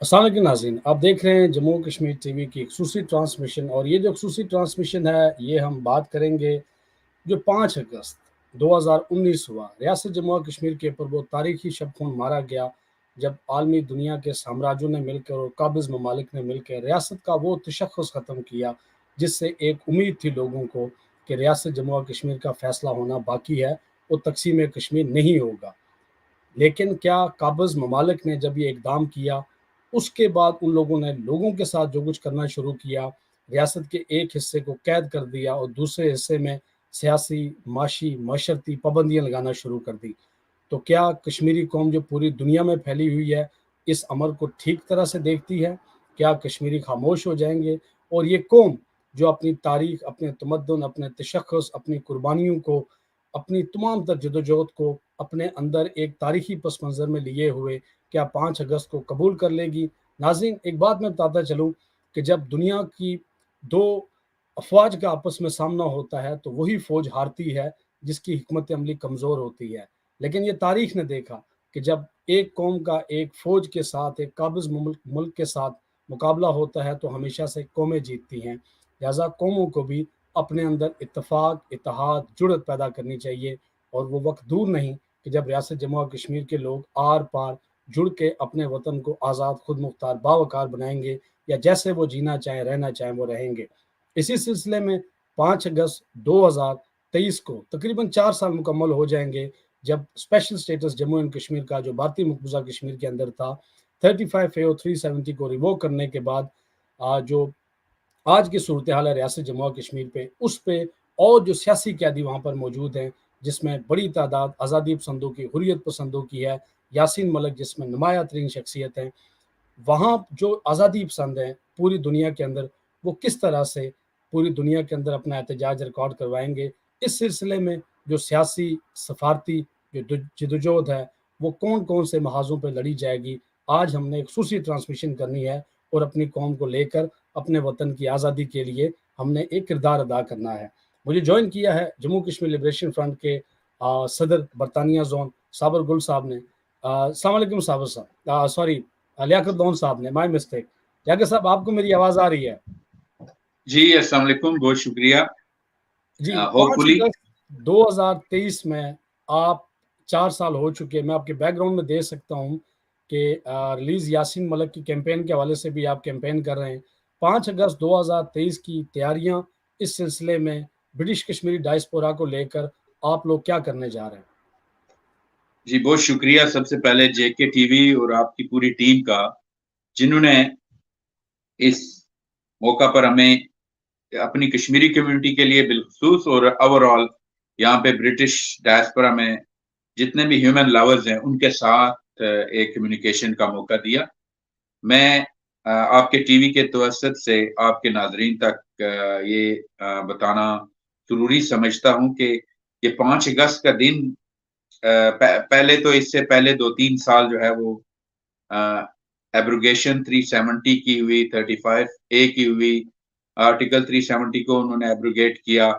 السلام علیکم ناظرین، آپ دیکھ رہے ہیں جموں کشمیر ٹی وی کی خصوصی ٹرانسمیشن، اور یہ جو خصوصی ٹرانسمیشن ہے یہ ہم بات کریں گے جو 5 اگست 2019 ہوا ریاست جموں و کشمیر کے اوپر، وہ تاریخی شب خون مارا گیا جب عالمی دنیا کے سامراجوں نے مل کر اور قابض ممالک نے مل کر ریاست کا وہ تشخص ختم کیا جس سے ایک امید تھی لوگوں کو کہ ریاست جموں و کشمیر کا فیصلہ ہونا باقی ہے، وہ تقسیم کشمیر نہیں ہوگا۔ لیکن کیا قابض ممالک نے جب یہ اقدام کیا، اس کے بعد ان لوگوں نے لوگوں کے ساتھ جو کچھ کرنا شروع کیا، ریاست کے ایک حصے کو قید کر دیا اور دوسرے حصے میں سیاسی، معاشی، معاشرتی پابندیاں لگانا شروع کر دی، تو کیا کشمیری قوم جو پوری دنیا میں پھیلی ہوئی ہے اس امر کو ٹھیک طرح سے دیکھتی ہے؟ کیا کشمیری خاموش ہو جائیں گے؟ اور یہ قوم جو اپنی تاریخ، اپنے تمدن، اپنے تشخص، اپنی قربانیوں کو، اپنی تمام تر جدوجہد کو اپنے اندر ایک تاریخی پس منظر میں لیے ہوئے کیا 5 اگست کو قبول کر لے گی؟ ناظرین، ایک بات میں بتاتا چلوں کہ جب دنیا کی دو افواج کا آپس میں سامنا ہوتا ہے تو وہی فوج ہارتی ہے جس کی حکمت عملی کمزور ہوتی ہے، لیکن یہ تاریخ نے دیکھا کہ جب ایک قوم کا ایک فوج کے ساتھ، ایک قابض ملک کے ساتھ مقابلہ ہوتا ہے تو ہمیشہ سے قومیں جیتتی ہیں۔ لہذا قوموں کو بھی اپنے اندر اتفاق، اتحاد، جڑت پیدا کرنی چاہیے، اور وہ وقت دور نہیں کہ جب ریاست جموں و کشمیر کے لوگ آر پار جڑ کے اپنے وطن کو آزاد، خود مختار، باوقار بنائیں گے، یا جیسے وہ جینا چاہیں، رہنا چاہیں، وہ رہیں گے۔ اسی سلسلے میں 5 اگست 2023 کو تقریباً 4 سال مکمل ہو جائیں گے جب special status Jammu and Kashmir کا جو بھارتی مقبوضہ کشمیر کے اندر تھا 35(370) کو ریووک کرنے کے بعد جو آج کی صورتحال ہے ریاست جموں و کشمیر پہ، اس پہ اور جو سیاسی قیدی وہاں پر موجود ہیں جس میں بڑی تعداد آزادی پسندوں کی، حریت پسندوں کی ہے، یاسین ملک جس میں نمایاں ترین شخصیت ہیں، وہاں جو آزادی پسند ہیں پوری دنیا کے اندر، وہ کس طرح سے پوری دنیا کے اندر اپنا احتجاج ریکارڈ کروائیں گے؟ اس سلسلے میں جو سیاسی، سفارتی جو جدوجہد ہے وہ کون کون سے محاذوں پہ لڑی جائے گی، آج ہم نے ایک خصوصی ٹرانسمیشن کرنی ہے، اور اپنی قوم کو لے کر اپنے وطن کی آزادی کے لیے ہم نے ایک کردار ادا کرنا ہے۔ مجھے جوائن کیا ہے جموں کشمیر لبریشن فرنٹ کے صدر برطانیہ زون صابر گل صاحب نے۔ السلام علیکم صابر صاحب، سوری لیاقت دون صاحب نے، مائی مسٹیک۔ لیاقت صاحب، آپ کو میری آواز آ رہی ہے؟ جی السلام علیکم، بہت شکریہ۔ جی، 5 ہوپفلی اگست 2023 میں آپ 4 سال ہو چکے، میں آپ کے بیک گراؤنڈ میں دیکھ سکتا ہوں کہ ریلیز یاسین ملک کی کیمپین کے حوالے سے بھی آپ کیمپین کر رہے ہیں۔ 5 اگست 2023 کی تیاریاں، اس سلسلے میں برٹش کشمیری ڈائسپورا کو لے کر آپ لوگ کیا کرنے جا رہے ہیں؟ جی بہت شکریہ سب سے پہلے جے کے ٹی وی اور آپ کی پوری ٹیم کا، جنہوں نے اس موقع پر ہمیں اپنی کشمیری کمیونٹی کے لیے بالخصوص اور اوور آل یہاں پہ برٹش ڈائسپورا میں جتنے بھی ہیومن لاورز ہیں ان کے ساتھ ایک کمیونیکیشن کا موقع دیا۔ میں آپ کے ٹی وی کے توسط سے آپ کے ناظرین تک یہ بتانا ضروری سمجھتا ہوں کہ یہ 5 اگست کا دن، پہلے تو اس سے پہلے 2-3 سال جو ہے وہ ایبروگیشن 370 کی ہوئی، 35A کی ہوئی، آرٹیکل 370 کو انہوں نے ایبروگیٹ کیا،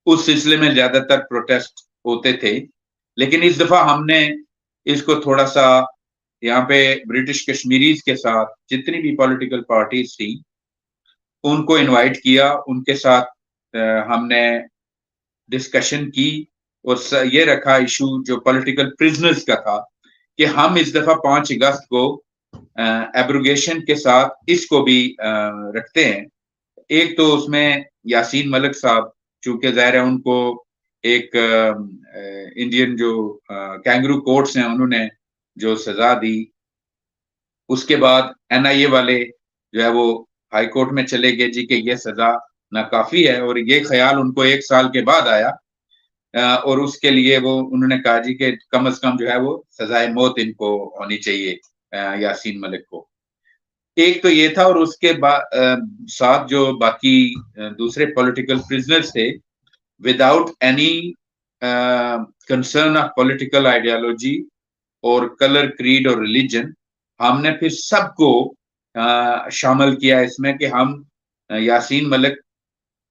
اس سلسلے میں زیادہ تر پروٹیسٹ ہوتے تھے۔ لیکن اس دفعہ ہم نے اس کو تھوڑا سا یہاں پہ برٹش کشمیریز کے ساتھ جتنی بھی پولیٹیکل پارٹیز تھیں ان کو انوائٹ کیا، ان کے ساتھ ہم نے ڈسکشن کی، اور یہ رکھا ایشو جو پولیٹیکل پرزنرز کا تھا کہ ہم اس دفعہ 5 اگست کو ایبروگیشن کے ساتھ اس کو بھی رکھتے ہیں۔ ایک تو اس میں یاسین ملک صاحب، چونکہ ظاہر ہے ان کو ایک انڈین جو کینگرو کورٹس ہیں انہوں نے جو سزا دی، اس کے بعد NIA والے جو ہے وہ ہائی کورٹ میں چلے گئے جی کہ یہ سزا ناکافی ہے، اور یہ خیال ان کو 1 سال کے بعد آیا، اور اس کے لیے وہ انہوں نے کہا جی کہ کم از کم جو ہے وہ سزائے موت ان کو ہونی چاہیے یاسین ملک کو۔ ایک تو یہ تھا، اور اس کے ساتھ جو باقی دوسرے پولیٹیکل پرزنرز تھے، without any concern of political ideology اور کلر، کریڈ اور ریلیجن، ہم نے پھر سب کو شامل کیا اس میں کہ ہم یاسین ملک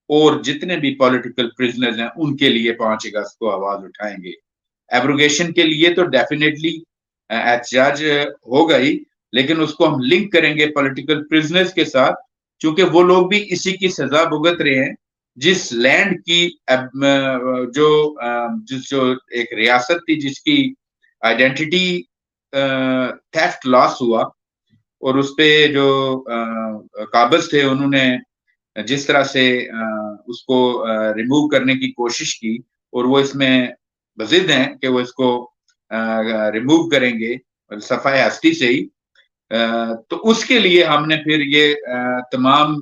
اور جتنے بھی پولیٹیکل پرزنرز ہیں ان کے لیے 5 اگست کو آواز اٹھائیں گے۔ ایبروگیشن کے لیے تو ڈیفینیٹلی احتجاج ہوگا ہی، لیکن اس کو ہم لنک کریں گے پولیٹیکل پرزنرز کے ساتھ، چونکہ وہ لوگ بھی اسی کی سزا بھگت رہے ہیں. جس لینڈ کی جو ایک ریاست تھی جس کی آئیڈینٹی تھیفٹ لاس ہوا، اور اس پہ جو قابض تھے انہوں نے جس طرح سے اس کو ریموو کرنے کی کوشش کی، اور وہ اس میں بضد ہیں کہ وہ اس کو ریموو کریں گے صفحہ ہستی سے ہی. تو اس کے لیے ہم نے پھر یہ تمام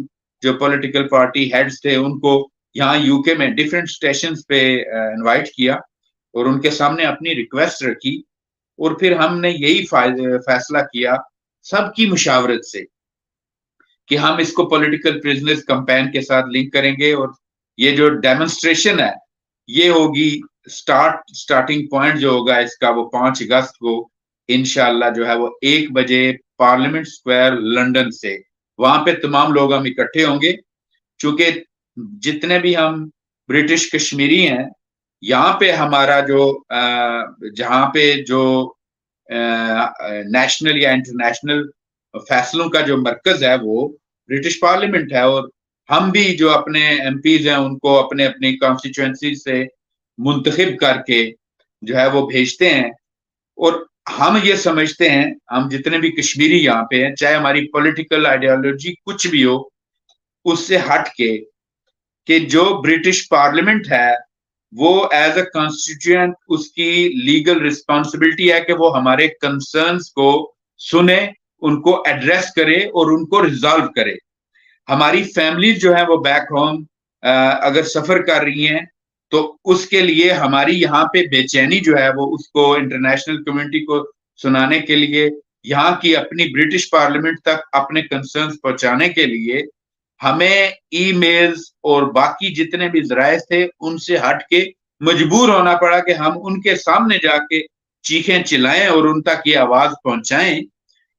جو پولیٹیکل پارٹی ہیڈز تھے ان کو یہاں یو کے میں ڈفرینٹ اسٹیشنز پہ انوائٹ کیا اور ان کے سامنے اپنی ریکویسٹ رکھی، اور پھر ہم نے یہی فیصلہ کیا سب کی مشاورت سے کہ ہم اس کو پولیٹیکل پرزنرز کمپین کے ساتھ لنک کریں گے. اور یہ جو ڈیمونسٹریشن ہے یہ ہوگی سٹارٹنگ پوائنٹ جو ہوگا اس کا وہ 5 اگست کو انشاءاللہ جو ہے وہ 1 بجے پارلیمنٹ سکوائر لندن سے. وہاں پہ تمام لوگ ہم اکٹھے ہوں گے، چونکہ جتنے بھی ہم برٹش کشمیری ہیں یہاں پہ ہمارا جہاں پہ جو نیشنل یا انٹرنیشنل فیصلوں کا جو مرکز ہے وہ برٹش پارلیمنٹ ہے، اور ہم بھی جو اپنے ایم پیز ہیں ان کو اپنی کانسٹیچوئنسی سے منتخب کر کے جو ہے وہ بھیجتے ہیں. اور ہم یہ سمجھتے ہیں، ہم جتنے بھی کشمیری یہاں پہ ہیں، چاہے ہماری پولیٹیکل آئیڈیالوجی کچھ بھی ہو، اس سے ہٹ کے کہ جو برٹش پارلیمنٹ ہے وہ ایز اے کانسٹیٹیوئنٹ اس کی لیگل رسپانسبلٹی ہے کہ وہ ہمارے کنسرنز کو سنے، ان کو ایڈریس کرے اور ان کو ریزالو کرے. ہماری فیملیز جو ہیں وہ بیک ہوم اگر سفر کر رہی ہیں تو اس کے لیے ہماری یہاں پہ بے چینی جو ہے وہ اس کو انٹرنیشنل کمیونٹی کو سنانے کے لیے، یہاں کی اپنی برٹش پارلیمنٹ تک اپنے کنسرنز پہنچانے کے لیے ہمیں ای میلز اور باقی جتنے بھی ذرائع تھے ان سے ہٹ کے مجبور ہونا پڑا کہ ہم ان کے سامنے جا کے چیخیں چلائیں اور ان تک یہ آواز پہنچائیں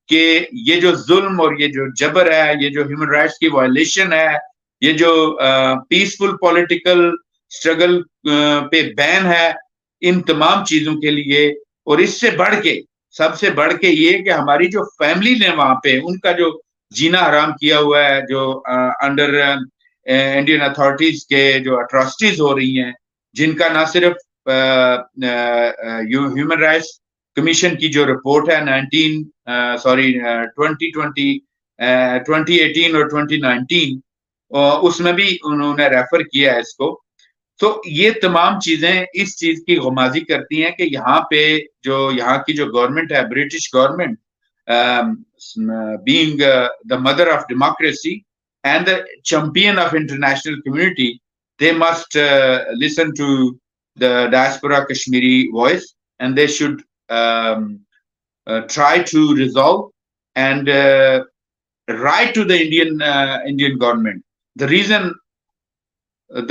کہ یہ جو ظلم اور یہ جو جبر ہے، یہ جو ہیومن رائٹس کی وائلیشن ہے، یہ جو پیسفل پولیٹیکل اسٹرگل پہ بین ہے، ان تمام چیزوں کے لیے، اور اس سے بڑھ کے سب سے بڑھ کے یہ کہ ہماری جو فیملی نے وہاں پہ ان کا جو جینا حرام کیا ہوا ہے، جو انڈر انڈین اتھارٹیز کے جو اٹراسٹیز ہو رہی ہیں، جن کا نہ صرف ہیومن رائٹس کمیشن کی جو رپورٹ ہے 2018 اور 2019 اس میں بھی انہوں نے ریفر کیا ہے اس کو. تو یہ تمام چیزیں اس چیز کی غمازی کرتی ہیں کہ یہاں پہ جو یہاں کی جو گورنمنٹ ہے، British government being the mother of democracy and the champion of international community, they must listen to the diaspora Kashmiri voice, and they should try to resolve and write to the Indian government. The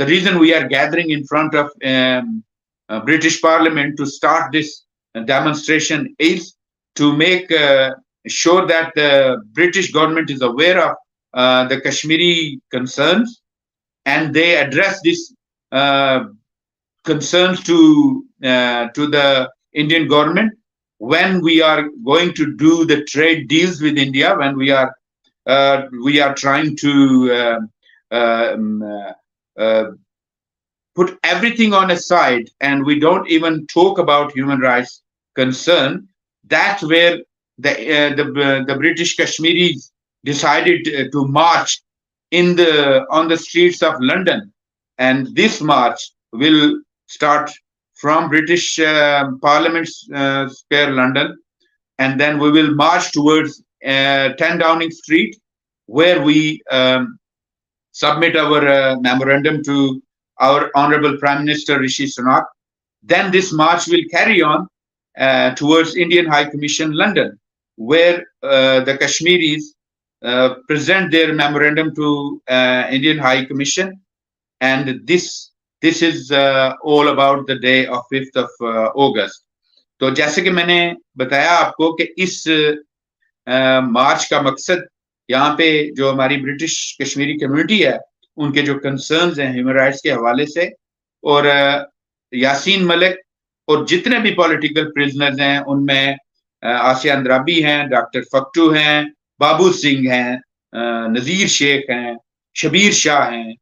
reason we are gathering in front of British Parliament to start this demonstration is to make sure that the British government is aware of the Kashmiri concerns, and they address these concerns to the Indian government when we are going to do the trade deals with India, when we are trying to put everything on a side and we don't even talk about human rights concern. That's where the British Kashmiris decided to march on the streets of London, and this march will start from British Parliament Square, London, and then we will march towards 10 Downing Street, where we submit our memorandum to our Honorable Prime Minister Rishi Sunak. Then this march will carry on towards Indian High Commission, London, where the Kashmiris present their memorandum to Indian High Commission, and this is all about the day of 5th of August. تو جیسے کہ میں نے بتایا آپ کو کہ اس مارچ کا مقصد یہاں پہ جو ہماری برٹش کشمیری کمیونٹی ہے ان کے جو کنسرنز ہیں ہیومن رائٹس کے حوالے سے، اور یاسین ملک اور جتنے بھی پولیٹیکل پرزنرز ہیں ان میں آسیہ اندرابی ہیں, ڈاکٹر فکٹو ہیں, بابو سنگھ ہیں, نذیر شیخ ہیں, شبیر شاہ ہیں,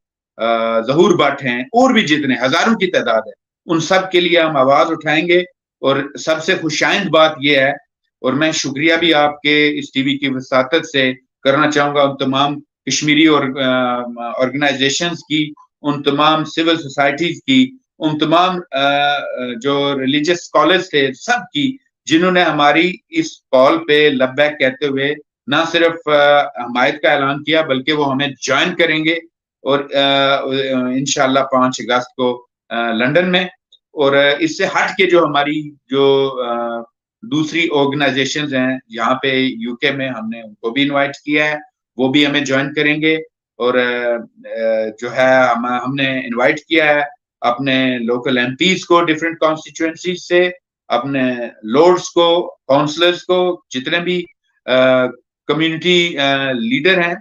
ظہور بٹ ہیں, اور بھی جتنے ہزاروں کی تعداد ہے, ان سب کے لیے ہم آواز اٹھائیں گے. اور سب سے خوشائند بات یہ ہے, اور میں شکریہ بھی آپ کے اس ٹی وی کی وساطت سے کرنا چاہوں گا ان تمام کشمیری اور آرگنائزیشنز کی, ان تمام سول سوسائٹیز کی, ان تمام جو ریلیجس اسکالرز تھے سب کی, جنہوں نے ہماری اس کال پہ لبیک کہتے ہوئے نہ صرف حمایت کا اعلان کیا بلکہ وہ ہمیں جوائن کریں گے, اور انشاءاللہ 5 اگست کو لندن میں. اور اس سے ہٹ کے جو ہماری جو دوسری آرگنائزیشنز ہیں یہاں پہ یو کے میں, ہم نے ان کو بھی انوائٹ کیا ہے, وہ بھی ہمیں جوائن کریں گے. اور جو ہے ہم نے انوائٹ کیا ہے اپنے لوکل ایم پیز کو ڈفرینٹ کانسٹیچوئنسیز سے, اپنے لارڈس کو, کاؤنسلرز کو, جتنے بھی کمیونٹی لیڈر ہیں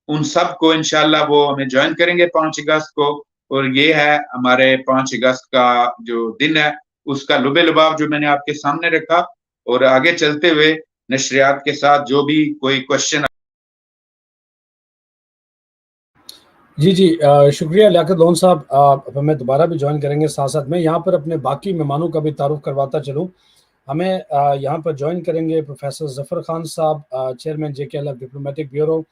ان سب کو انشاءاللہ وہ ہمیں جوائن کریں گے 5 اگست کو. اور یہ ہے ہمارے 5 اگست کا جو دن ہے اس کا لب لباب جو میں نے آپ کے سامنے رکھا. اور آگے چلتے ہوئے نشریات کے ساتھ جو بھی کوئی کوشچن. جی شکریہ لیاقت لون صاحب, اب ہمیں دوبارہ بھی جوائن کریں گے. ساتھ ساتھ میں یہاں پر اپنے باقی مہمانوں کا بھی تعارف کرواتا چلوں. ہمیں یہاں پر جوائن کریں گے پروفیسر ظفر خان صاحب, چیئرمین جے کے ایل ایف ڈپلومیٹک بیورو.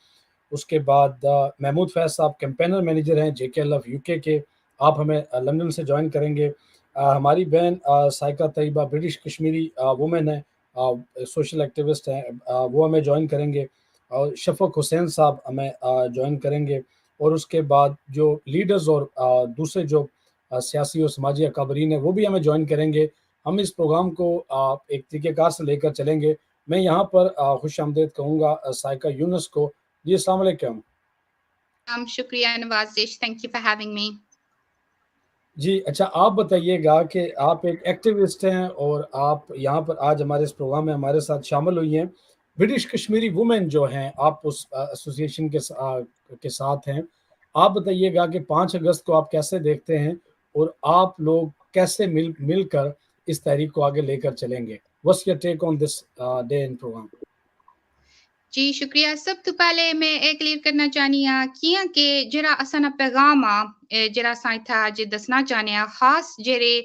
اس کے بعد محمود فیض صاحب کیمپینر مینیجر ہیں جے کے ایل ایف یو کے, آپ ہمیں لندن سے جوائن کریں گے. ہماری بہن سائقہ طیبہ برٹش کشمیری وومن ہیں, سوشل ایکٹیوسٹ ہیں, وہ ہمیں جوائن کریں گے. اور شفق حسین صاحب ہمیں جوائن کریں گے. اور اس کے بعد جو لیڈرز اور دوسرے جو سیاسی اور سماجی اکابرین ہیں وہ بھی ہمیں جوائن کریں گے. ہم اس پروگرام کو ایک طریقہ کار سے لے کر چلیں گے. میں یہاں پر خوش آمدید کہوں گا سائقہ یونس کو. جی السلام علیکم. شکریہ نوازش, thank you for having me. جی اچھا, آپ بتائیے گا کہ آپ ایک ایکٹیوسٹ ہیں اور آپ یہاں پر آج ہمارے اس پروگرام میں ہمارے ساتھ شامل ہوئی ہیں. برٹش کشمیری وومن جو ہیں, آپ اس ایسوسی ایشن کے ساتھ ہیں. آپ بتائیے گا کہ 5 اگست کو آپ کیسے دیکھتے ہیں اور آپ لوگ کیسے مل کر اس تحریک کو آگے لے کر چلیں گے. What's your take on this day in program? جی شکریہ. سب تو پہلے میں ایک کلیئر کرنا چاہنی ہاں کہ جڑا اسانا پیغام جڑا سائیں تھا جے دسنا چاہنے ہاں, خاص جڑے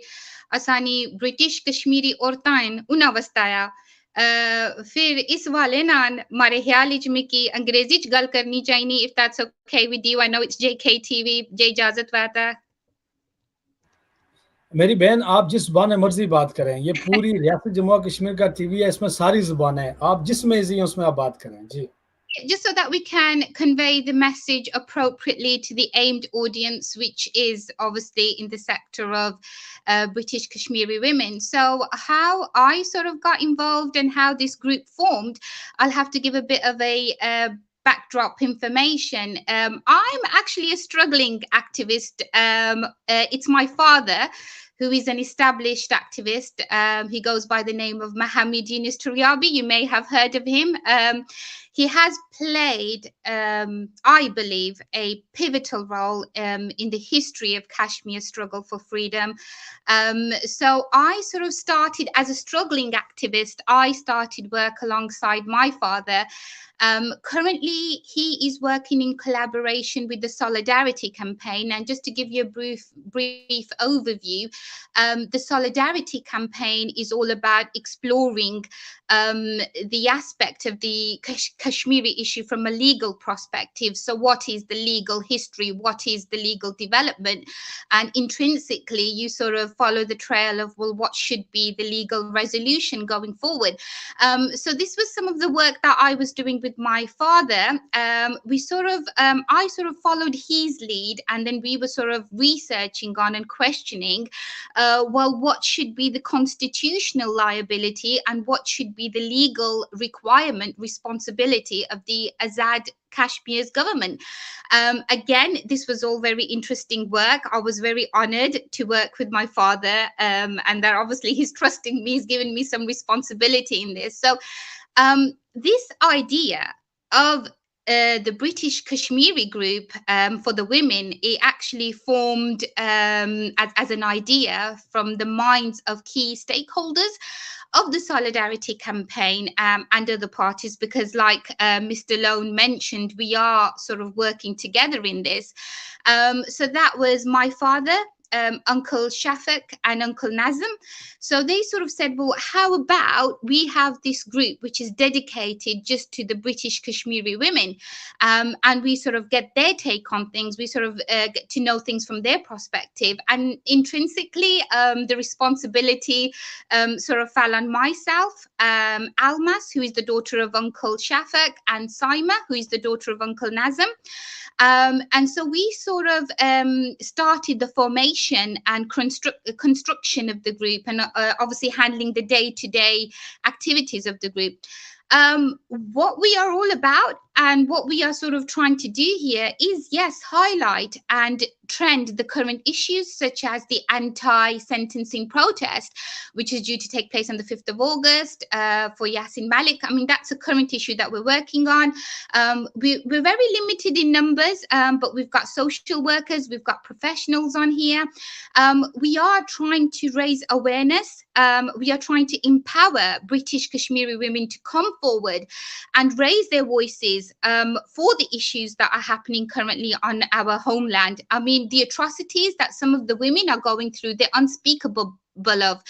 اسانی برٹش کشمیری عورتاں انہاں وستایا. پھر اس والے نان مارے خیال وچ میں کی انگریزی چ گل کرنی چاہیے. if that's okay with you, I know it's JKTV. جے اجازت واتا میری بہن آپ جس زبان میں مرضی بات کریں, یہ پوری ریاست جموں کشمیر کا ٹی وی ہے, اس میں ساری زبانیں ہیں, آپ جس میں ایزی ہیں اس میں آپ بات کریں. جی just so that we can convey the message appropriately to the aimed audience, which is obviously in the sector of British Kashmiri women. So how I sort of got involved and how this group formed, I'll have to give a bit of a backdrop information. I'm actually a struggling activist. It's my father who is an established activist. He goes by the name of Mohammed Yunus Turyabi. You may have heard of him. He has played, I believe, a pivotal role in the history of Kashmir's struggle for freedom. So I sort of started as a struggling activist. I started work alongside my father. Currently, he is working in collaboration with the Solidarity Campaign. And just to give you a brief overview, the Solidarity Campaign is all about exploring the aspect of the Kashmiri issue from a legal perspective. So what is the legal history? What is the legal development? And intrinsically, you sort of follow the trail of, well, what should be the legal resolution going forward? So this was some of the work that I was doing with my father. I sort of followed his lead, and then we were sort of researching on and questioning, well, what should be the constitutional liability and what should be the legal requirement, responsibility of the Azad Kashmir's government. Again, this was all very interesting work. I was very honored to work with my father, and that obviously he's trusting me, he's given me some responsibility in this. So this idea of the British Kashmiri group for the women, it actually formed as an idea from the minds of key stakeholders of the Solidarity campaign and other parties, because like Mr. Lone mentioned, we are sort of working together in this. So that was my father, Uncle Shafak and Uncle Nazim. So they sort of said, well, how about we have this group which is dedicated just to the British Kashmiri women, and we sort of get their take on things. We sort of get to know things from their perspective, and intrinsically the responsibility sort of fell on myself, Almas, who is the daughter of Uncle Shafak, and Saima, who is the daughter of Uncle Nazim. And so we sort of started the formation and construction of the group, and obviously handling the day-to-day activities of the group. What we are all about and what we are sort of trying to do here is, yes, highlight and trend the current issues, such as the anti-sentencing protest, which is due to take place on the 5th of August for Yassin Malik. I mean, that's a current issue that we're working on. We're very limited in numbers, but we've got social workers, we've got professionals on here. We are trying to raise awareness. We are trying to empower British Kashmiri women to come forward and raise their voices for the issues that are happening currently on our homeland. I mean, the atrocities that some of the women are going through, they're unspeakable. Of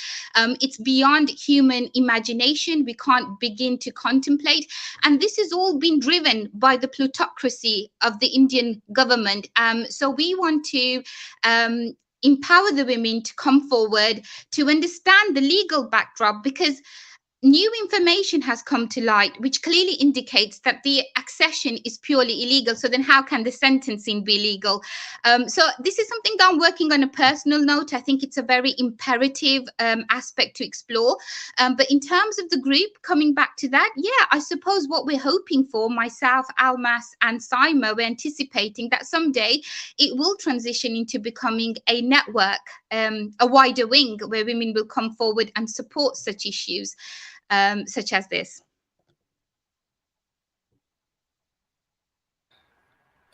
it's beyond human imagination. We can't begin to contemplate, and this has all been driven by the plutocracy of the Indian government. So we want to empower the women to come forward, to understand the legal backdrop, because new information has come to light which clearly indicates that the accession is purely illegal. So then how can the sentencing be legal? So this is something that I'm working on a personal note. I think it's a very imperative aspect to explore. But in terms of the group, coming back to that, yeah, I suppose what we're hoping for, myself, Almas and Saima, we're anticipating that someday it will transition into becoming a network, a wider wing where women will come forward and support such issues. Such as this.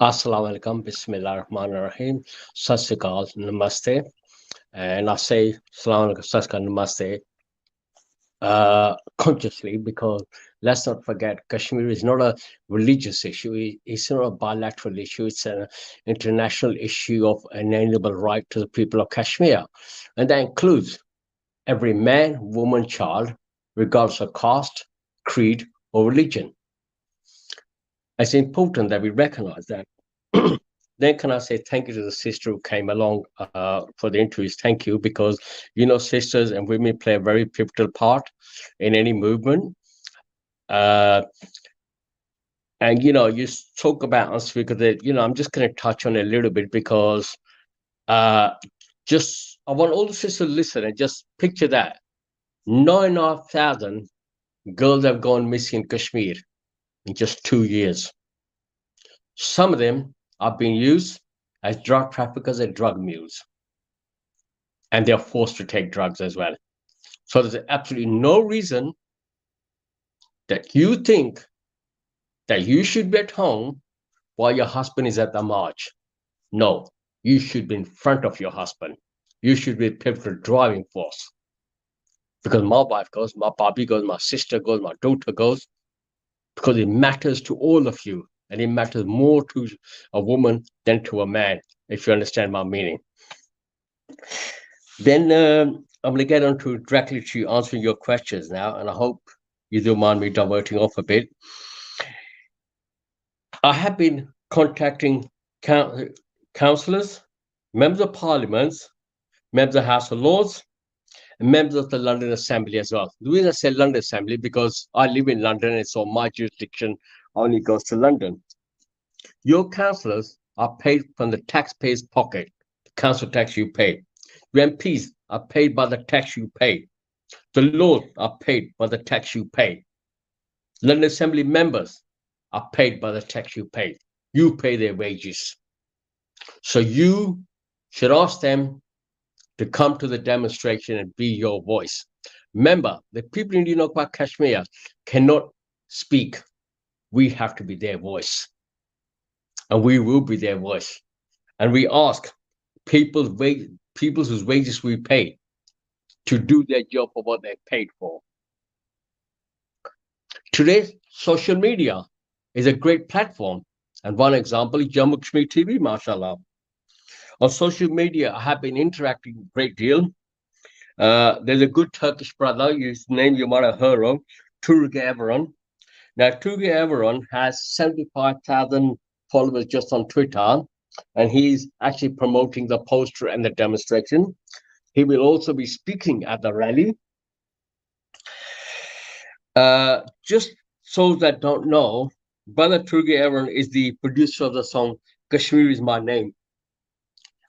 Assalamu alaikum, bismillah ar-Rahman ar-Rahim, sat sri akal, namaste. And I say salam alaikum, sat sri akal, namaste consciously, because let's not forget, Kashmir is not a religious issue. It's not a bilateral issue. It's an international issue of inalienable right to the people of Kashmir. And that includes every man, woman, child, regardless of caste, creed, or religion. It's important that we recognize that. Then can I say thank you to the sister who came along for the interviews. Thank you, because, you know, sisters and women play a very pivotal part in any movement. And, you know, you talk about us because, you know, I'm just going to touch on it a little bit, because I want all the sisters to listen and just picture that. 9,500 girls have gone missing in Kashmir in just 2 years. Some of them are being used as drug traffickers and drug mules. And they're forced to take drugs as well. So there's absolutely no reason that you think that you should be at home while your husband is at the march. No, you should be in front of your husband. You should be a pivotal driving force. Because my wife goes, my Bobby goes, my sister goes, my daughter goes, because it matters to all of you. And it matters more to a woman than to a man, if you understand my meaning. Then I'm going to get on to directly to answering your questions now, and I hope you don't mind me diverting off a bit. I have been contacting councillors, members of parliaments, members of House of Lords, and members of the London Assembly as well. The reason I say London Assembly, because I live in London and so my jurisdiction only goes to London. Your councillors are paid from the taxpayer's pocket, the council tax you pay. Your MPs are paid by the tax you pay. The Lords are paid by the tax you pay. London Assembly members are paid by the tax you pay. You pay their wages. So you should ask them to come to the demonstration and be your voice. Remember, the people in Unokwa, Kashmir cannot speak. We have to be their voice. And we will be their voice. And we ask people whose wages we pay to do their job for what they're paid for. Today's social media is a great platform. And one example is Jammu Kashmir TV, mashallah. On social media, I have been interacting a great deal. There's a good Turkish brother, his name you might have heard of, Turgay Everon. Now, Turgay Everon has 75,000 followers just on Twitter, and he's actually promoting the poster and the demonstration. He will also be speaking at the rally. Just so that don't know, Brother Turgay Everon is the producer of the song Kashmir is My Name.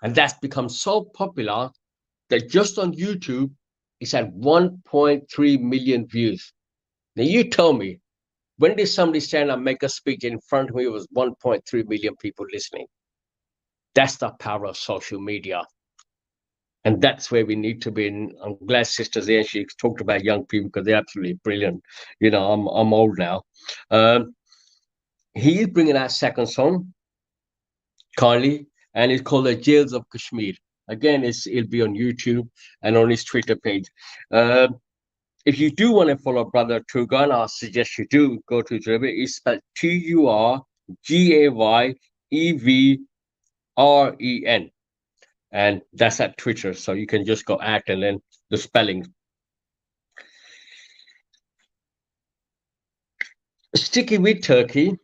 And that's become so popular that just on YouTube, it's at 1.3 million views. Now you tell me, when did somebody stand up and make a speech in front of me? It was 1.3 million people listening. That's the power of social media. And that's where we need to be. I'm glad Sister's there. She talked about young people because they're absolutely brilliant. You know, I'm old now. He is bringing out a second song, kindly, and it's called The Jails of Kashmir. Again, it'll be on YouTube and on his Twitter page. If you do want to follow Brother Turgan, I suggest you do go to his website. It's spelled TURGAYEVREN. And that's at Twitter. So you can just go at and then the spelling. Sticking with Turkey,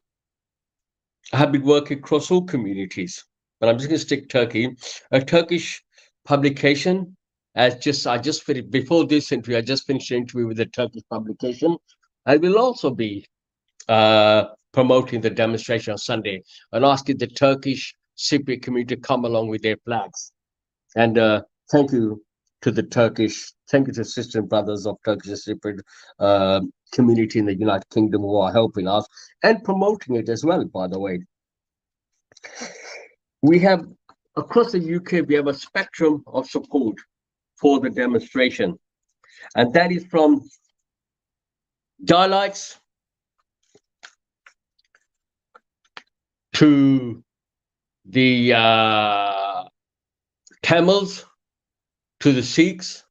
I have been working across all communities. But I'm just going to stick Turkey. A Turkish publication, I just finished, before this interview, I just finished an interview with a Turkish publication. I will also be promoting the demonstration on Sunday and asking the Turkish Cypriot community to come along with their flags. And thank you to sisters and brothers of Turkish Cypriot community in the United Kingdom who are helping us and promoting it as well, by the way. We have, across the UK, we have a spectrum of support for the demonstration. And that is from Dalits to the Tamils, to the Sikhs,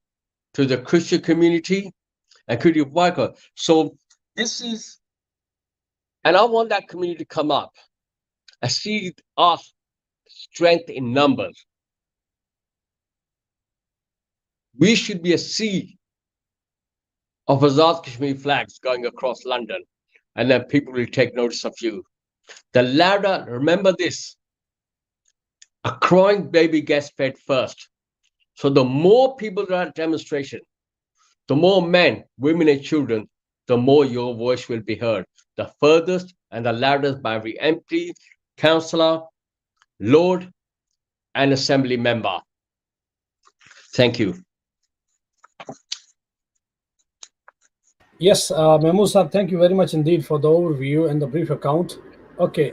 to the Christian community, and to the Waika. So this is, and I want that community to come up and see us strength in numbers. We should be a sea of Azad Kashmir flags going across London, and then people will take notice of you. The louder, remember this, a crying baby gets fed first. So the more people that are at demonstration, the more men, women, and children, the more your voice will be heard. The furthest and the loudest by every MP, councillor, Lord, and Assembly member. Thank you. Yes, Mahmood Sahab, thank you very much indeed for the overview and the brief account. Okay,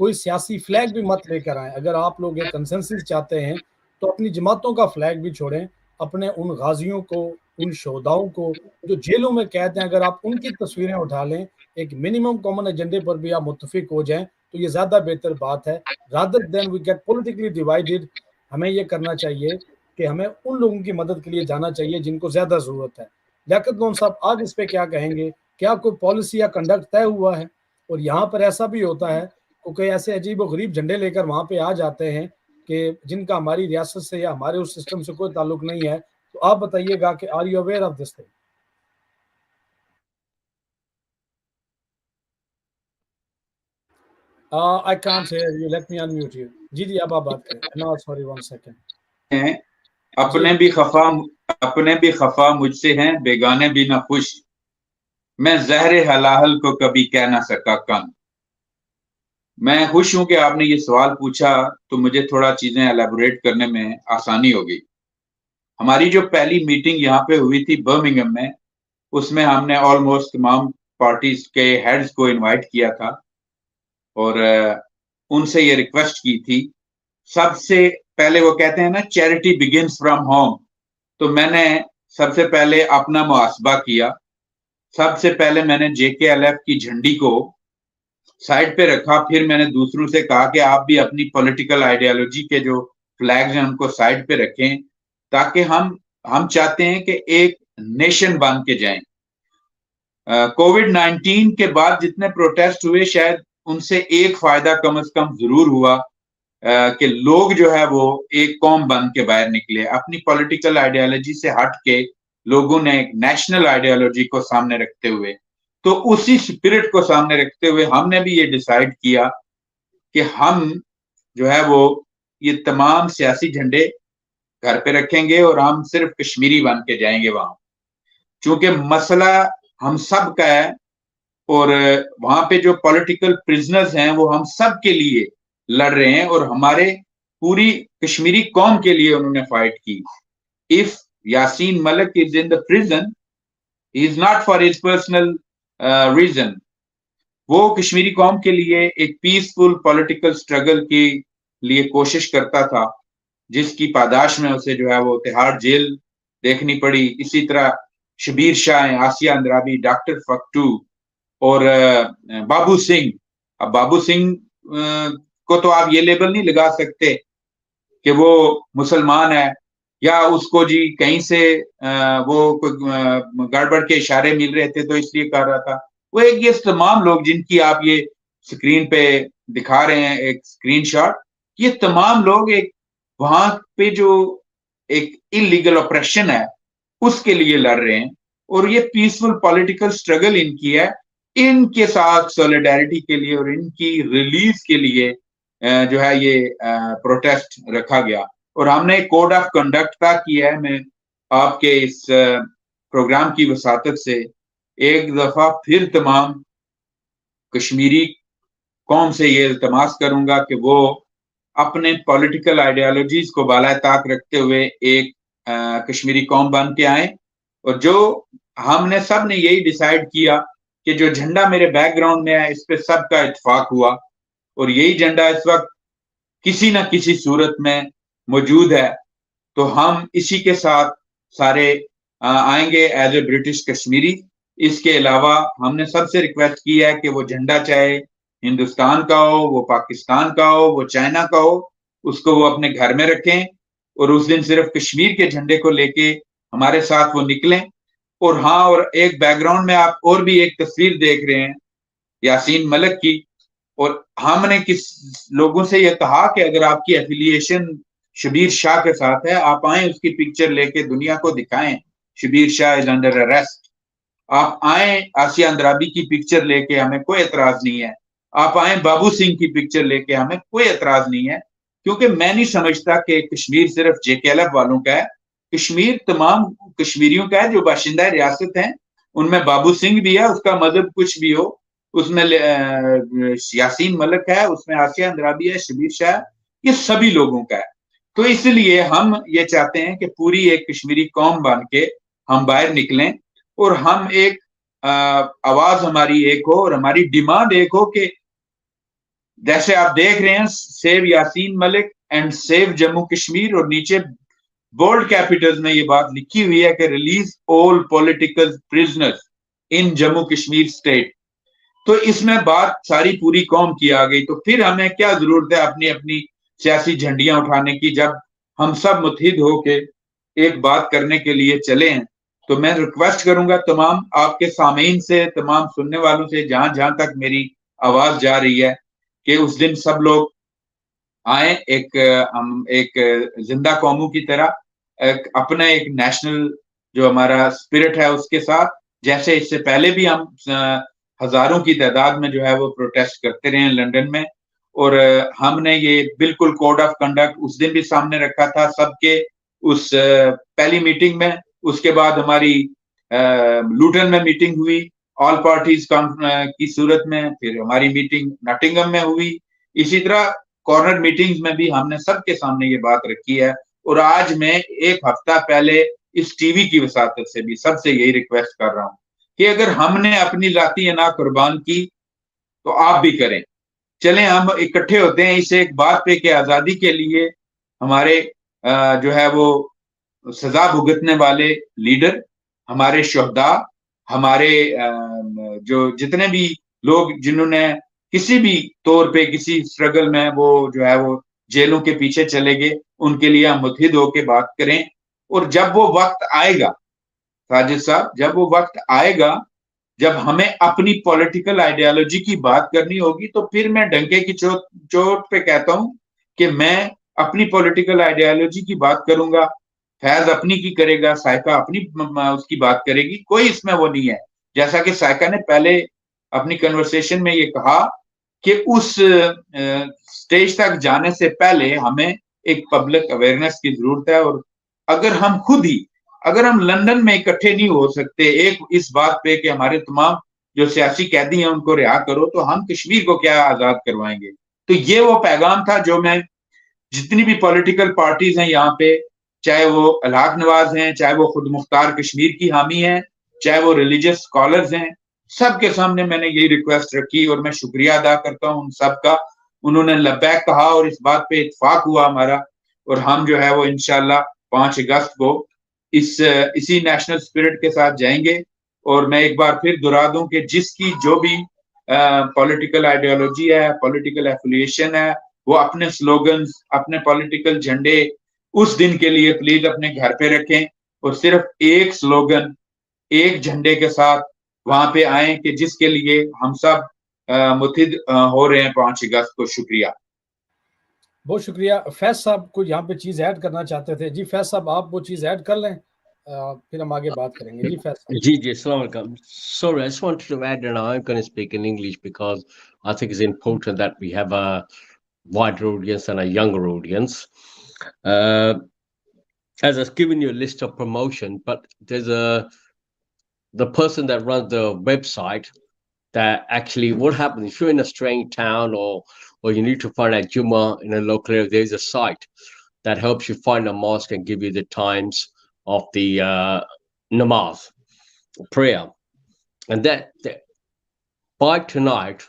کوئی سیاسی flag بھی مت لے کر آئیں. اگر آپ لوگ ایک کنسنسس چاہتے ہیں تو اپنی جماعتوں کا فلیگ بھی چھوڑیں. اپنے ان غازیوں کو، ان شہداؤں کو جو جیلوں میں قید ہیں، اگر آپ ان کی تصویریں اٹھا لیں، ایک منیمم کامن ایجنڈے پر بھی آپ متفق ہو جائیں تو یہ زیادہ بہتر بات ہے. Rather than we get politically divided. ہمیں یہ کرنا چاہیے کہ ہمیں ان لوگوں کی مدد کے لیے جانا چاہیے جن کو زیادہ ضرورت ہے. لیاقت لون صاحب، آپ اس پہ کیا کہیں گے؟ کیا کوئی پالیسی یا کنڈکٹ طے ہوا ہے؟ اور یہاں پر ایسا بھی ہوتا ہے کوئی ایسے عجیب و غریب جھنڈے لے کر وہاں پہ آ جاتے ہیں کہ جن کا ہماری ریاست سے یا ہمارے اس سسٹم سے کوئی تعلق نہیں ہے. تو آپ بتائیے گا کہ are you aware of this thing? I can't hear you. Let me unmute you. جی اب آپ بات کریں. No, sorry, 1 second. اپنے بھی خفا مجھ سے ہیں، بیگانے بھی نہ خوش. میں زہر حلاحل کو کبھی کہہ نہ سکا کن. میں خوش ہوں کہ آپ نے یہ سوال پوچھا تو مجھے تھوڑا چیزیں الیبوریٹ کرنے میں آسانی ہوگی. ہماری جو پہلی میٹنگ یہاں پہ ہوئی تھی برمنگھم میں، اس میں ہم نے آلموسٹ تمام پارٹیز کے ہیڈز کو انوائٹ کیا تھا اور ان سے یہ ریکویسٹ کی تھی. سب سے پہلے وہ کہتے ہیں نا چیریٹی بگنس فرام ہوم، تو میں نے سب سے پہلے اپنا محاسبہ کیا. سب سے پہلے میں نے JKLF کی جھنڈی کو سائڈ پہ رکھا. پھر میں نے دوسروں سے کہا کہ آپ بھی اپنی پولیٹیکل آئیڈیالوجی کے جو فلیگز ہیں ان کو سائڈ پہ رکھیں، تاکہ ہم چاہتے ہیں کہ ایک نیشن بن کے جائیں. کووڈ-19 کے بعد جتنے پروٹیسٹ ہوئے، شاید ان سے ایک فائدہ کم از کم ضرور ہوا کہ لوگ جو ہے وہ ایک قوم بن کے باہر نکلے. اپنی پولیٹیکل آئیڈیالوجی سے ہٹ کے لوگوں نے ایک نیشنل آئیڈیالوجی کو سامنے رکھتے ہوئے، تو اسی سپرٹ کو سامنے رکھتے ہوئے ہم نے بھی یہ ڈیسائیڈ کیا کہ ہم جو ہے وہ یہ تمام سیاسی جھنڈے گھر پہ رکھیں گے اور ہم صرف کشمیری بن کے جائیں گے وہاں. چونکہ مسئلہ ہم سب کا ہے اور وہاں پہ جو پولیٹیکل پرزنرز ہیں وہ ہم سب کے لیے لڑ رہے ہیں اور ہمارے پوری کشمیری قوم کے لیے انہوں نے فائٹ کی. If Yasin Malik is in the prison, he is not for his personal reason. وہ کشمیری قوم کے لیے ایک پیسفل پولیٹیکل سٹرگل کے لیے کوشش کرتا تھا، جس کی پاداش میں اسے جو ہے وہ تہاڑ جیل دیکھنی پڑی. اسی طرح شبیر شاہ، آسیہ اندرابی، ڈاکٹر فکٹو اور بابو سنگھ. اب بابو سنگھ کو تو آپ یہ لیبل نہیں لگا سکتے کہ وہ مسلمان ہے یا اس کو جی کہیں سے وہ گڑبڑ کے اشارے مل رہے تھے تو اس لیے کر رہا تھا. وہ ایک یہ تمام لوگ جن کی آپ یہ سکرین پہ دکھا رہے ہیں ایک سکرین شاٹ، یہ تمام لوگ ایک وہاں پہ جو ایک انلیگل اپریشن ہے اس کے لیے لڑ رہے ہیں اور یہ پیسفل پولیٹیکل سٹرگل ان کی ہے. ان کے ساتھ سولیڈیرٹی کے لیے اور ان کی ریلیز کے لیے جو ہے یہ پروٹیسٹ رکھا گیا اور ہم نے کوڈ آف کنڈکٹ طے کیا ہے. میں آپ کے اس پروگرام کی وساطت سے ایک دفعہ پھر تمام کشمیری قوم سے یہ التماس کروں گا کہ وہ اپنے پولیٹیکل آئیڈیالوجیز کو بالائے طاق رکھتے ہوئے ایک کشمیری قوم بن کے آئیں. اور جو ہم نے سب نے یہی ڈیسائیڈ کیا کہ جو جھنڈا میرے بیک گراؤنڈ میں ہے اس پہ سب کا اتفاق ہوا اور یہی جھنڈا اس وقت کسی نہ کسی صورت میں موجود ہے. تو ہم اسی کے ساتھ سارے آئیں گے ایز اے برٹش کشمیری. اس کے علاوہ ہم نے سب سے ریکویسٹ کی ہے کہ وہ جھنڈا چاہے ہندوستان کا ہو، وہ پاکستان کا ہو، وہ چائنا کا ہو، اس کو وہ اپنے گھر میں رکھیں اور اس دن صرف کشمیر کے جھنڈے کو لے کے ہمارے ساتھ وہ نکلیں. اور ہاں، اور ایک بیک گراؤنڈ میں آپ اور بھی ایک تصویر دیکھ رہے ہیں یاسین ملک کی، اور ہم نے کس لوگوں سے یہ کہا کہ اگر آپ کی ایفیلیشن شبیر شاہ کے ساتھ ہے آپ آئیں اس کی پکچر لے کے دنیا کو دکھائیں. شبیر شاہ از انڈر اریسٹ. آپ آئیں آسیہ اندرابی کی پکچر لے کے، ہمیں کوئی اعتراض نہیں ہے. آپ آئیں بابو سنگھ کی پکچر لے کے، ہمیں کوئی اعتراض نہیں ہے. کیونکہ میں نہیں سمجھتا کہ کشمیر صرف JKLF والوں کا ہے. کشمیر تمام کشمیریوں کا ہے جو باشندہ ریاست ہیں. ان میں بابو سنگھ بھی ہے، اس کا مذہب کچھ بھی ہو. اس میں یاسین ملک ہے، اس میں آسیہ اندرابی ہے، شبیر شاہ، یہ سبھی لوگوں کا ہے. تو اس لیے ہم یہ چاہتے ہیں کہ پوری ایک کشمیری قوم بن کے ہم باہر نکلیں اور ہم ایک آواز ہماری ایک ہو اور ہماری ڈیمانڈ ایک ہو کہ جیسے آپ دیکھ رہے ہیں save Yasin Malik and save Jammu Kashmir, اور نیچے بولڈ کیپیٹلز میں یہ بات لکھی ہوئی ہے کہ ریلیز آل پولیٹیکل پرزنرز ان جموں کشمیر اسٹیٹ. تو اس میں بات ساری پوری قوم کی آ گئی. تو پھر ہمیں کیا ضرورت ہے اپنی اپنی سیاسی جھنڈیاں اٹھانے کی, جب ہم سب متحد ہو کے ایک بات کرنے کے لیے چلے ہیں. تو میں ریکویسٹ کروں گا تمام آپ کے سامعین سے, تمام سننے والوں سے, جہاں جہاں تک میری آواز جا رہی ہے, کہ اس دن سب لوگ آئیں ایک زندہ قوموں کی طرح, اپنا ایک نیشنل جو ہمارا اسپرٹ ہے اس کے ساتھ, جیسے اس سے پہلے بھی ہم ہزاروں کی تعداد میں جو ہے وہ پروٹیسٹ کرتے رہے ہیں لندن میں. اور ہم نے یہ بالکل کوڈ آف کنڈکٹ اس دن بھی سامنے رکھا تھا سب کے اس پہلی میٹنگ میں. اس کے بعد ہماری لوٹن میں میٹنگ ہوئی آل پارٹیز کی صورت میں, پھر ہماری میٹنگ ناٹنگم میں ہوئی. اسی طرح کارنر میٹنگز میں بھی ہم نے سب کے سامنے یہ بات رکھی ہے. اور آج میں ایک ہفتہ پہلے اس ٹی وی کی وساطت سے بھی سب سے یہی ریکویسٹ کر رہا ہوں کہ اگر ہم نے اپنی ذاتی انا قربان کی تو آپ بھی کریں. چلیں ہم اکٹھے ہوتے ہیں اس ایک بات پہ کہ آزادی کے لیے ہمارے جو ہے وہ سزا بھگتنے والے لیڈر, ہمارے شہداء, ہمارے جو جتنے بھی لوگ جنہوں نے کسی بھی طور پہ کسی اسٹرگل میں وہ جو ہے وہ جیلوں کے پیچھے چلے گئے, ان کے لیے ہم متحد ہو کے بات کریں. اور جب وہ وقت آئے گا ساجد صاحب, جب وہ وقت آئے گا جب ہمیں اپنی پولیٹیکل آئیڈیالوجی کی بات کرنی ہوگی, تو پھر میں ڈنکے کی چوٹ پہ کہتا ہوں کہ میں اپنی پولیٹیکل آئیڈیالوجی کی بات کروں گا, فیض اپنی کی کرے گا, سائقہ اپنی اس کی بات کرے گی. کوئی اس میں وہ نہیں ہے. جیسا کہ سائقہ نے پہلے اپنی کنورسیشن میں یہ کہا کہ اس سٹیج تک جانے سے پہلے ہمیں ایک پبلک اویئرنیس کی ضرورت ہے. اور اگر ہم لندن میں اکٹھے نہیں ہو سکتے ایک اس بات پہ کہ ہمارے تمام جو سیاسی قیدی ہیں ان کو رہا کرو, تو ہم کشمیر کو کیا آزاد کروائیں گے. تو یہ وہ پیغام تھا جو میں جتنی بھی پولیٹیکل پارٹیز ہیں یہاں پہ, چاہے وہ الحاق نواز ہیں, چاہے وہ خود مختار کشمیر کی حامی ہیں, چاہے وہ ریلیجس اسکالرز ہیں, سب کے سامنے میں نے یہی ریکویسٹ رکھی. اور میں شکریہ ادا کرتا ہوں ان سب کا. انہوں نے لبیک کہا اور اس بات پہ اتفاق ہوا ہمارا, اور ہم جو ہے وہ انشاءاللہ 5 اگست کو اسی نیشنل اسپرٹ کے ساتھ جائیں گے. اور میں ایک بار پھر دہرا دوں کہ جس کی جو بھی پولیٹیکل آئیڈیالوجی ہے, پولیٹیکل ایفیلیشن ہے, وہ اپنے سلوگنز, اپنے پولیٹیکل جھنڈے اس دن کے لیے پلیز اپنے گھر پہ رکھیں, اور صرف ایک سلوگن ایک جھنڈے کے ساتھ وہاں پہ آئیں کہ جس کے لیے ہم سب متحد ہو رہے ہیں 5 اگست کو. شکریہ. بہت شکریہ. فیض صاحب کو یہاں پہ چیز ایڈ کرنا چاہتے تھے. جی فیض صاحب آپ وہ چیز ایڈ کر لیں, پھر ہم آگے بات کریں گے. جی فیض صاحب. جی السلام علیکم. Sorry, I just wanted to add, and I'm going to speak in English because I think it's important that we have a wider audience and a younger audience. As I've given you a list of promotion, but there's the person that runs the website that actually what happens if you're in a strange town or you need to find a Jummah in a local area, there's a site that helps you find a mosque and give you the times of the namaz prayer. And that by tonight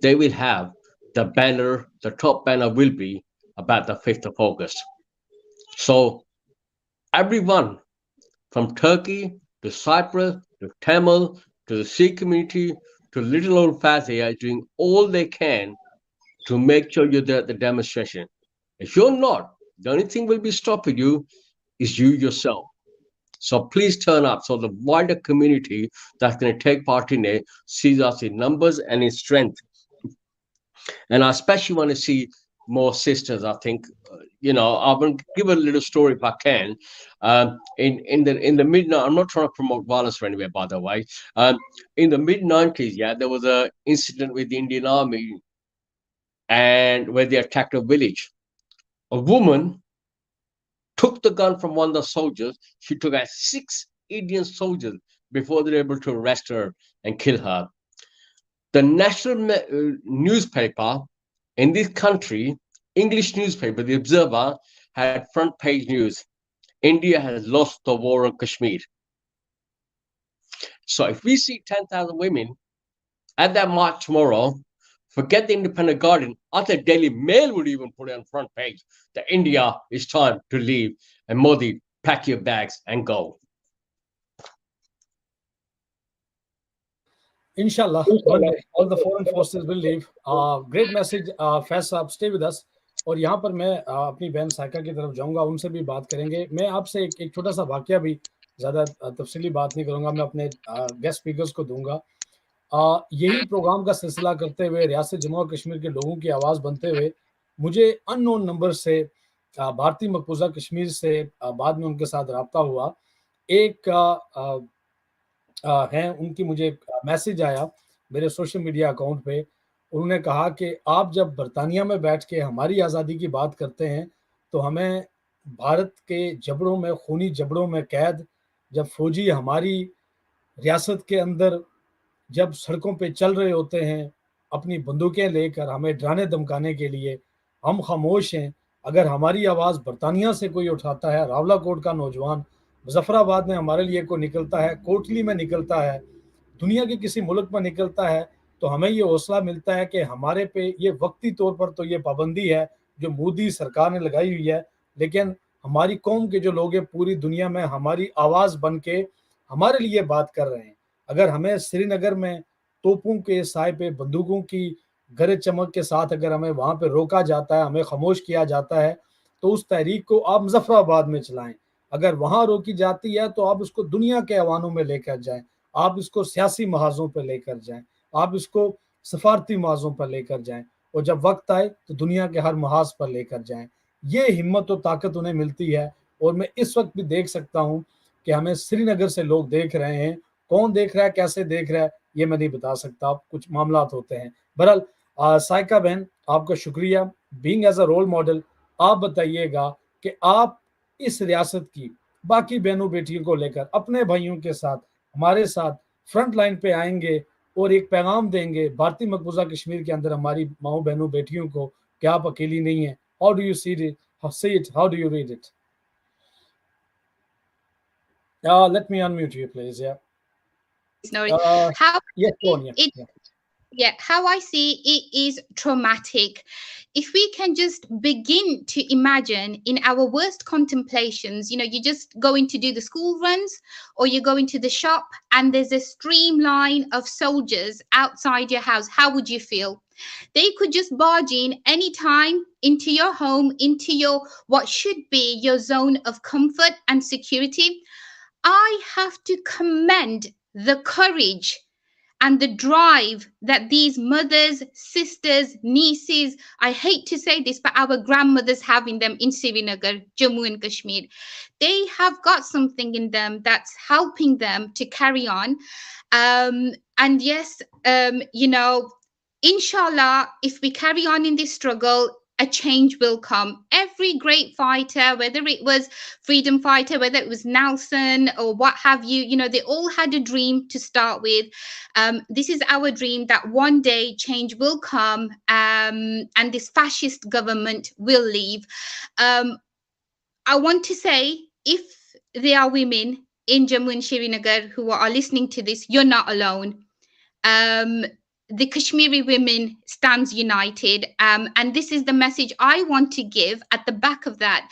they will have the banner, the top banner will be about the 5th of August. So everyone from Turkey to Cyprus to Tamil to the Sikh community to little old Fazia is doing all they can to make sure you're there at the demonstration. If you're not, the only thing will be stopping you is you yourself. So please turn up so the wider community that's going to take part in it sees us in numbers and in strength. And I especially want to see more sisters, I think. I'm going to give a little story if I can. In the mid, I'm not trying to promote violence or anywhere, by the way. In the mid-90s, there was an incident with the Indian Army and where they attacked a village. A woman took the gun from one of the soldiers. She took out 6 Indian soldiers before they were able to arrest her and kill her. The national newspaper in this country, English newspaper, the Observer, had front page news. India has lost the war on Kashmir. So if we see 10,000 women at that march tomorrow Forget the Independent Guardian. Other Daily Mail would even put it on front page that India is time to leave. And Modi, pack your bags and go. Inshallah, one day all the foreign forces will leave. Great message, Faiz صاحب, stay with us. اور یہاں پر میں اپنی بہن سائقہ کی طرف جاؤں گا, ان سے بھی بات کریں گے. میں آپ سے ایک چھوٹا سا واقعہ بھی, زیادہ تفصیلی بات نہیں کروں گا, میں اپنے گیسٹ اسپیکرز کو دوں گا. یہی پروگرام کا سلسلہ کرتے ہوئے, ریاست جموں و کشمیر کے لوگوں کی آواز بنتے ہوئے, مجھے ان نون نمبر سے, بھارتی مقبوضہ کشمیر سے بعد میں ان کے ساتھ رابطہ ہوا. ایک ہیں, ان کی مجھے میسج آیا میرے سوشل میڈیا اکاؤنٹ پہ. انہوں نے کہا کہ آپ جب برطانیہ میں بیٹھ کے ہماری آزادی کی بات کرتے ہیں تو ہمیں بھارت کے جبڑوں میں, خونی جبڑوں میں قید, جب فوجی ہماری ریاست کے اندر جب سڑکوں پہ چل رہے ہوتے ہیں اپنی بندوقیں لے کر ہمیں ڈرانے دمکانے کے لیے, ہم خاموش ہیں. اگر ہماری آواز برطانیہ سے کوئی اٹھاتا ہے, راولہ کوٹ کا نوجوان مظفر آباد میں ہمارے لیے کوئی نکلتا ہے, کوٹلی میں نکلتا ہے, دنیا کے کسی ملک میں نکلتا ہے, تو ہمیں یہ حوصلہ ملتا ہے کہ ہمارے پہ یہ وقتی طور پر تو یہ پابندی ہے جو مودی سرکار نے لگائی ہوئی ہے, لیکن ہماری قوم کے جو لوگ ہیں پوری دنیا میں ہماری آواز بن کے ہمارے لیے بات کر رہے ہیں. اگر ہمیں سری نگر میں توپوں کے سائے پہ بندوقوں کی گرج چمک کے ساتھ اگر ہمیں وہاں پہ روکا جاتا ہے, ہمیں خاموش کیا جاتا ہے, تو اس تحریک کو آپ مظفر آباد میں چلائیں. اگر وہاں روکی جاتی ہے تو آپ اس کو دنیا کے ایوانوں میں لے کر جائیں, آپ اس کو سیاسی محاذوں پہ لے کر جائیں, آپ اس کو سفارتی محاذوں پر لے کر جائیں, اور جب وقت آئے تو دنیا کے ہر محاذ پر لے کر جائیں. یہ ہمت و طاقت انہیں ملتی ہے. اور میں اس وقت بھی دیکھ سکتا ہوں کہ ہمیں سری نگر سے لوگ دیکھ رہے ہیں. کون دیکھ رہا ہے, کیسے دیکھ رہا ہے, یہ میں نہیں بتا سکتا, کچھ معاملات ہوتے ہیں. بہرحال سائقہ بہن, آپ کا شکریہ. Being as a role model, آپ بتائیے گا کہ آپ اس ریاست کی باقی بہنوں بیٹیوں کو لے کر اپنے بھائیوں کے ساتھ ہمارے ساتھ فرنٹ لائن پہ آئیں گے اور ایک پیغام دیں گے بھارتی مقبوضہ کشمیر کے اندر ہماری ماؤں بہنوں بیٹیوں کو کہ آپ اکیلی نہیں ہیں. How do you see it? How do you read it? Let me unmute you, please. Yeah. No, how yes, go on, yeah. Yeah, how I see it is traumatic. If we can just begin to imagine in our worst contemplations, you're just going to do the school runs or you're going to the shop and there's a streamline of soldiers outside your house, how would you feel? They could just barge in anytime into your home, into your what should be your zone of comfort and security. I have to commend the courage and the drive that these mothers, sisters, nieces, I hate to say this, but our grandmothers have in them in Srinagar, Jammu and Kashmir. They have got something in them that's helping them to carry on. And yes, inshallah, if we carry on in this struggle, a change will come. Every great fighter, whether it was freedom fighter, whether it was Nelson or what have you, they all had a dream to start with. This is our dream that one day change will come, and this fascist government will leave. I want to say, if there are women in Jammu and Srinagar who are listening to this, you're not alone. The Kashmiri women stands united, and this is the message I want to give at the back of that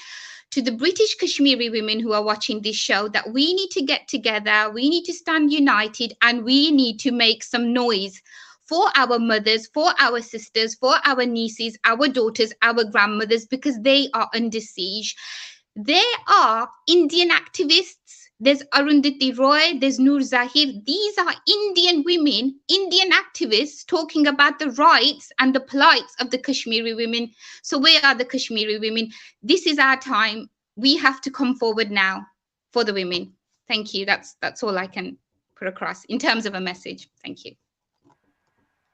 to the British Kashmiri women who are watching this show, that we need to get together, we need to stand united, and we need to make some noise for our mothers, for our sisters, for our nieces, our daughters, our grandmothers, because they are under siege. There are Indian activists. There's Arundhati Roy, there's Noor Zahir. These are Indian women, Indian activists talking about the rights and the plights of the Kashmiri women. So where are the Kashmiri women? This is our time. We have to come forward now for the women. Thank you. That's all I can put across in terms of a message. Thank you.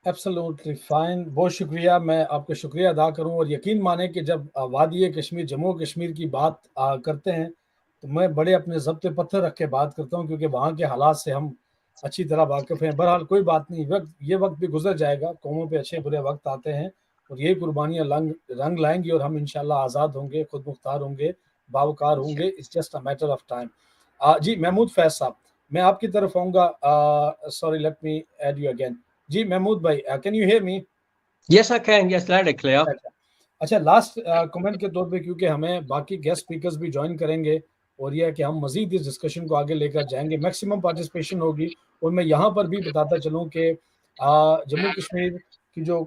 Absolutely fine. بہت شکریہ. میں آپ کا شکریہ ادا کروں, اور یقین مانیں کہ جب وادی کشمیر, جموں کشمیر کی بات کرتے ہیں تو میں بڑے اپنے ضبط پتھر رکھ کے بات کرتا ہوں, کیونکہ وہاں کے حالات سے ہم اچھی طرح واقف ہیں. بہرحال کوئی بات نہیں, یہ وقت بھی گزر جائے گا. قوموں پہ اچھے برے وقت آتے ہیں اور یہ قربانیاں رنگ لائیں گی, اور ہم انشاءاللہ آزاد ہوں گے, خود مختار ہوں گے, باوقار ہوں گے. It's just a matter of time. جی محمود فیض صاحب, میں آپ کی طرف آؤں گا. Sorry, let me add you again. جی محمود بھائی, can you hear me? Yes, I can. Yes, loud and clear. اچھا لاسٹ کمنٹ کے طور پہ، کیونکہ ہمیں باقی گیسٹ اسپیکرز بھی جوائن کریں گے اور یہ ہے کہ ہم مزید اس ڈسکشن کو آگے لے کر جائیں گے، میکسیمم پارٹیسپیشن ہوگی. اور میں یہاں پر بھی بتاتا چلوں کہ جموں کشمیر کی جو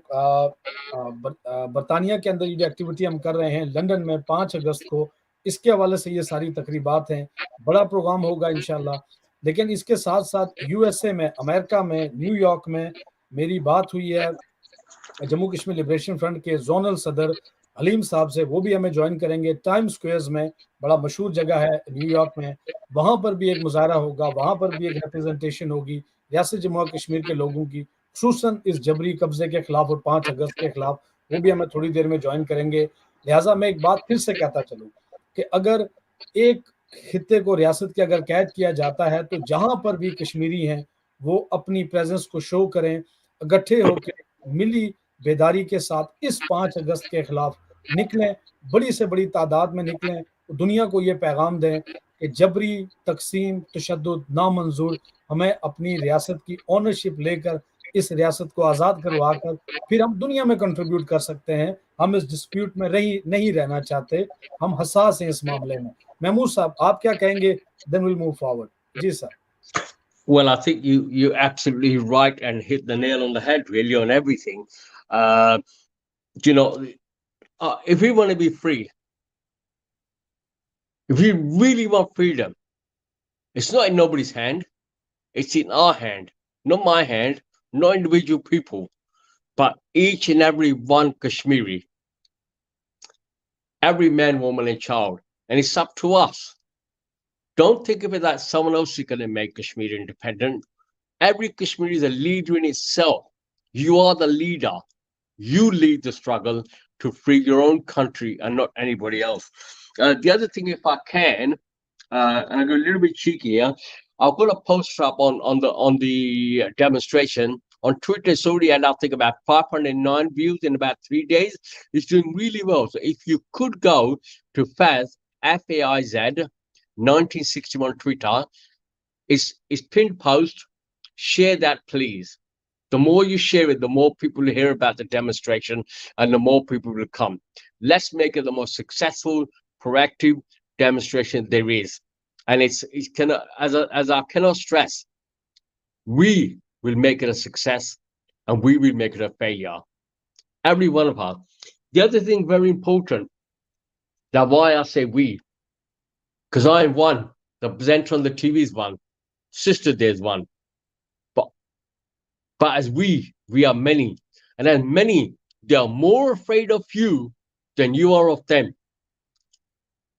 برطانیہ کے اندر یہ جو ایکٹیویٹی ہم کر رہے ہیں لندن میں 5 اگست کو، اس کے حوالے سے یہ ساری تقریبات ہیں. بڑا پروگرام ہوگا انشاءاللہ. لیکن اس کے ساتھ ساتھ یو ایس اے میں، امریکہ میں، نیو یارک میں میری بات ہوئی ہے جموں کشمیر لبریشن فرنٹ کے زونل صدر حلیم صاحب سے، وہ بھی ہمیں جوائن کریں گے. ٹائم سکوئرز میں، بڑا مشہور جگہ ہے نیو یارک میں، وہاں پر بھی ایک مظاہرہ ہوگا، وہاں پر بھی ایک ریپرزنٹیشن ہوگی ریاست جموں کشمیر کے لوگوں کی، خصوصاً اس جبری قبضے کے خلاف اور 5 اگست کے خلاف. وہ بھی ہمیں تھوڑی دیر میں جوائن کریں گے. لہٰذا میں ایک بات پھر سے کہتا چلوں کہ اگر ایک خطے کو ریاست کے اگر قید کیا جاتا ہے تو جہاں پر بھی کشمیری ہیں وہ اپنی پریزنس کو شو کریں، اکٹھے ہو کے ملی بیداری کے ساتھ اس 5 اگست کے خلاف نکلیں، بڑی سے بڑی تعداد میں نکلیں، دنیا کو یہ پیغام دیں کہ جبری تقسیم تشدد نامنظور، ہمیں اپنی ریاست کی اونرشپ لے کر اس ریاست کو آزاد کروا کر پھر ہم دنیا میں کنٹریبیوٹ کر سکتے ہیں. ہم اس ڈسپیوٹ میں نہیں رہنا چاہتے، ہم حساس ہیں اس معاملے میں. محمود صاحب آپ کیا کہیں گے؟ then we'll move forward. جی sir. Well, I think you're absolutely right and hit the nail on the head, really, on everything. You know, if we want to be free, if we really want freedom, it's not in nobody's hand. It's in our hand, not my hand, not individual people, but each and every one Kashmiri, every man, woman, and child. And it's up to us. Don't think of it that someone else is going to make Kashmir independent. Every Kashmiri is a leader in itself. You are the leader. You lead the struggle to free your own country and not anybody else. The other thing, if I can, and I go a little bit cheeky here, I'll put a poster up on the demonstration on Twitter. It's already had, I think, about 509 views in about 3 days. It's doing really well. So if you could go to Faiz, F-A-I-Z, 1961 Twitter, it's pinned post. Share that, please. The more you share it, the more people will hear about the demonstration and the more people will come. Let's make it the most successful, proactive demonstration there is. And it's as I cannot stress, we will make it a success and we will make it a failure. Every one of us. The other thing very important, that why I say we, because I am one, the presenter on the TV is one, sister there's one. But as we are many. And as many, they are more afraid of you than you are of them.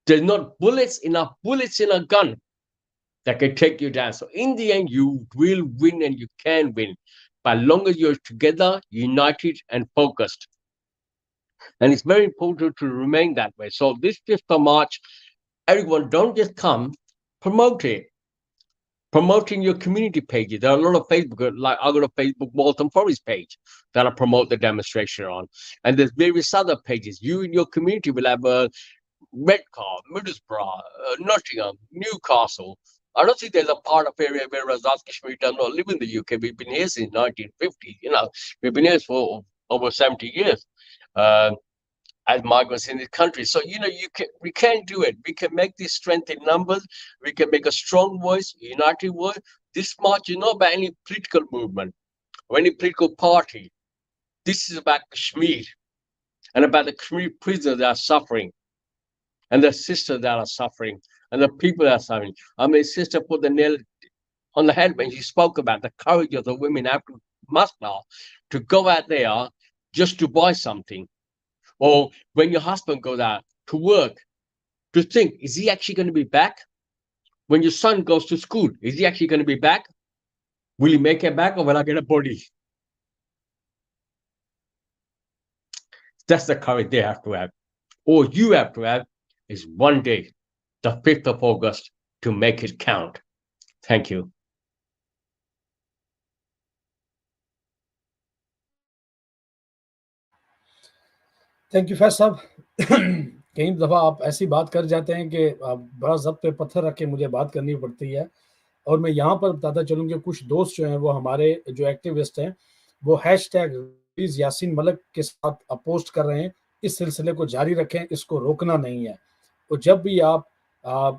There's not enough bullets in a gun that can take you down. So in the end, you will win and you can win. But as long as you're together, united and focused. And it's very important to remain that way. So this 5th of March, everyone, don't just come, promote it. Promoting your community pages. There are a lot of Facebook, like I've got a Facebook Waltham Forest page that I promote the demonstration on. And there's various other pages. You in your community will have a Redcar, Middlesbrough, Nottingham, Newcastle. I don't think there's a part of area where Azad Kashmir does not live in the UK. We've been here since 1950. We've been here for over 70 years. As migrants in this country. So, we can do it. We can make this strength in numbers. We can make a strong voice, a united voice. This march is not about any political movement or any political party. This is about Kashmir and about the Kashmiri prisoners that are suffering and the sisters that are suffering and the people that are suffering. I mean, sister put the nail on the head when she spoke about the courage of the women after muster to go out there just to buy something. Or when your husband goes out to work, to think, is he actually going to be back? When your son goes to school, is he actually going to be back? Will he make it back or will I get a body? That's the courage they have to have. All you have to have is one day, the 5th of August, to make it count. Thank you. Thank you Faiz صاحب. کئی دفعہ آپ ایسی بات کر جاتے ہیں کہ بڑا ضبط پہ پتھر رکھ کے مجھے بات کرنی پڑتی ہے. اور میں یہاں پر بتاتا چلوں کہ کچھ دوست جو ہیں وہ ہمارے جو ایکٹیوسٹ ہیں وہ #, پلیز یاسین ملک کے ساتھ پوسٹ کر رہے ہیں، اس سلسلے کو جاری رکھیں، اس کو روکنا نہیں ہے. اور جب بھی آپ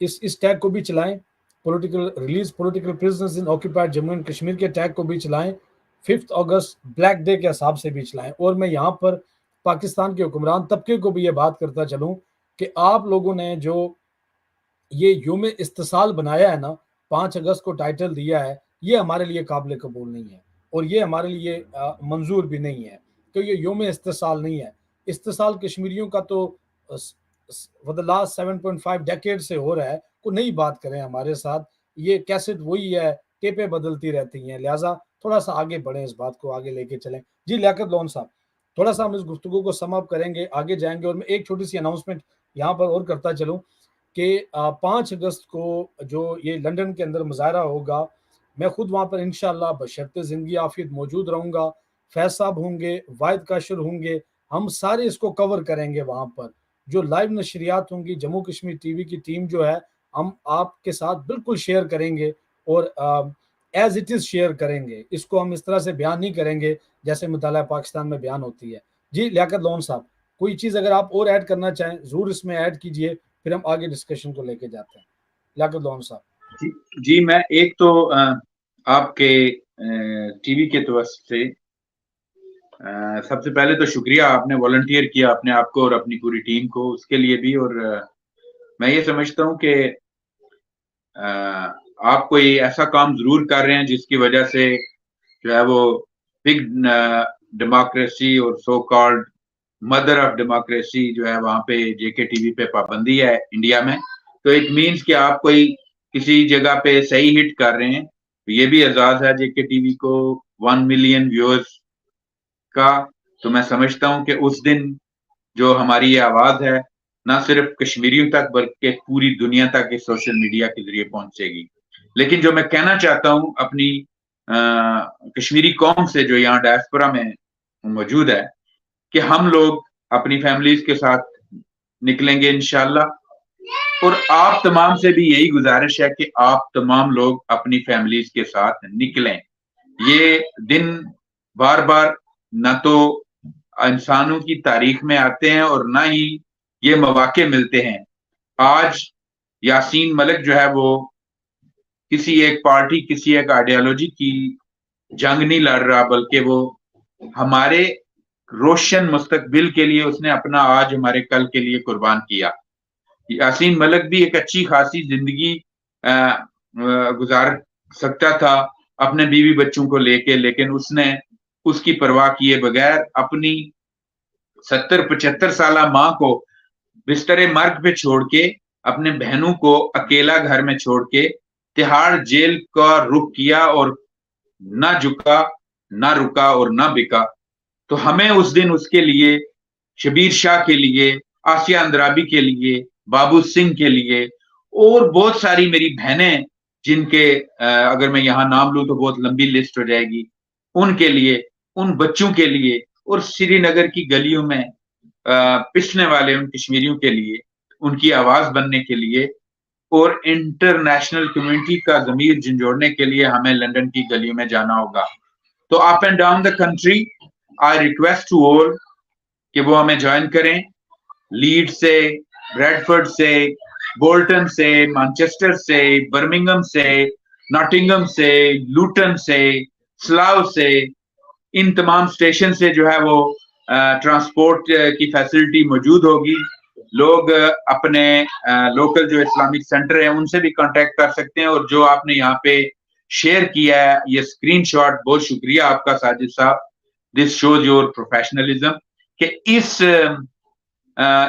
اس ٹیگ کو بھی چلائیں، release political prisoners in occupied Jammu and Kashmir کے ٹیگ کو بھی چلائیں، 5 اگست بلیک ڈے کے حساب سے بھی چلائیں. اور میں یہاں پر پاکستان کے حکمران طبقے کو بھی یہ بات کرتا چلوں کہ آپ لوگوں نے جو یہ یوم استحصال بنایا ہے نا، 5 اگست کو ٹائٹل دیا ہے، یہ ہمارے لیے قابل قبول نہیں ہے اور یہ ہمارے لیے منظور بھی نہیں ہے، کہ یہ یوم استحصال نہیں ہے. استحصال کشمیریوں کا تو for the last 7.5 ڈیکیڈ سے ہو رہا ہے. کوئی نئی بات کریں ہمارے ساتھ، یہ کیسٹ وہی ہے، ٹیپیں بدلتی رہتی ہیں، لہٰذا تھوڑا سا آگے بڑھیں، اس بات کو آگے لے کے چلیں. جی لیاقت لون صاحب، تھوڑا سا ہم اس گفتگو کو سم اپ کریں گے، آگے جائیں گے. اور میں ایک چھوٹی سی اناؤنسمنٹ یہاں پر اور کرتا چلوں کہ 5 اگست کو جو یہ لندن کے اندر مظاہرہ ہوگا، میں خود وہاں پر انشاءاللہ بشرط زندگی عافیت موجود رہوں گا. فیض صاحب ہوں گے، واحد کاشر ہوں گے، ہم سارے اس کو کور کریں گے. وہاں پر جو لائیو نشریات ہوں گی، جموں کشمیر ٹی وی کی ٹیم جو ہے، ہم آپ کے ساتھ بالکل شیئر کریں گے اور ایز اٹ از شیئر کریں گے. اس کو ہم اس طرح سے بیان نہیں کریں گے جیسے مطالعہ پاکستان میں بیان ہوتی ہے. جی لیاقت لون صاحب، کوئی چیز اگر آپ اور ایڈ کرنا چاہیں ضرور اس میں ایڈ کیجئے، پھر ہم آگے ڈسکشن کو لے کے جاتے ہیں. لیاقت لون صاحب. جی میں ایک تو آپ کے ٹی وی کے توسط سے سب سے پہلے تو شکریہ، آپ نے والنٹیئر کیا اپنے آپ کو اور اپنی پوری ٹیم کو، اس کے لیے بھی. اور میں یہ سمجھتا ہوں کہ آپ کوئی ایسا کام ضرور کر رہے ہیں جس کی وجہ سے جو ہے وہ بگ ڈیموکریسی اور so called mother of democracy جو ہے وہاں پہ جے کے ٹی وی پہ پابندی ہے انڈیا میں. تو اٹ مینس کہ آپ کوئی کسی جگہ پہ صحیح ہٹ کر رہے ہیں. یہ بھی اعزاز ہے جے کے ٹی وی کو 1 ملین ویورز کا. تو میں سمجھتا ہوں کہ اس دن جو ہماری یہ آواز ہے نہ صرف کشمیریوں تک بلکہ پوری دنیا تک اس سوشل میڈیا کے ذریعے پہنچے گی. لیکن جو میں کہنا چاہتا ہوں اپنی کشمیری قوم سے جو یہاں ڈائسپورا میں موجود ہے، کہ ہم لوگ اپنی فیملیز کے ساتھ نکلیں گے انشاءاللہ. اور آپ تمام سے بھی یہی گزارش ہے کہ آپ تمام لوگ اپنی فیملیز کے ساتھ نکلیں. یہ دن بار بار نہ تو انسانوں کی تاریخ میں آتے ہیں اور نہ ہی یہ مواقع ملتے ہیں. آج یاسین ملک جو ہے وہ کسی ایک پارٹی، کسی ایک آئیڈیالوجی کی جنگ نہیں لڑ رہا، بلکہ وہ ہمارے روشن مستقبل کے لیے اس نے اپنا آج ہمارے کل کے لیے قربان کیا. یاسین ملک بھی ایک اچھی خاصی زندگی گزار سکتا تھا اپنے بیوی بچوں کو لے کے، لیکن اس نے اس کی پرواہ کیے بغیر اپنی 70-75 سالہ ماں کو بستر مرگ پہ چھوڑ کے، اپنے بہنوں کو اکیلا گھر میں چھوڑ کے تہاڑ جیل کا رخ کیا اور نہ جھکا، نہ رکا اور نہ بکا. تو ہمیں اس دن اس کے لیے، شبیر شاہ کے لیے، آسیہ اندرابی کے لیے، بابو سنگھ کے لیے اور بہت ساری میری بہنیں جن کے اگر میں یہاں نام لوں تو بہت لمبی لسٹ ہو جائے گی، ان کے لیے، ان بچوں کے لیے اور سری نگر کی گلیوں میں پسنے والے ان کشمیریوں کے لیے، ان کی آواز بننے کے لیے اور انٹرنیشنل کمیونٹی کا ضمیر جھنجھوڑنے کے لیے ہمیں لندن کی گلیوں میں جانا ہوگا. تو up and down the country I request to all کہ وہ ہمیں جوائن کریں. لیڈ سے، بریڈفورڈ سے، بولٹن سے، مانچسٹر سے، برمنگم سے، ناٹنگم سے، لوٹن سے، سلاؤ سے، ان تمام اسٹیشن سے جو ہے وہ ٹرانسپورٹ کی فیسلٹی موجود ہوگی. لوگ اپنے لوکل جو اسلامک سینٹر ہیں ان سے بھی کانٹیکٹ کر سکتے ہیں. اور جو آپ نے یہاں پہ شیئر کیا ہے یہ اسکرین شاٹ، بہت شکریہ آپ کا ساجد صاحب. دس شوز یور پروفیشنلزم کہ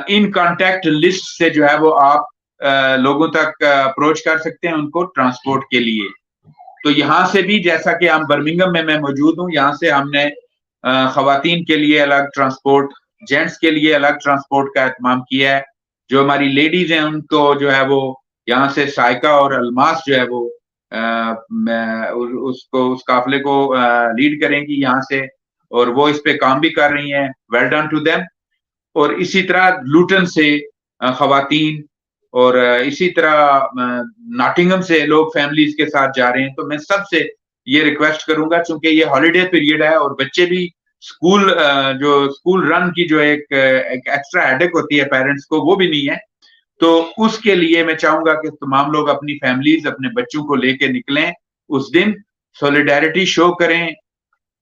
ان کانٹیکٹ لسٹ سے جو ہے وہ آپ لوگوں تک اپروچ کر سکتے ہیں ان کو ٹرانسپورٹ کے لیے. تو یہاں سے بھی جیسا کہ ہم برمنگم میں موجود ہوں، یہاں سے ہم نے خواتین کے لیے الگ ٹرانسپورٹ، جینٹس کے لیے الگ ٹرانسپورٹ کا اہتمام کیا ہے. جو ہماری لیڈیز ہیں ان کو جو ہے وہ یہاں سے سائقہ اور الماس جو ہے وہ اس قافلے کو لیڈ کریں گی یہاں سے، اور وہ اس پہ کام بھی کر رہی ہیں. Well done to them. اور اسی طرح لوٹن سے خواتین اور اسی طرح ناٹنگم سے لوگ فیملیز کے ساتھ جا رہے ہیں. تو میں سب سے یہ ریکویسٹ کروں گا، چونکہ یہ ہالیڈے پیریڈ ہے اور بچے بھی اسکول رن کی جو ایک ایکسٹرا ہیڈک ہوتی ہے پیرنٹس کو، وہ بھی نہیں ہے. تو اس کے لیے میں چاہوں گا کہ تمام لوگ اپنی فیملیز، اپنے بچوں کو لے کے نکلیں اس دن، سولیڈیرٹی شو کریں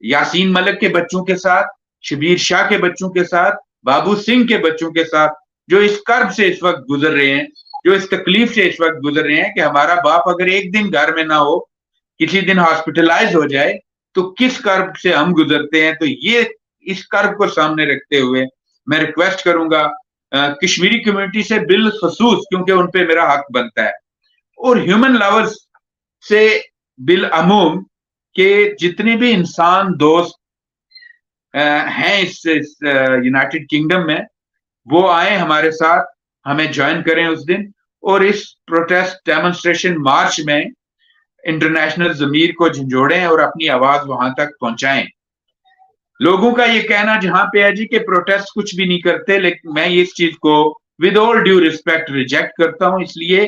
یاسین ملک کے بچوں کے ساتھ، شبیر شاہ کے بچوں کے ساتھ، بابو سنگھ کے بچوں کے ساتھ، جو اس کرب سے اس وقت گزر رہے ہیں، جو اس تکلیف سے اس وقت گزر رہے ہیں کہ ہمارا باپ اگر ایک دن گھر میں نہ ہو، کسی دن ہاسپٹلائز ہو جائے تو کس کرب سے ہم گزرتے ہیں. تو یہ اس کرب کو سامنے رکھتے ہوئے میں ریکویسٹ کروں گا کشمیری کمیونٹی سے بالخصوص، کیونکہ ان پہ میرا حق بنتا ہے، اور ہیومن لاورز سے بالعموم، کہ جتنے بھی انسان دوست ہیں اس یونائٹڈ کنگڈم میں، وہ آئیں ہمارے ساتھ، ہمیں جوائن کریں اس دن، اور اس پروٹیسٹ ڈیمونسٹریشن مارچ میں انٹرنیشنل ضمیر کو جھنجھوڑیں اور اپنی آواز وہاں تک پہنچائیں. لوگوں کا یہ کہنا جہاں پہ ہے جی کہ پروٹیسٹ کچھ بھی نہیں کرتے، لیکن میں اس چیز کو with all due respect reject کرتا ہوں، اس لیے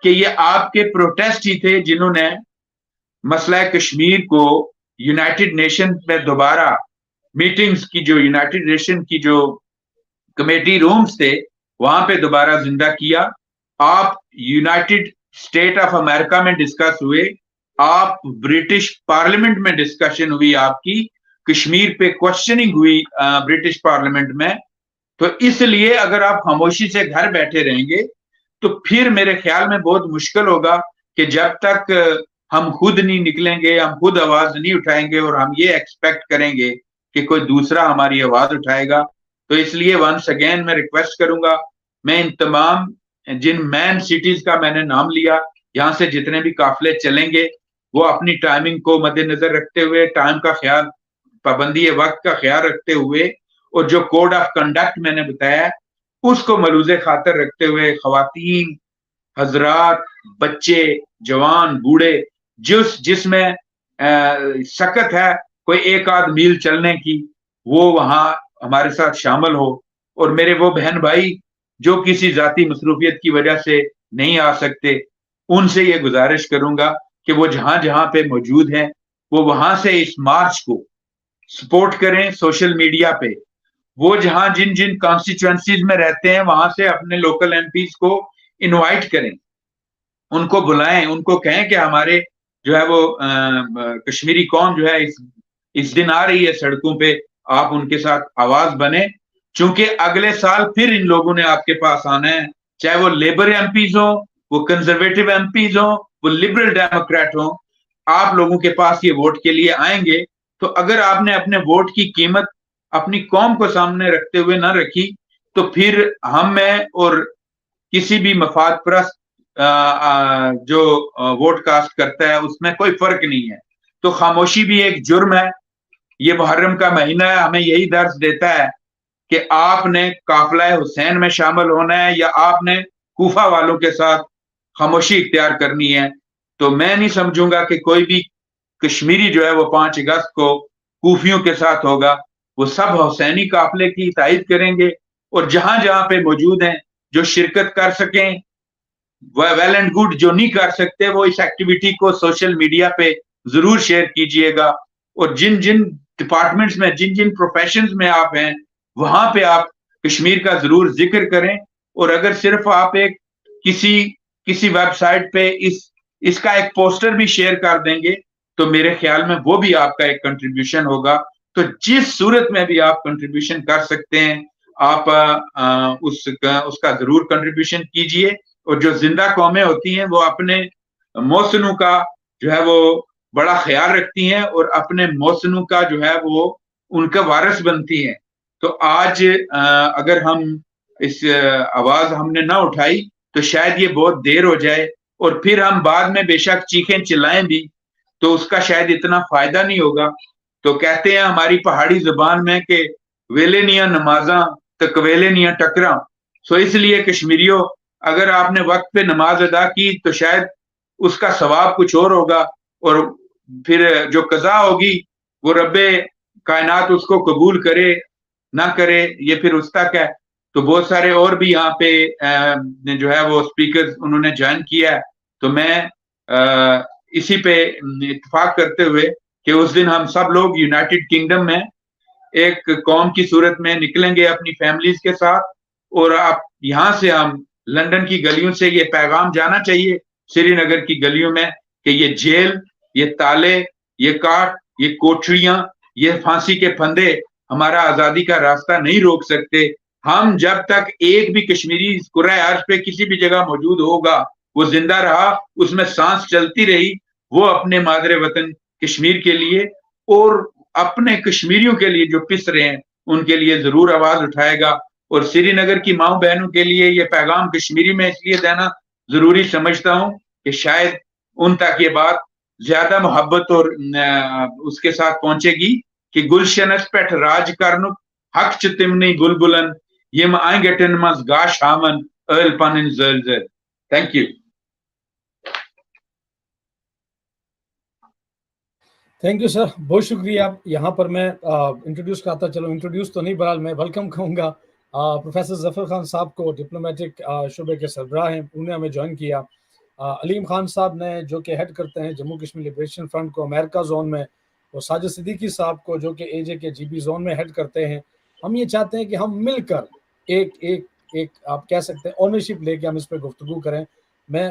کہ یہ آپ کے پروٹیسٹ ہی تھے جنہوں نے مسئلہ کشمیر کو یونائٹڈ نیشن میں دوبارہ میٹنگز کی، جو یونائٹڈ نیشن کی جو کمیٹی رومز تھے وہاں پہ دوبارہ زندہ کیا. آپ یونائٹڈ اسٹیٹ آف امریکہ میں ڈسکس ہوئے، آپ برٹش پارلیمنٹ میں ڈسکشن ہوئی، آپ کی کشمیر پہ کوشچننگ ہوئی برٹش پارلیمنٹ میں. تو اس لیے اگر آپ خاموشی سے گھر بیٹھے رہیں گے تو پھر میرے خیال میں بہت مشکل ہوگا کہ جب تک ہم خود نہیں نکلیں گے، ہم خود آواز نہیں اٹھائیں گے اور ہم یہ ایکسپیکٹ کریں گے کہ کوئی دوسرا ہماری آواز اٹھائے گا. تو اس لیے ونس اگین میں ریکویسٹ کروں گا، میں ان تمام جن مین سٹیز کا میں نے نام لیا، یہاں سے جتنے بھی قافلے چلیں گے وہ اپنی ٹائمنگ کو مد نظر رکھتے ہوئے، ٹائم کا خیال، پابندی وقت کا خیال رکھتے ہوئے، اور جو کوڈ آف کنڈکٹ میں نے بتایا اس کو ملوز خاطر رکھتے ہوئے، خواتین، حضرات، بچے، جوان، بوڑھے، جس میں سکت ہے کوئی ایک آدھ میل چلنے کی، وہ وہاں ہمارے ساتھ شامل ہو. اور میرے وہ بہن بھائی جو کسی ذاتی مصروفیت کی وجہ سے نہیں آ سکتے، ان سے یہ گزارش کروں گا کہ وہ جہاں جہاں پہ موجود ہیں وہ وہاں سے اس مارچ کو سپورٹ کریں سوشل میڈیا پہ. وہ جہاں جن جن کانسٹیچوئنسیز میں رہتے ہیں وہاں سے اپنے لوکل ایم پیز کو انوائٹ کریں، ان کو بلائیں، ان کو کہیں کہ ہمارے جو ہے وہ کشمیری قوم جو ہے اس دن آ رہی ہے سڑکوں پہ، آپ ان کے ساتھ آواز بنے، چونکہ اگلے سال پھر ان لوگوں نے آپ کے پاس آنا ہے، چاہے وہ لیبر ایم پیز ہوں، وہ کنزرویٹو ایم پیز ہوں، وہ لبرل ڈیموکریٹ ہوں، آپ لوگوں کے پاس یہ ووٹ کے لیے آئیں گے. تو اگر آپ نے اپنے ووٹ کی قیمت اپنی قوم کو سامنے رکھتے ہوئے نہ رکھی تو پھر ہم میں اور کسی بھی مفاد پرست جو ووٹ کاسٹ کرتا ہے اس میں کوئی فرق نہیں ہے. تو خاموشی بھی ایک جرم ہے. یہ محرم کا مہینہ ہے، ہمیں یہی درس دیتا ہے کہ آپ نے قافلہ حسین میں شامل ہونا ہے یا آپ نے کوفہ والوں کے ساتھ خاموشی اختیار کرنی ہے. تو میں نہیں سمجھوں گا کہ کوئی بھی کشمیری جو ہے وہ 5 اگست کو کوفیوں کے ساتھ ہوگا. وہ سب حسینی قافلے کی تائید کریں گے، اور جہاں جہاں پہ موجود ہیں جو شرکت کر سکیں ویل اینڈ گڈ، جو نہیں کر سکتے وہ اس ایکٹیویٹی کو سوشل میڈیا پہ ضرور شیئر کیجئے گا. اور جن جن ڈپارٹمنٹس میں، جن جن پروفیشنز میں آپ ہیں وہاں پہ آپ کشمیر کا ضرور ذکر کریں. اور اگر صرف آپ ایک کسی ویب سائٹ پہ اس کا ایک پوسٹر بھی شیئر کر دیں گے تو میرے خیال میں وہ بھی آپ کا ایک کنٹریبیوشن ہوگا. تو جس صورت میں بھی آپ کنٹریبیوشن کر سکتے ہیں آپ اس کا ضرور کنٹریبیوشن کیجئے. اور جو زندہ قومیں ہوتی ہیں وہ اپنے محسنوں کا جو ہے وہ بڑا خیال رکھتی ہیں اور اپنے محسنوں کا جو ہے وہ ان کا وارث بنتی ہیں. تو آج اگر ہم اس آواز ہم نے نہ اٹھائی تو شاید یہ بہت دیر ہو جائے، اور پھر ہم بعد میں بے شک چیخیں چلائیں بھی تو اس کا شاید اتنا فائدہ نہیں ہوگا. تو کہتے ہیں ہماری پہاڑی زبان میں کہ ویلے نیاں نمازاں تکویلے نیاں ٹکراں. سو اس لیے کشمیریوں، اگر آپ نے وقت پہ نماز ادا کی تو شاید اس کا ثواب کچھ اور ہوگا، اور پھر جو قضا ہوگی وہ رب کائنات اس کو قبول کرے نہ کرے یہ پھر اس تک ہے. تو بہت سارے اور بھی یہاں پہ جو ہے وہ اسپیکر انہوں نے جوائن کیا ہے. تو میں اسی پہ اتفاق کرتے ہوئے کہ اس دن ہم سب لوگ یونائٹڈ کنگڈم میں ایک قوم کی صورت میں نکلیں گے اپنی فیملیز کے ساتھ, اور اب یہاں سے ہم لندن کی گلیوں سے یہ پیغام جانا چاہیے سری نگر کی گلیوں میں کہ یہ جیل, یہ تالے, یہ کاٹ, یہ کوٹریاں, یہ پھانسی کے پھندے ہمارا آزادی کا راستہ نہیں روک سکتے. ہم جب تک ایک بھی کشمیری کرۂ ارض پہ کسی بھی جگہ موجود ہوگا, وہ زندہ رہا, اس میں سانس چلتی رہی, وہ اپنے مادر وطن کشمیر کے لیے اور اپنے کشمیریوں کے لیے جو پس رہے ہیں ان کے لیے ضرور آواز اٹھائے گا. اور سری نگر کی ماؤں بہنوں کے لیے یہ پیغام کشمیری میں اس لیے دینا ضروری سمجھتا ہوں کہ شاید ان تک یہ بات زیادہ محبت اور اس کے ساتھ پہنچے گی کہ گلشنس پیٹھ راج کرنک حق چ تمنی بلبلن یم آئنگٹن مز گاش ہامن ال پنن زلزل. Thank you. Thank you sir, بہت شکریہ. یہاں پر میں انٹروڈیوس کرتا چلوں, انٹروڈیوس تو نہیں بہرحال میں ویلکم کہوں گا پروفیسر ظفر خان صاحب کو, ڈپلومیٹک شعبے کے سربراہ ہیں, انہوں نے ہمیں جوائن کیا. علیم خان صاحب نے جو کہ ہیڈ کرتے ہیں جموں کشمیر لبریشن فرنٹ کو امریکہ زون میں, اور ساجد صدیقی صاحب کو جو کہ اے جے کے جی بی زون میں ہیڈ کرتے ہیں. ہم یہ چاہتے ہیں کہ ہم مل کر ایک آپ کہہ سکتے ہیں اونرشپ لے کے ہم اس پہ گفتگو کریں. میں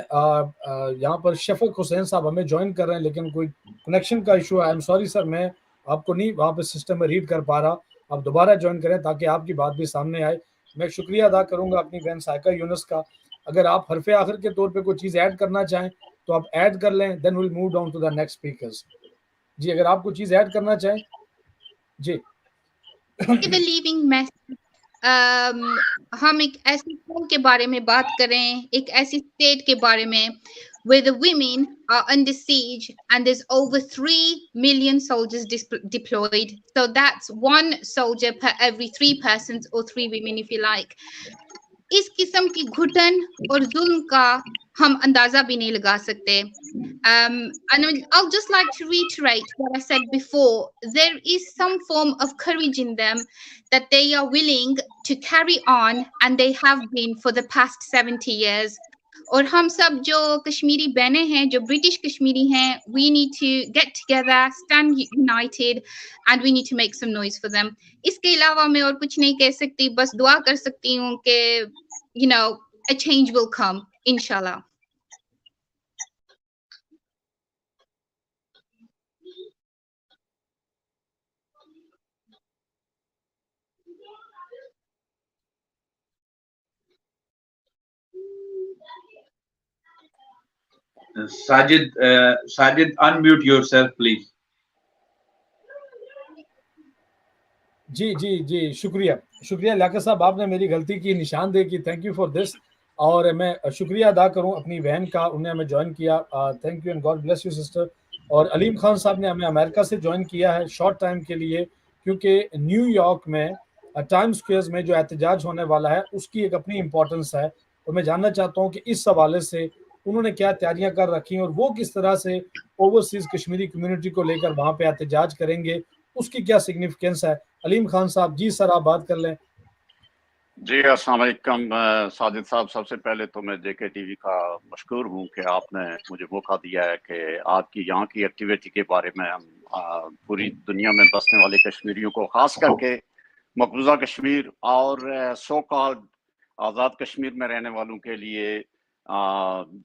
یہاں پر شفق حسین صاحب ہمیں جوائن کر رہے ہیں لیکن کوئی کنیکشن کا ایشو ہے. آئی ایم سوری سر, میں آپ کو نہیں وہاں پہ سسٹم میں ریڈ کر پا رہا. آپ دوبارہ جوائن کریں تاکہ آپ کی بات بھی سامنے آئے. میں شکریہ ادا کروں گا اپنی بہن سائقہ یونس کا. اگر آپ حرف آخر کے طور پہ کوئی چیز ایڈ کرنا چاہیں تو آپ ایڈ کر لیں, then we'll move down to the next speakers. جی اگر آپ کوئی چیز ایڈ کرنا چاہیں. جی ہم ایک ایسی قوم کے بارے میں بات کریں, ایک ایسی اسٹیٹ کے بارے میں where the women are under siege and there's over 3 million soldiers deployed. So that's 1 soldier per every 3 persons or 3 women if you like. اس قسم کی گھٹن اور ظلم کا ہم اندازہ بھی نہیں لگا سکتے. And I'll just like to reiterate what I said before. There is some form of courage in them that they are willing to carry on, and they have been for the past 70 years. اور ہم سب جو کشمیری بہنیں ہیں, جو British Kashmiri ہیں, we need to get together, stand united, and we need to make some noise for them. اس کے علاوہ میں اور کچھ نہیں کہہ سکتی, بس دعا کر سکتی ہوں کہ you know a change will come inshallah. Sajid, unmute yourself, please. جی شکریہ لیاقت صاحب, آپ نے میری غلطی کی نشاندہی کی. Thank you for this. اور میں شکریہ ادا کروں اپنی بہن کا, انہیں ہمیں جوائن کیا. Thank you and God bless you sister. اور علیم خان صاحب نے ہمیں امریکہ سے جوائن کیا ہے شارٹ ٹائم کے لیے, کیونکہ نیو یارک میں ٹائم اسکوئرز میں جو احتجاج ہونے والا ہے اس کی ایک اپنی امپورٹنس ہے. اور میں جاننا چاہتا ہوں کہ اس حوالے سے انہوں نے کیا تیاریاں کر رکھی ہیں اور وہ کس طرح سے اوورسیز کشمیری کمیونٹی کو لے کر وہاں پہ احتجاج کریں گے, اس کی کیا سگنیفیکینس ہے. علیم خان صاحب, جی سر آپ بات کر لیں. جی السلام علیکم ساجد صاحب. سب سے پہلے تو میں جے کے ٹی وی کا مشکور ہوں کہ آپ نے مجھے موقع دیا ہے کہ آپ کی یہاں کی ایکٹیویٹی کے بارے میں ہم پوری دنیا میں بسنے والے کشمیریوں کو, خاص کر کے مقبوضہ کشمیر اور سو کالڈ آزاد کشمیر میں رہنے والوں کے لیے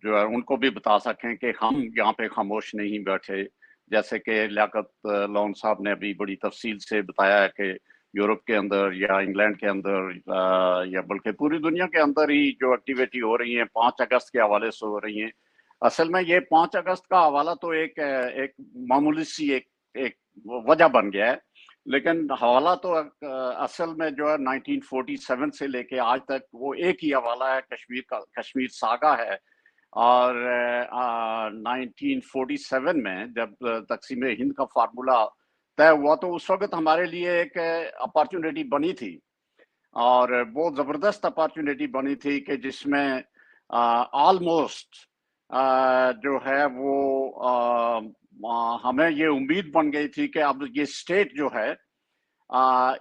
جو ہے ان کو بھی بتا سکیں کہ ہم یہاں پہ خاموش نہیں بیٹھے. جیسے کہ لیاقت لون صاحب نے ابھی بڑی تفصیل سے بتایا ہے کہ یورپ کے اندر یا انگلینڈ کے اندر یا بلکہ پوری دنیا کے اندر ہی جو ایکٹیویٹی ہو رہی ہیں 5 اگست کے حوالے سے ہو رہی ہیں. اصل میں یہ 5 اگست کا حوالہ تو ایک معمولی سی ایک وجہ بن گیا ہے, لیکن حوالہ تو اصل میں جو ہے 1947 سے لے کے آج تک وہ ایک ہی حوالہ ہے, کشمیر ساگا ہے. اور 1947 میں جب تقسیم ہند کا فارمولہ طے ہوا تو اس وقت ہمارے لیے ایک اپارچونیٹی بنی تھی, اور بہت زبردست اپارچونیٹی بنی تھی کہ جس میں آلموسٹ جو ہے وہ ہمیں یہ امید بن گئی تھی کہ اب یہ اسٹیٹ جو ہے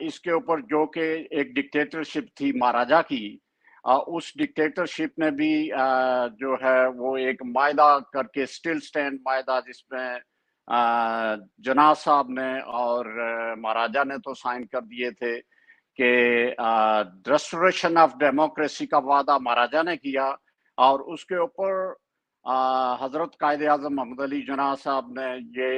اس کے اوپر جو کہ ایک ڈکٹیٹرشپ تھی مہاراجا کی, اس ڈکٹیٹرشپ نے بھی جو ہے وہ ایک معاہدہ کر کے اسٹل سٹینڈ معاہدہ، جس میں جناح صاحب نے اور مہاراجا نے تو سائن کر دیے تھے کہ ریسٹوریشن آف ڈیموکریسی کا وعدہ مہاراجا نے کیا، اور اس کے اوپر حضرت قائد اعظم محمد علی جناح صاحب نے یہ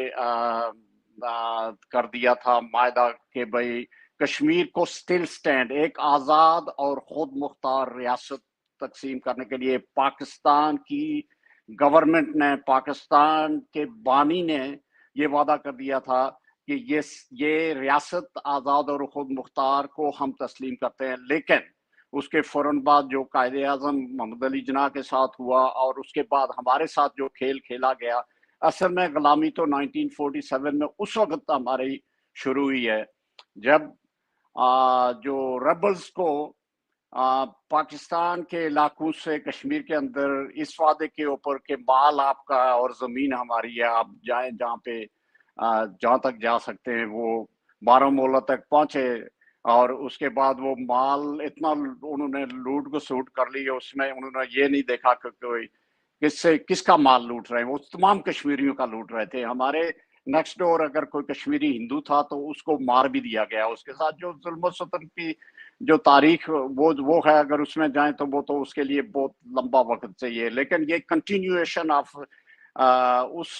کر دیا تھا معاہدہ کہ بھائی کشمیر کو اسٹل سٹینڈ، ایک آزاد اور خود مختار ریاست تقسیم کرنے کے لیے پاکستان کی گورنمنٹ نے، پاکستان کے بانی نے یہ وعدہ کر دیا تھا کہ یہ ریاست آزاد اور خود مختار کو ہم تسلیم کرتے ہیں. لیکن اس کے فوراً بعد جو قائد اعظم محمد علی جناح کے ساتھ ہوا اور اس کے بعد ہمارے ساتھ جو کھیل کھیلا گیا، اصل میں غلامی تو 1947 میں اس وقت ہماری شروع ہوئی ہے، جب جو ریبلز کو پاکستان کے علاقوں سے کشمیر کے اندر اس وعدے کے اوپر کہ مال آپ کا اور زمین ہماری ہے، آپ جائیں جہاں تک جا سکتے ہیں، وہ بارہمولہ تک پہنچے، اور اس کے بعد وہ مال اتنا انہوں نے لوٹ کو سوٹ کر لی، اس میں انہوں نے یہ نہیں دیکھا کہ کوئی کس کا مال لوٹ رہے ہیں، وہ تمام کشمیریوں کا لوٹ رہے تھے. ہمارے نیکسٹ ڈور اگر کوئی کشمیری ہندو تھا تو اس کو مار بھی دیا گیا. اس کے ساتھ جو ظلم و ستم کی جو تاریخ وہ ہے، اگر اس میں جائیں تو وہ تو اس کے لیے بہت لمبا وقت چاہیے. لیکن یہ کنٹینیویشن آف اس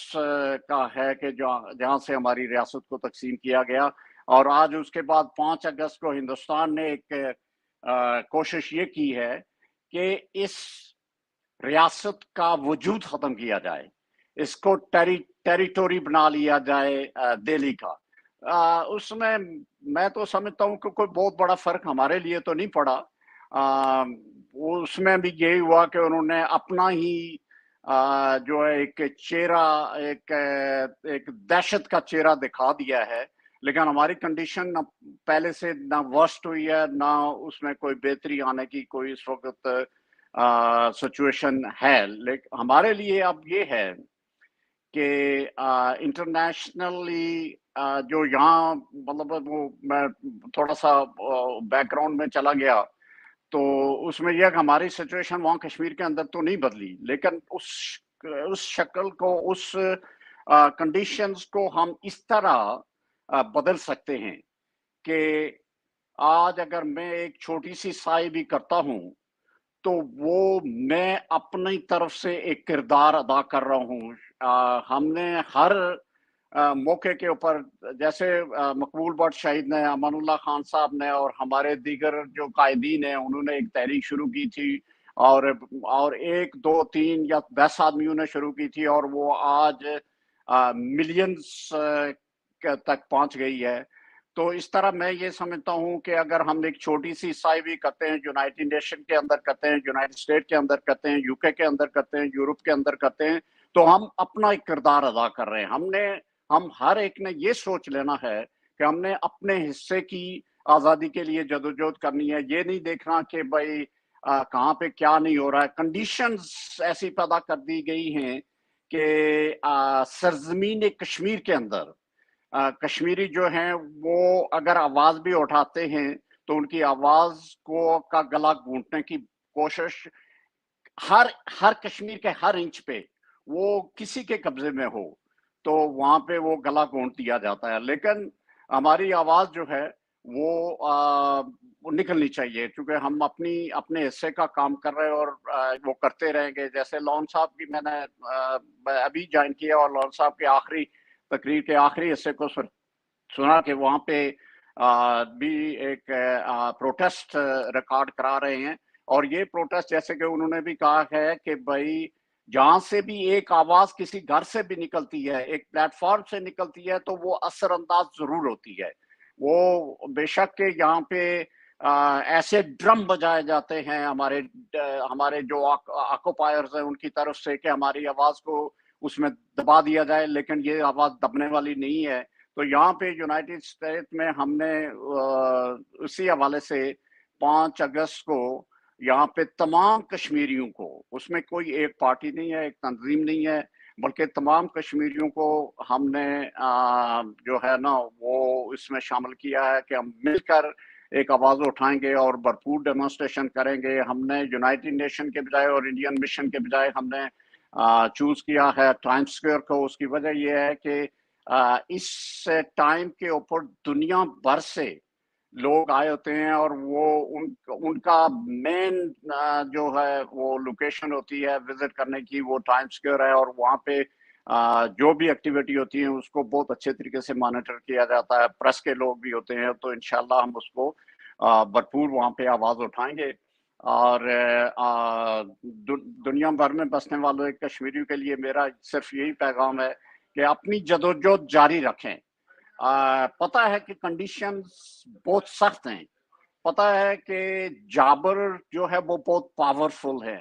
کا ہے کہ جہاں سے ہماری ریاست کو تقسیم کیا گیا. اور آج اس کے بعد 5 اگست کو ہندوستان نے ایک کوشش یہ کی ہے کہ اس ریاست کا وجود ختم کیا جائے، اس کو ٹیریٹوری بنا لیا جائے دہلی کا. اس میں تو سمجھتا ہوں کہ کوئی بہت بڑا فرق ہمارے لیے تو نہیں پڑا. اس میں بھی یہی ہوا کہ انہوں نے اپنا ہی جو ہے ایک چہرہ، ایک دہشت کا چہرہ دکھا دیا ہے. لیکن ہماری کنڈیشن پہلے سے نہ ورسٹ ہوئی ہے، نہ اس میں کوئی بہتری آنے کی کوئی اس وقت سچویشن ہے. لیکن ہمارے لیے اب یہ ہے کہ انٹرنیشنلی جو یہاں مطلب وہ میں تھوڑا سا بیک گراؤنڈ میں چلا گیا تو اس میں یہ کہ ہماری سچویشن وہاں کشمیر کے اندر تو نہیں بدلی، لیکن اس شکل کو، اس کنڈیشنز کو ہم اس طرح بدل سکتے ہیں کہ آج اگر میں ایک چھوٹی سی سائی بھی کرتا ہوں تو وہ میں اپنی طرف سے ایک کردار ادا کر رہا ہوں. ہم نے ہر موقع کے اوپر، جیسے مقبول بٹ شہید نے، امان اللہ خان صاحب نے اور ہمارے دیگر جو قائدین ہیں، انہوں نے ایک تحریک شروع کی تھی اور 1 2 3 یا 10 آدمیوں نے شروع کی تھی، اور وہ آج ملینز تک پہنچ گئی ہے. تو اس طرح میں یہ سمجھتا ہوں کہ اگر ہم ایک چھوٹی سی سائی بھی کرتے ہیں، یونائٹڈ نیشن کے اندر کرتے ہیں، یونائٹڈ اسٹیٹ کے اندر کرتے ہیں، یو کے اندر کرتے ہیں، یورپ کے اندر کرتے ہیں، تو ہم اپنا ایک کردار ادا کر رہے ہیں. ہم ہر ایک نے یہ سوچ لینا ہے کہ ہم نے اپنے حصے کی آزادی کے لیے جدوجہد کرنی ہے. یہ نہیں دیکھنا کہ بھائی کہاں پہ کیا نہیں ہو رہا ہے. کنڈیشنز ایسی پیدا کر دی گئی ہیں کہ سرزمین کشمیر کے اندر کشمیری جو ہیں وہ اگر آواز بھی اٹھاتے ہیں تو ان کی آواز کا گلا گھونٹنے کی کوشش ہر کشمیر کے ہر انچ پہ وہ کسی کے قبضے میں ہو تو وہاں پہ وہ گلا گھونٹ دیا جاتا ہے. لیکن ہماری آواز جو ہے وہ نکلنی چاہیے، کیونکہ ہم اپنے حصے کا کام کر رہے ہیں اور وہ کرتے رہیں گے. جیسے لون صاحب کی میں نے ابھی جوائن کیا اور لون صاحب کے آخری تقریر کے آخری حصے کو سنا کہ وہاں پہ بھی ایک پروٹیسٹ ریکارڈ کرا رہے ہیں. اور یہ پروٹیسٹ جیسے کہ انہوں نے بھی کہا ہے کہ بھائی جہاں سے بھی ایک آواز کسی گھر سے بھی نکلتی ہے، ایک پلیٹ فارم سے نکلتی ہے، تو وہ اثر انداز ضرور ہوتی ہے. وہ بے شک کہ یہاں پہ ایسے ڈرم بجائے جاتے ہیں ہمارے جو آکوپائرز ہیں ان کی طرف سے کہ ہماری آواز کو اس میں دبا دیا جائے، لیکن یہ آواز دبنے والی نہیں ہے. تو یہاں پہ یونائٹڈ اسٹیٹ میں ہم نے اسی حوالے سے 5 اگست کو یہاں پہ تمام کشمیریوں کو، اس میں کوئی ایک پارٹی نہیں ہے، ایک تنظیم نہیں ہے، بلکہ تمام کشمیریوں کو ہم نے جو ہے نا وہ اس میں شامل کیا ہے کہ ہم مل کر ایک آواز اٹھائیں گے اور بھرپور ڈیمونسٹریشن کریں گے. ہم نے یونائٹڈ نیشن کے بجائے اور انڈین مشن کے بجائے ہم نے چوز کیا ہے ٹائم اسکوئر کو. اس کی وجہ یہ ہے کہ اس ٹائم کے اوپر دنیا بھر سے لوگ آئے ہوتے ہیں اور وہ ان کا مین جو ہے وہ لوکیشن ہوتی ہے وزٹ کرنے کی وہ ٹائم اسکوئر ہے, اور وہاں پہ جو بھی ایکٹیویٹی ہوتی ہیں اس کو بہت اچھے طریقے سے مانیٹر کیا جاتا ہے. پریس کے لوگ بھی ہوتے ہیں, تو انشاءاللہ ہم اس کو بھرپور وہاں پہ آواز اٹھائیں گے. اور دنیا بھر میں بسنے والوں کشمیریوں کے لیے میرا صرف یہی پیغام ہے کہ اپنی جدوجہد جاری رکھیں. پتہ ہے کہ کنڈیشنز بہت سخت ہیں, پتہ ہے کہ جابر جو ہے وہ بہت پاورفل ہے,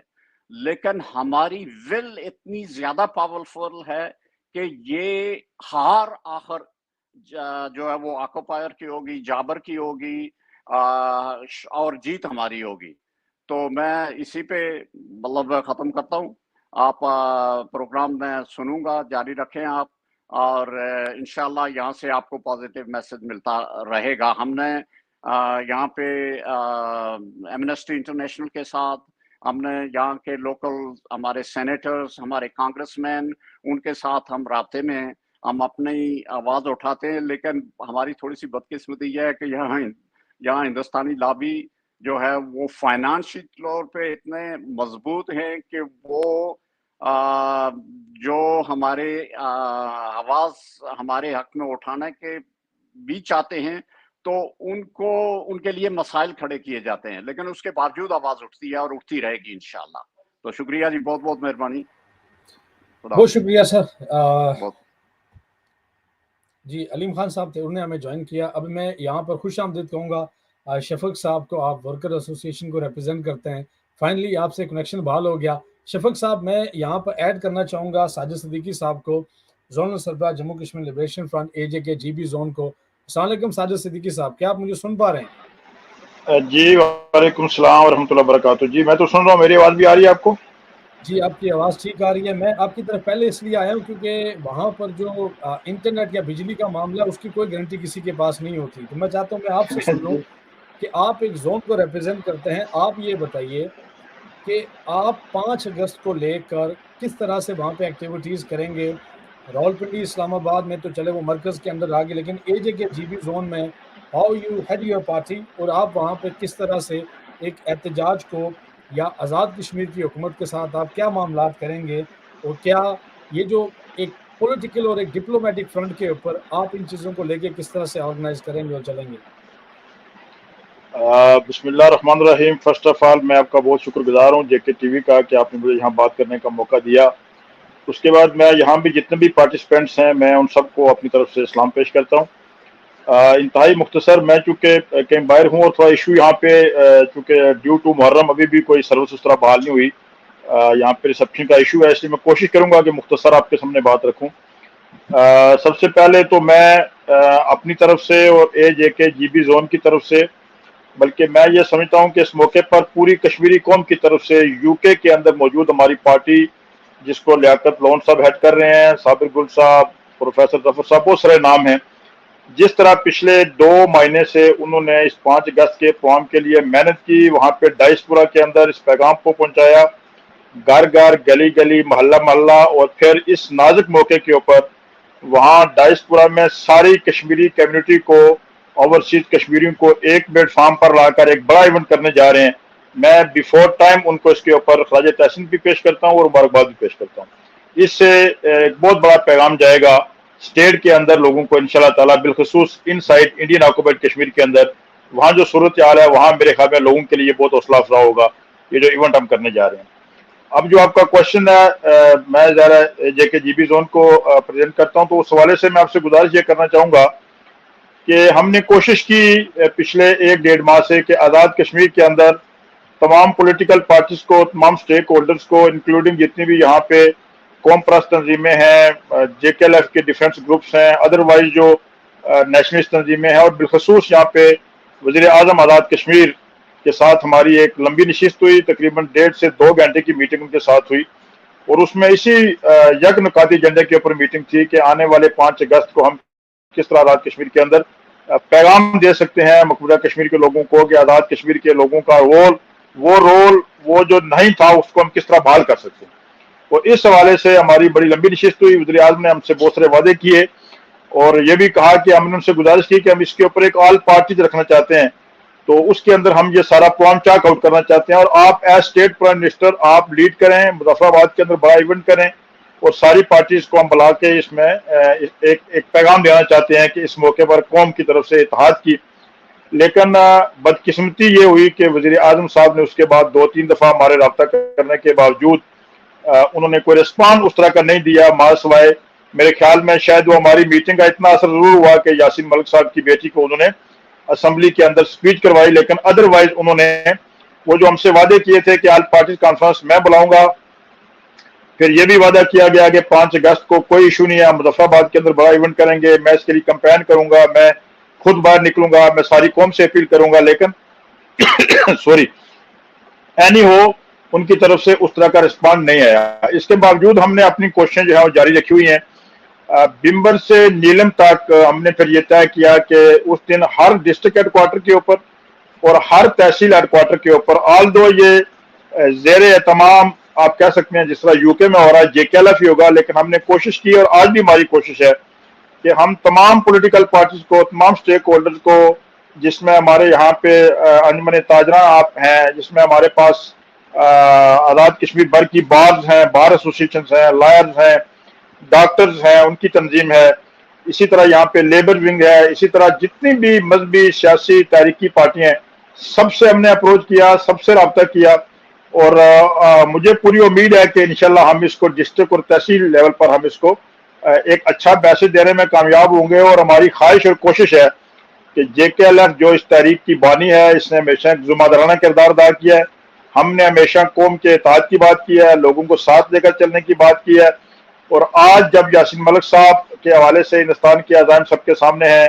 لیکن ہماری ول اتنی زیادہ پاورفل ہے کہ یہ ہار آخر جو ہے وہ آکوپائر کی ہوگی, جابر کی ہوگی, اور جیت ہماری ہوگی. تو میں اسی پہ مطلب ختم کرتا ہوں. آپ پروگرام میں سنوں گا, جاری رکھیں آپ, اور انشاءاللہ یہاں سے آپ کو پازیٹیو میسج ملتا رہے گا. ہم نے یہاں پہ ایمنسٹی انٹرنیشنل کے ساتھ, ہم نے یہاں کے لوکل ہمارے سینیٹرز, ہمارے کانگریس مین, ان کے ساتھ ہم رابطے میں ہیں. ہم اپنی آواز اٹھاتے ہیں, لیکن ہماری تھوڑی سی بدقسمتی یہ ہے کہ یہاں ہندوستانی لابی جو ہے وہ فائنانشل طور پہ اتنے مضبوط ہیں کہ وہ جو ہمارے آواز ہمارے حق میں اٹھانے کے بھی چاہتے ہیں تو ان کے لیے مسائل کھڑے کیے جاتے ہیں, لیکن اس کے باوجود آواز اٹھتی ہے اور اٹھتی رہے گی انشاءاللہ. تو شکریہ جی, بہت بہت مہربانی. بہت شکریہ سر. جی علیم خان صاحب تھے, انہوں نے ہمیں جوائن کیا. اب میں یہاں پر خوش آمدید کہوں گا شفق صاحب کو, آپ ورکر ایسوسی ایشن کو ریپرزینٹ کرتے ہیں. فائنلی آپ سے کنیکشن بحال ہو گیا. شفق صاحب, میں یہاں پر ایڈ کرنا چاہوں گا ساجد صدیقی صاحب کو, زونل سربراہ Jammu Kashmir liberation front AJ G B zone کو. السلام علیکم ساجد صدیقی صاحب, کیا آپ مجھے سن پا رہے ہیں؟ جی وعلیکم السلام ورحمۃ اللہ وبرکاتہ. جی میں تو سن رہا ہوں, میری آواز بھی آ رہی ہے آپ کو؟ جی آپ کی آواز ٹھیک آ رہی ہے. میں آپ کی طرف پہلے اس لیے آیا ہوں کیونکہ وہاں پر جو انٹرنیٹ یا بجلی کا معاملہ اس کی کوئی گارنٹی کسی کے پاس نہیں ہوتی. تو میں چاہتا ہوں میں آپ سے سن لوں کہ آپ ایک زون کو ریپرزینٹ کرتے ہیں. آپ یہ بتائیے کہ آپ 5 اگست کو لے کر کس طرح سے وہاں پہ ایکٹیویٹیز کریں گے. راولپنڈی اسلام آباد میں تو چلے وہ مرکز کے اندر آ گئے, لیکن AJ جی بی زون میں how you had your party, اور آپ وہاں پہ کس طرح سے ایک احتجاج کو یا آزاد کشمیر کی حکومت کے ساتھ آپ کیا معاملات کریں گے, اور کیا یہ جو ایک پولیٹیکل اور ایک ڈپلومیٹک فرنٹ کے اوپر آپ ان چیزوں کو لے کے کس طرح سے آرگنائز کریں گے اور چلیں گے؟ بسم اللہ الرحمن الرحیم. فرسٹ آف آل میں آپ کا بہت شکر گزار ہوں JK TV کا کہ آپ نے مجھے یہاں بات کرنے کا موقع دیا. اس کے بعد میں یہاں بھی جتنے بھی پارٹیسپینٹس ہیں میں ان سب کو اپنی طرف سے اسلام پیش کرتا ہوں. انتہائی مختصر, میں چونکہ کہیں باہر ہوں اور تھوڑا ایشو یہاں پہ چونکہ ڈیو ٹو محرم ابھی بھی کوئی سروس اس طرح بحال نہیں ہوئی, یہاں پہ ریسپشن کا ایشو ہے, اس لیے میں کوشش کروں گا کہ مختصر آپ کے سامنے بات رکھوں. سب سے پہلے تو میں اپنی طرف سے اور AJ جی بی زون کی طرف سے, بلکہ میں یہ سمجھتا ہوں کہ اس موقع پر پوری کشمیری قوم کی طرف سے UK کے اندر موجود ہماری پارٹی جس کو لیاقت لون صاحب ہیڈ کر رہے ہیں, صابر گل صاحب, پروفیسر ظفر صاحب, بہت سارے نام ہیں, جس طرح پچھلے 2 مہینے سے انہوں نے اس 5 اگست کے پروگرام کے لیے محنت کی, وہاں پہ ڈائسپورا کے اندر اس پیغام کو پہنچایا, گھر گھر, گلی گلی, محلہ محلہ, اور پھر اس نازک موقع کے اوپر وہاں ڈائسپورا میں ساری کشمیری کمیونٹی کو, اوورسیز کشمیریوں کو ایک پلیٹ فارم پر لا کر ایک بڑا ایونٹ کرنے جا رہے ہیں. میں بیفور ٹائم ان کو اس کے اوپر خراج تحسین بھی پیش کرتا ہوں اور مبارکباد بھی پیش کرتا ہوں. اس سے ایک بہت بڑا پیغام جائے گا اسٹیٹ کے اندر لوگوں کو انشاءاللہ تعالیٰ, بالخصوص ان سائڈ انڈین آکوپائڈ کشمیر کے اندر وہاں جو صورتحال ہے وہاں میرے خیال میں لوگوں کے لیے بہت حوصلہ افزا ہوگا یہ جو ایونٹ ہم کرنے جا رہے ہیں. اب جو آپ کا کوشچن ہے, میں ذرا JK جی بی زون کو پریزنٹ کرتا ہوں, تو اس حوالے سے میں آپ سے گزارش یہ کرنا چاہوں گا کہ ہم نے کوشش کی پچھلے 1-1.5 ماہ سے کہ آزاد کشمیر کے اندر تمام پولیٹیکل پارٹیز کو, تمام سٹیک ہولڈرز کو, انکلوڈنگ جتنی بھی یہاں پہ قوم پرست تنظیمیں ہیں, JKLF کے ڈیفنس گروپس ہیں, ادروائز جو نیشنلسٹ تنظیمیں ہیں, اور بالخصوص یہاں پہ وزیر اعظم آزاد کشمیر کے ساتھ ہماری ایک لمبی نشست ہوئی, تقریباً 1.5 سے 2 گھنٹے کی میٹنگ ان کے ساتھ ہوئی, اور اس میں اسی یک نکاتی ایجنڈے کے اوپر میٹنگ تھی کہ آنے والے 5 اگست کو ہم کس طرح آزاد کشمیر کے اندر پیغام دے سکتے ہیں مقبوضہ کشمیر کے لوگوں کو کہ آزاد کشمیر کے لوگوں کا رول وہ جو نہیں تھا اس کو ہم کس طرح بحال کر سکتے ہیں. اور اس حوالے سے ہماری بڑی لمبی نشست ہوئی. وزیر اعظم نے ہم سے بہت سارے وعدے کیے اور یہ بھی کہا کہ ہم نے ان سے گزارش کی کہ ہم اس کے اوپر ایک آل پارٹیز رکھنا چاہتے ہیں, تو اس کے اندر ہم یہ سارا پلان چاک آؤٹ کرنا چاہتے ہیں, اور آپ ایز اسٹیٹ پرائم منسٹر آپ لیڈ کریں, مظفر آباد کے اندر بڑا ایونٹ کریں اور ساری پارٹیز کو ہم بلا کے اس میں ایک پیغام دینا چاہتے ہیں کہ اس موقع پر قوم کی طرف سے اتحاد کی. لیکن بدقسمتی یہ ہوئی کہ وزیر اعظم صاحب نے اس کے بعد 2-3 دفعہ ہمارے رابطہ کرنے کے باوجود انہوں نے کوئی رسپانس اس طرح کا نہیں دیا, سوائے میرے خیال میں شاید وہ ہماری میٹنگ کا اتنا اثر ضرور ہوا کہ یاسین ملک صاحب کی بیٹی کو انہوں نے اسمبلی کے اندر سپیچ کروائی, لیکن ادروائز انہوں نے وہ جو ہم سے وعدے کیے تھے کہ آل پارٹیز کانفرنس میں بلاؤں گا, پھر یہ بھی وعدہ کیا گیا کہ 5 اگست کو کوئی ایشو نہیں ہے, مظفر آباد کے اندر بڑا ایونٹ کریں گے, میں اس کے لیے کمپین کروں گا, میں خود باہر نکلوں گا, میں ساری قوم سے اپیل کروں گا, لیکن سوری اینی ہو ان کی طرف سے اس طرح کا رسپانس نہیں آیا. اس کے باوجود ہم نے اپنی کوششیں جو ہے وہ جاری رکھی ہوئی ہیں. بمبر سے نیلم تک ہم نے پھر یہ طے کیا کہ اس دن ہر ڈسٹرکٹ ہیڈ کوارٹر کے اوپر اور ہر تحصیل ہیڈ کوارٹر کے اوپر, آل دو یہ زیر اہتمام آپ کہہ سکتے ہیں جس طرح یو کے میں ہو رہا ہے JKLF ہی ہوگا, لیکن ہم نے کوشش کی اور آج بھی ہماری کوشش ہے کہ ہم تمام پولیٹیکل پارٹیز کو, تمام سٹیک ہولڈرز کو, جس میں ہمارے یہاں پہ انجمن تاجراں آپ ہیں, جس میں ہمارے پاس آزاد کشمیر بھر کی بارز ہیں, بار ایسوسیشنز ہیں, لائرز ہیں, ڈاکٹرز ہیں, ان کی تنظیم ہے, اسی طرح یہاں پہ لیبر ونگ ہے, اسی طرح جتنی بھی مذہبی سیاسی تاریخی پارٹیاں ہیں سب سے ہم نے اپروچ کیا, سب سے رابطہ کیا, اور مجھے پوری امید ہے کہ انشاءاللہ ہم اس کو ڈسٹرکٹ اور تحصیل لیول پر ہم اس کو ایک اچھا میسج دینے میں کامیاب ہوں گے. اور ہماری خواہش اور کوشش ہے کہ JKLF جو اس تحریک کی بانی ہے, اس نے ہمیشہ ایک ذمہ دارانہ کردار ادا کیا ہے. ہم نے ہمیشہ قوم کے اتحاد کی بات کی ہے, لوگوں کو ساتھ لے کر چلنے کی بات کی ہے, اور آج جب یاسین ملک صاحب کے حوالے سے ہندوستان کے عزائم سب کے سامنے ہیں,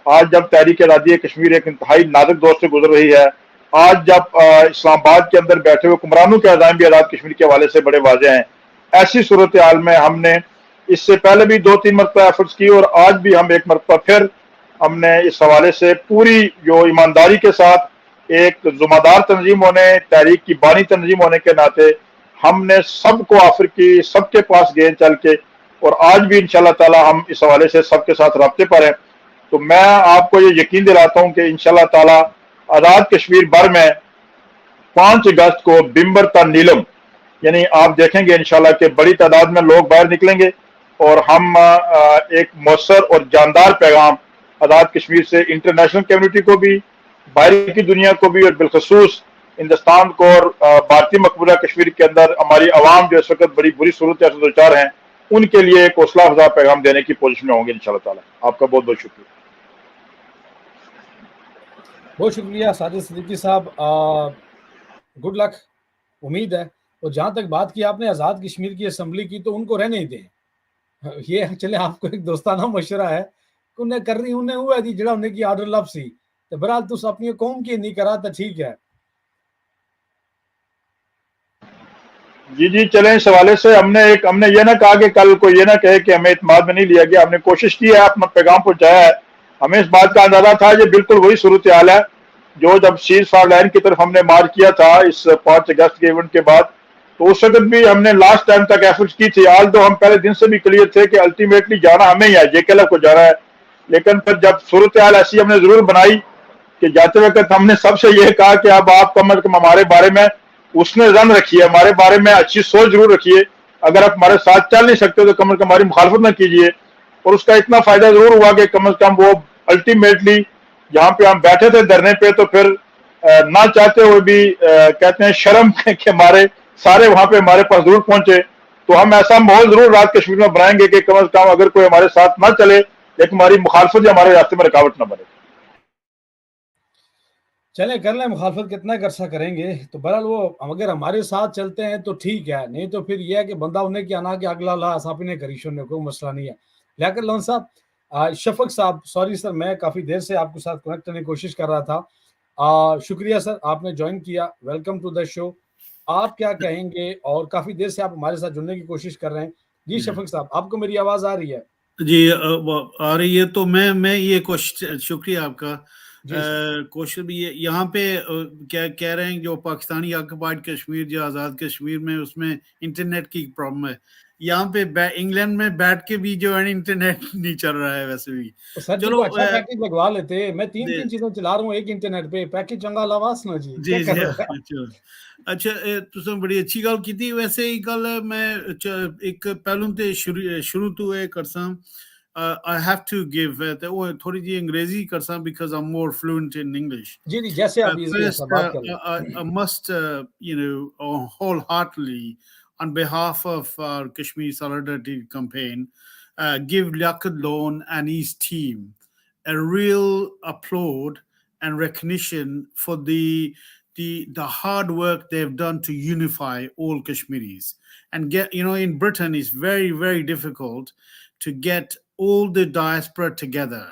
آج جب تحریک آزادی کشمیر ایک انتہائی نازک دور سے گزر رہی ہے, آج جب اسلام آباد کے اندر بیٹھے ہوئے حکمرانوں کے عزائم بھی آزاد کشمیر کے حوالے سے بڑے واضح ہیں, ایسی صورتحال میں ہم نے اس سے پہلے بھی 2-3 مرتبہ ایفرٹس کی, اور آج بھی ہم ایک مرتبہ پھر ہم نے اس حوالے سے پوری جو ایمانداری کے ساتھ ایک ذمہ دار تنظیم ہونے, تحریک کی بانی تنظیم ہونے کے ناطے ہم نے سب کو آفر کی, سب کے پاس گئے چل کے, اور آج بھی انشاءاللہ تعالی ہم اس حوالے سے سب کے ساتھ رابطے پر ہیں. تو میں آپ کو یہ یقین دلاتا ہوں کہ انشاءاللہ تعالی آزاد کشمیر بھر میں 5 اگست کو بمبر تا نیلم, یعنی آپ دیکھیں گے انشاءاللہ کہ بڑی تعداد میں لوگ باہر نکلیں گے, اور ہم ایک مؤثر اور جاندار پیغام آزاد کشمیر سے انٹرنیشنل کمیونٹی کو بھی, باہر کی دنیا کو بھی, اور بالخصوص ہندوستان کو اور بھارتی مقبوضہ کشمیر کے اندر ہماری عوام جو اس وقت بڑی بری صورتحال سے دوچار ہیں, ان کے لیے ایک حوصلہ افزا پیغام دینے کی پوزیشن میں ہوں گے انشاءاللہ تعالی. آپ کا بہت بہت شکریہ. بہت شکریہ ساجد صدیقی صاحب, گڈ لک, امید ہے. اور جہاں تک بات کی آپ نے آزاد کشمیر کی اسمبلی کی, تو ان کو رہنے ہی دیں, یہ چلے آپ کو ایک دوستانہ مشورہ ہے کہ انہیں کرنی انہیں ہوا دی جڑا انہیں کی آرڈر لب سی, تو برحال تس اپنی قوم کی نہیں کرا تو ٹھیک ہے. جی چلیں, اس حوالے سے ہم نے یہ نہ کہا کہ کل کو یہ نہ کہے کہ ہمیں اعتماد میں نہیں لیا گیا. ہم نے کوشش کی ہے, اپنا پیغام پہنچایا ہے. ہمیں اس بات کا اندازہ تھا یہ بالکل وہی صورتحال ہے جو جب سیز فار لائن کی طرف ہم نے مارچ کیا تھا اس 5 اگست کے ایونٹ کے بعد, تو اس وقت بھی ہم نے لاسٹ ٹائم تک ایفرٹس کی تھی. آج تو ہم پہلے دن سے بھی کلیئر تھے کہ الٹیمیٹلی جانا ہمیں ہی ہے, JKLF کو جانا ہے. لیکن پھر جب صورتحال ایسی ہم نے ضرور بنائی کہ جاتے وقت ہم نے سب سے یہ کہا کہ اب آپ کم از کم ہمارے بارے میں اس نے رن رکھیے, ہمارے بارے میں اچھی سوچ ضرور رکھیے. اگر آپ ہمارے ساتھ چل نہیں سکتے تو کم از کم ہماری مخالفت نہ کیجیے. اور اس کا اتنا فائدہ ضرور ہوا کہ کم از کم وہ الٹیمیٹلی جہاں پہ ہم بیٹھے تھے دھرنے پہ, تو پھر نہ چاہتے ہوئے بھی کہتے ہیں شرم کہ ہمارے سارے وہاں پہ ہمارے پاس ضرور پہنچے. تو ہم ایسا ماحول ضرور رات کشمیر میں بنائیں گے کہ کم از کم اگر کوئی ہمارے ساتھ نہ چلے لیکن ہماری مخالفت یا ہمارے راستے میں رکاوٹ نہ بنے. چلیں کر لیں, مخالفت کتنا عرصہ کریں گے. تو بہرحال وہ اگر ہمارے ساتھ چلتے ہیں تو ٹھیک ہے, نہیں تو پھر یہ ہے کہ بندہ انہیں کیا نا کہ اگلا لا صاحب نے کریشن نے کوئی مسئلہ نہیں ہے. لیکن لون صاحب, شفق صاحب, سوری سر میں کافی دیر سے آپ کے ساتھ کنیکٹ کرنے کی کوشش کر رہا تھا. شکریہ سر, آپ نے جوائن کیا, ویلکم ٹو دا شو. آپ کیا کہیں گے, اور کافی دیر سے آپ ہمارے ساتھ جڑنے کی کوشش کر رہے ہیں. جی شفق صاحب, آپ کو میری آواز آ رہی ہے؟ جی آ رہی ہے تو میں یہ کوشش، شکریہ آپ کا. کوشش بھی یہاں پہ کیا کہہ رہے ہیں جو پاکستانی آکوپائڈ کشمیر جو آزاد کشمیر میں اس میں انٹرنیٹ کی پرابلم ہے. یہاں پہ انگلینڈ میں بیٹھ کے بھی جو ہے انٹرنیٹ نہیں چل رہا ہے ویسے بھی. چلو اچھا پیکج لگوا لیتے. میں 3 چیزیں چلا رہا ہوں ایک انٹرنیٹ پہ, پیکج چنگا لواس نا جی. جی اچھا تساں بڑی اچھی گل کیتی. ویسے ہی گل ہے میں ایک پہلوں تے شروع تو یہ کرساں. I have to give تھوڑی جی انگریزی کرساں because I'm more fluent in English. جی جیسے آپ First, I must wholeheartedly on behalf of our Kashmir Solidarity Campaign give Liaquat Loan and his team a real applaud and recognition for the hard work they've done to unify all Kashmiris. And in Britain, it's very, very difficult to get all the diaspora together.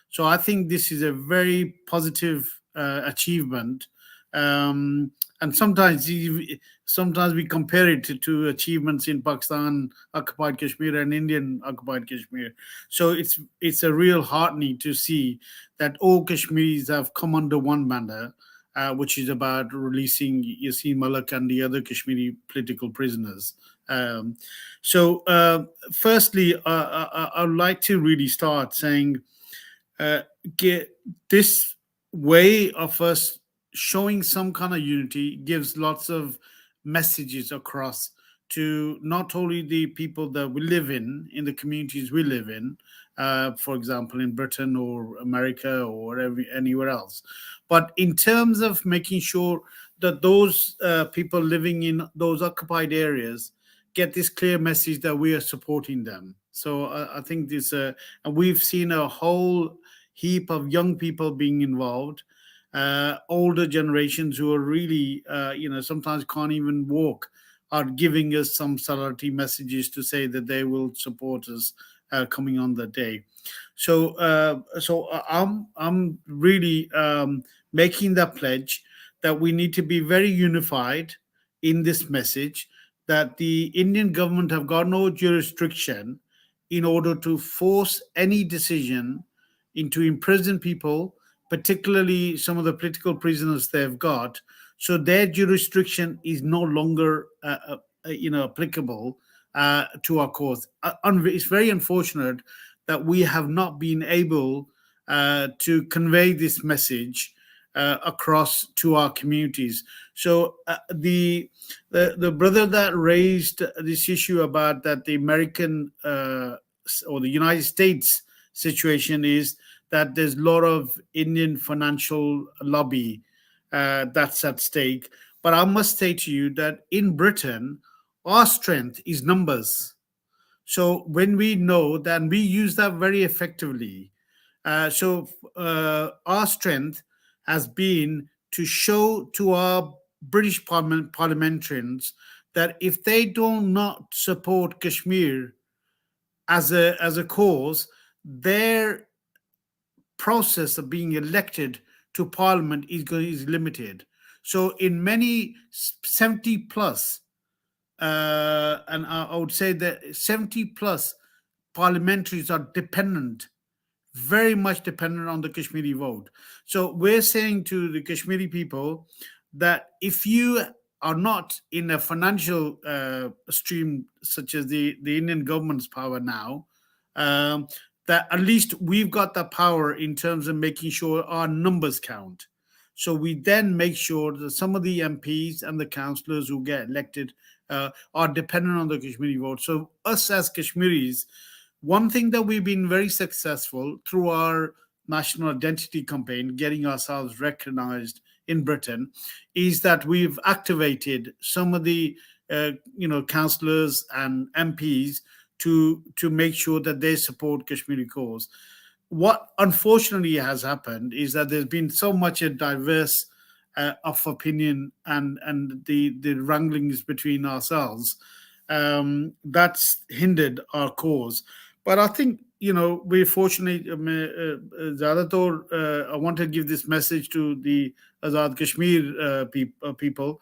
So I think this is a very positive achievement. And sometimes we compare it to achievements in Pakistan occupied Kashmir and Indian occupied Kashmir. So it's a real heartening to see that all Kashmiris have come under one banner, which is about releasing Yaseen Malik and the other Kashmiri political prisoners. So firstly, I would like to really start saying this way of us showing some kind of unity gives lots of messages across to not only the people that we live in the communities we live in, for example, in Britain or America or anywhere else, but in terms of making sure that those people living in those occupied areas get this clear message that we are supporting them. So I think this, and we've seen a whole heap of young people being involved, older generations who are really, sometimes can't even walk, are giving us some solidarity messages to say that they will support us coming on that day. So I'm really making that pledge that we need to be very unified in this message, that the Indian government have got no jurisdiction in order to force any decision into imprison people, particularly some of the political prisoners they've got. So their jurisdiction is no longer applicable to our cause. It's very unfortunate that we have not been able to convey this message across to our communities. So the brother that raised this issue about that the American or the United States situation is that there's a lot of Indian financial lobby that's at stake. But I must say to you that in Britain, our strength is numbers. So when we know that, and we use that very effectively, so our strength has been to show to our British parliamentarians that if they do not support Kashmir as a cause, their process of being elected to parliament is limited. So in many 70 plus, and I would say that 70 plus parliamentaries are dependent, very much dependent on the Kashmiri vote. So we're saying to the Kashmiri people that if you are not in a financial stream such as the Indian government's power now, that at least we've got the power in terms of making sure our numbers count. So we then make sure that some of the MPs and the councillors who get elected are dependent on the Kashmiri vote. So us as Kashmiris, one thing that we've been very successful through our national identity campaign, getting ourselves recognized in Britain, is that we've activated some of the councillors and MPs to make sure that they support Kashmiri cause. What unfortunately has happened is that there's been so much a diverse of opinion and the wranglings between ourselves that's hindered our cause. But I think, we're fortunate. I want to give this message to the Azad Kashmir people.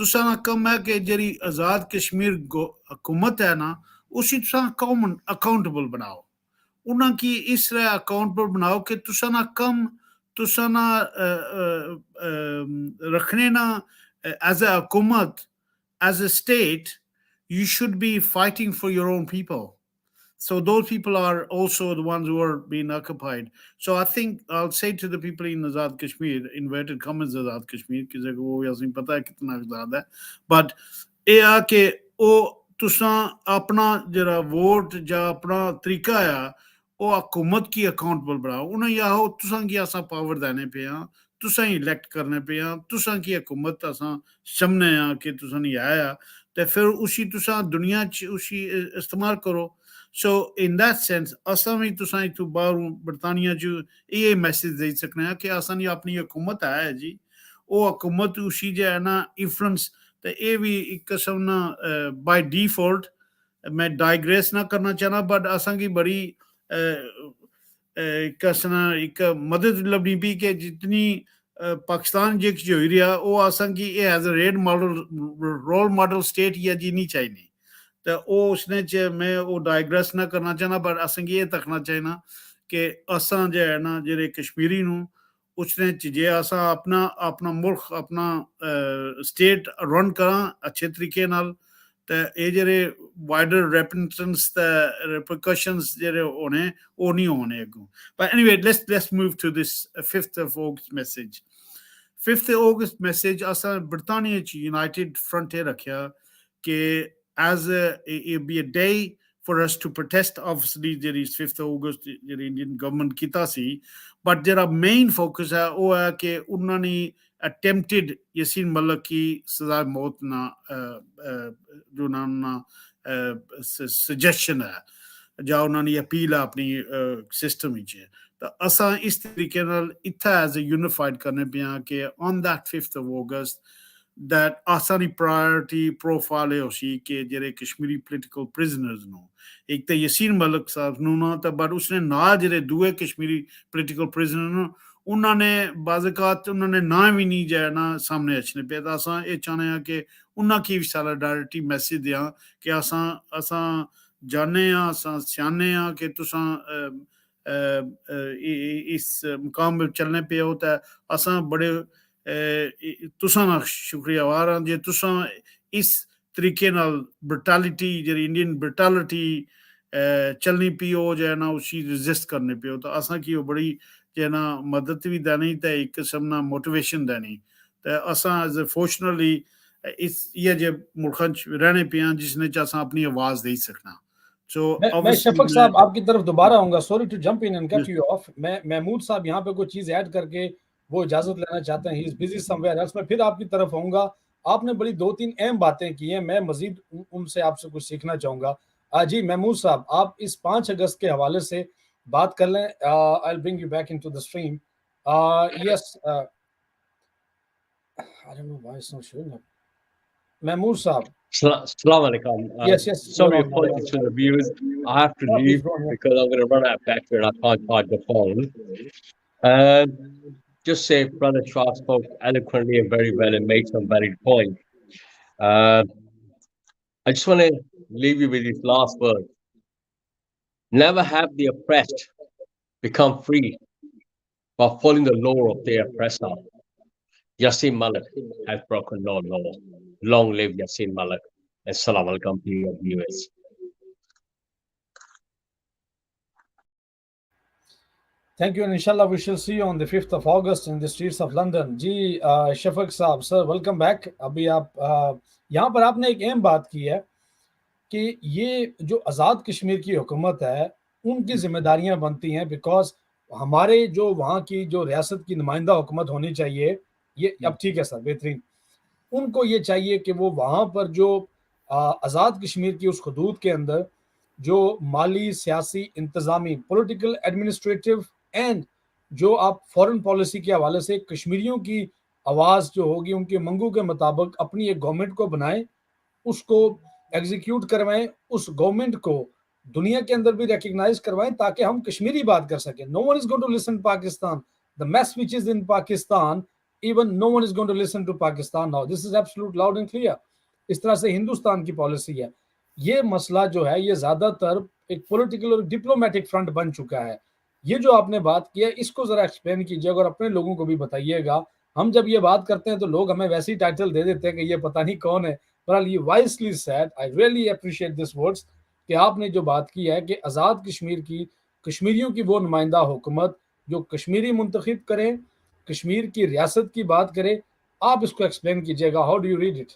تساں نا کم ہے کہ جڑی آزاد کشمیر حکومت ہے نا اسی تساں قوم اکاؤنٹیبل بناؤ، انہاں کی اس طرح اکاؤنٹیبل بناؤ کہ تساں نا کم تساں نا رکھنے نا ایز اے حکومت as a state you should be fighting for your own people. So those people are also the ones who are being occupied. So I think I'll say to the people in Azad Kashmir, inverted commas Azad Kashmir, کہ وہ یاسین پتہ ہے کتنا آزاد ہے، but یہ آ کہ وہ تساں اپنا جڑا ووٹ جا اپنا طریقہ ہے وہ حکومت کی اکاؤنٹبل بناؤ، انہیں یا ہو تساں کی اساں پاور دینے پہ ہاں، تساں ہی الیکٹ کرنے پہ ہاں، تساں کی حکومت اساں سامنے ہاں کہ تساں نہیں آیا تے پھر اسی تساں دنیا چ اسی استعمال کرو. So in that sense اساں بھی تساں تو باہروں برطانیہ جو یہ میسج دے سکنے ہیں کہ اساں یہ اپنی حکومت ہے جی، وہ حکومت اسی جو ہے نا انفلوئنس تے یہ بھی ایک قسم نا بائی ڈیفالٹ، میں ڈائیگریس نہ کرنا چاہنا بٹ اساں کی بڑی کسنا ایک مدد لبنی بھی کہ جتنی پاکستان جی جو ہوئی رہا وہ اساں کی یہ as a role model state یا جی نہیں چاہیے تو وہ اس نے میں وہ ڈائیگریس نہ کرنا چاہنا بٹ اساں کی یہ تکنا چاہنا کہ اساں جو ہے نا جڑے کشمیری نوں اس نے جے اساں اپنا ملک اپنا سٹیٹ رن کراں اچھے طریقے نال تے اے جڑے وائڈر ریپرزنٹنس تے ریپرکشنز جڑے ہونے وہ نہیں ہونے اگوں. But anyway, let's move to this 5th of August message. 5th August message اساں برطانیہ چ یونائٹڈ فرنٹ یہ رکھیا کہ as it be a day for us to protest obviously جڑی 5th August جڑی انڈین گورنمنٹ کیتا سی بٹ جڑا مین فوکس ہے وہ ہے کہ انہوں نے اٹیمپٹڈ یاسین ملک کی سزائے موت نہ جو انہوں سجیشن ہے جا انہوں نے اپیل ہے اپنی سسٹم ہی تو اساں اس طریقے نال اتھا ایز اے یونیفائڈ کرنے پیا کہ on that 5th of August that آسانی پرائرٹی پروفائل ہو سی کہ جڑے کشمیری پولیٹیکل پرزنرز نو ایک تو یاسین ملک صاحب نو نا تو بٹ اس نے نا جڑے دوے کشمیری پولیٹیکل پرزنر نو انہوں نے بعض اوقات انہوں نے نا بھی نہیں جائے نا سامنے اچھنے پہ تو اساں یہ چاہنے ہیں کہ انہوں کی بھی سالیڈارٹی میسیج دیاں کہ اساں جانے ہاں اساں سیانے ہاں کہ تساں اس مقام میں چلنے پہ ہوتا ہے اساں بڑے تساں نا شکریہ وار ہاں جے تساں اس طریقے نال برٹالٹی جڑی انڈین برٹالٹی چلنی پی ہو جائے نا اسی ریزسٹ کرنے پہ ہو تو اساں کی وہ بڑی جو ہے نا مدد بھی دینی تے ایک قسم نا موٹیویشن دینی تے اساں ایز اے فارچونیٹلی اس یہ جو ملکاں رہنے پہ ہیں جس نے چاہاں اپنی آواز دے سکنا. میں شفق صاحب آپ کی طرف دوبارہ آؤں گا، sorry to jump in and cut you off. میں محمود صاحب یہاں پہ کوئی چیز ایڈ کر کے وہ اجازت لینا چاہتے ہیں، he is busy somewhere else. میں پھر آپ کی طرف آؤں گا. آپ نے بڑی 2-3 اہم باتیں کی ہیں، میں مزید ان سے آپ سے کچھ سیکھنا چاہوں گا. جی محمود صاحب آپ اس 5 اگست کے حوالے سے بات کر لیں. I'll bring you back into the stream. Yes, I don't know why it's not showing up. Mahmood Saab. Assalamu alaikum. Yes. Sorry, apologies to the viewers. I have to leave because I'm going to run out of battery and I can't charge the phone. Just say Brother Shah spoke eloquently and very well and made some valid points. I just want to leave you with this last word. Never have the oppressed become free by following the law of their oppressor. Yassin Malik has broken no law. Long live Yassin Malik. Assalamu alaikum to your viewers. Thank you, and inshallah we shall see you on the 5th of August in the streets of London. جی شفق صاحب sir welcome back. ابھی آپ یہاں پر آپ نے ایک اہم بات کی ہے کہ یہ جو آزاد کشمیر کی حکومت ہے ان کی ذمہ داریاں بنتی ہیں بیکاز ہمارے جو وہاں کی جو ریاست کی نمائندہ حکومت ہونی چاہیے یہ اب ٹھیک ہے سر بہترین، ان کو یہ چاہیے کہ وہ وہاں پر جو آزاد کشمیر کی اس حدود کے اندر جو مالی، سیاسی، انتظامی، پولیٹیکل، ایڈمنسٹریٹو اینڈ جو آپ فورن پالیسی کے حوالے سے کشمیریوں کی آواز جو ہوگی ان کے منگوں کے مطابق اپنی ایک گورنمنٹ کو بنائیں، اس کو ایگزیکیوٹ کروائیں، اس گورنمنٹ کو دنیا کے اندر بھی ریکگنائز کروائیں تاکہ ہم کشمیری بات کر سکیں. No one is going to listen Pakistan. The mess which is in Pakistan even no one is going to listen to Pakistan now. This is absolute loud and clear. اس طرح سے ہندوستان کی پالیسی ہے. یہ مسئلہ جو ہے یہ زیادہ تر ایک پولیٹیکل اور ڈپلومیٹک فرنٹ بن چکا ہے. یہ جو آپ نے بات کی ہے اس کو ذرا ایکسپلین کیجیے اور اپنے لوگوں کو بھی بتائیے گا. ہم جب یہ بات کرتے ہیں تو لوگ ہمیں ویسی ٹائٹل دے دیتے ہیں کہ یہ پتہ نہیں کون ہے. بہرحال یہ wisely said, I really appreciate this words کہ آپ نے جو بات کی ہے کہ آزاد کشمیر کی, کشمیریوں کی وہ نمائندہ حکومت جو کشمیری منتخب کریں, کشمیر کی ریاست کی بات کرے. آپ اس کو ایکسپلین کیجیے گا. How do you read it?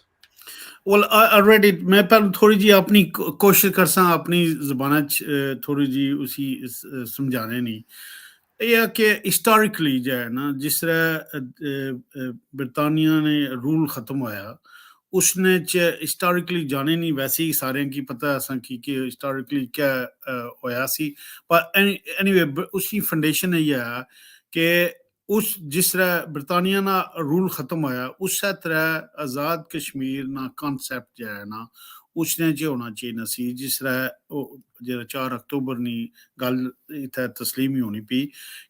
Well, I read it. میں پہلے تھوڑی جی اپنی کوشش کرساں اپنی زبان تھوڑی جی اسی سمجھانے نہیں. یہ کہ ہسٹوریکلی جو ہے نا جس طرح برطانیہ نے رول ختم ہویا اس نے ہسٹوریکلی جانے نہیں, ویسے ہی سارے کی پتہ اساں کی کہ ہسٹوریکلی کیا ہویا سی. پر اینی وے اس کی فنڈیشن یہ ہے کہ اس جس طرح برطانیہ نا رول ختم ہویا اس طرح آزاد کشمیر نا کانسیپٹ جو ہے نا اس نے جو ہونا چاہیے نا سی. جس طرح 4 اکتوبر نی گل اتنا تسلیمی ہونی پی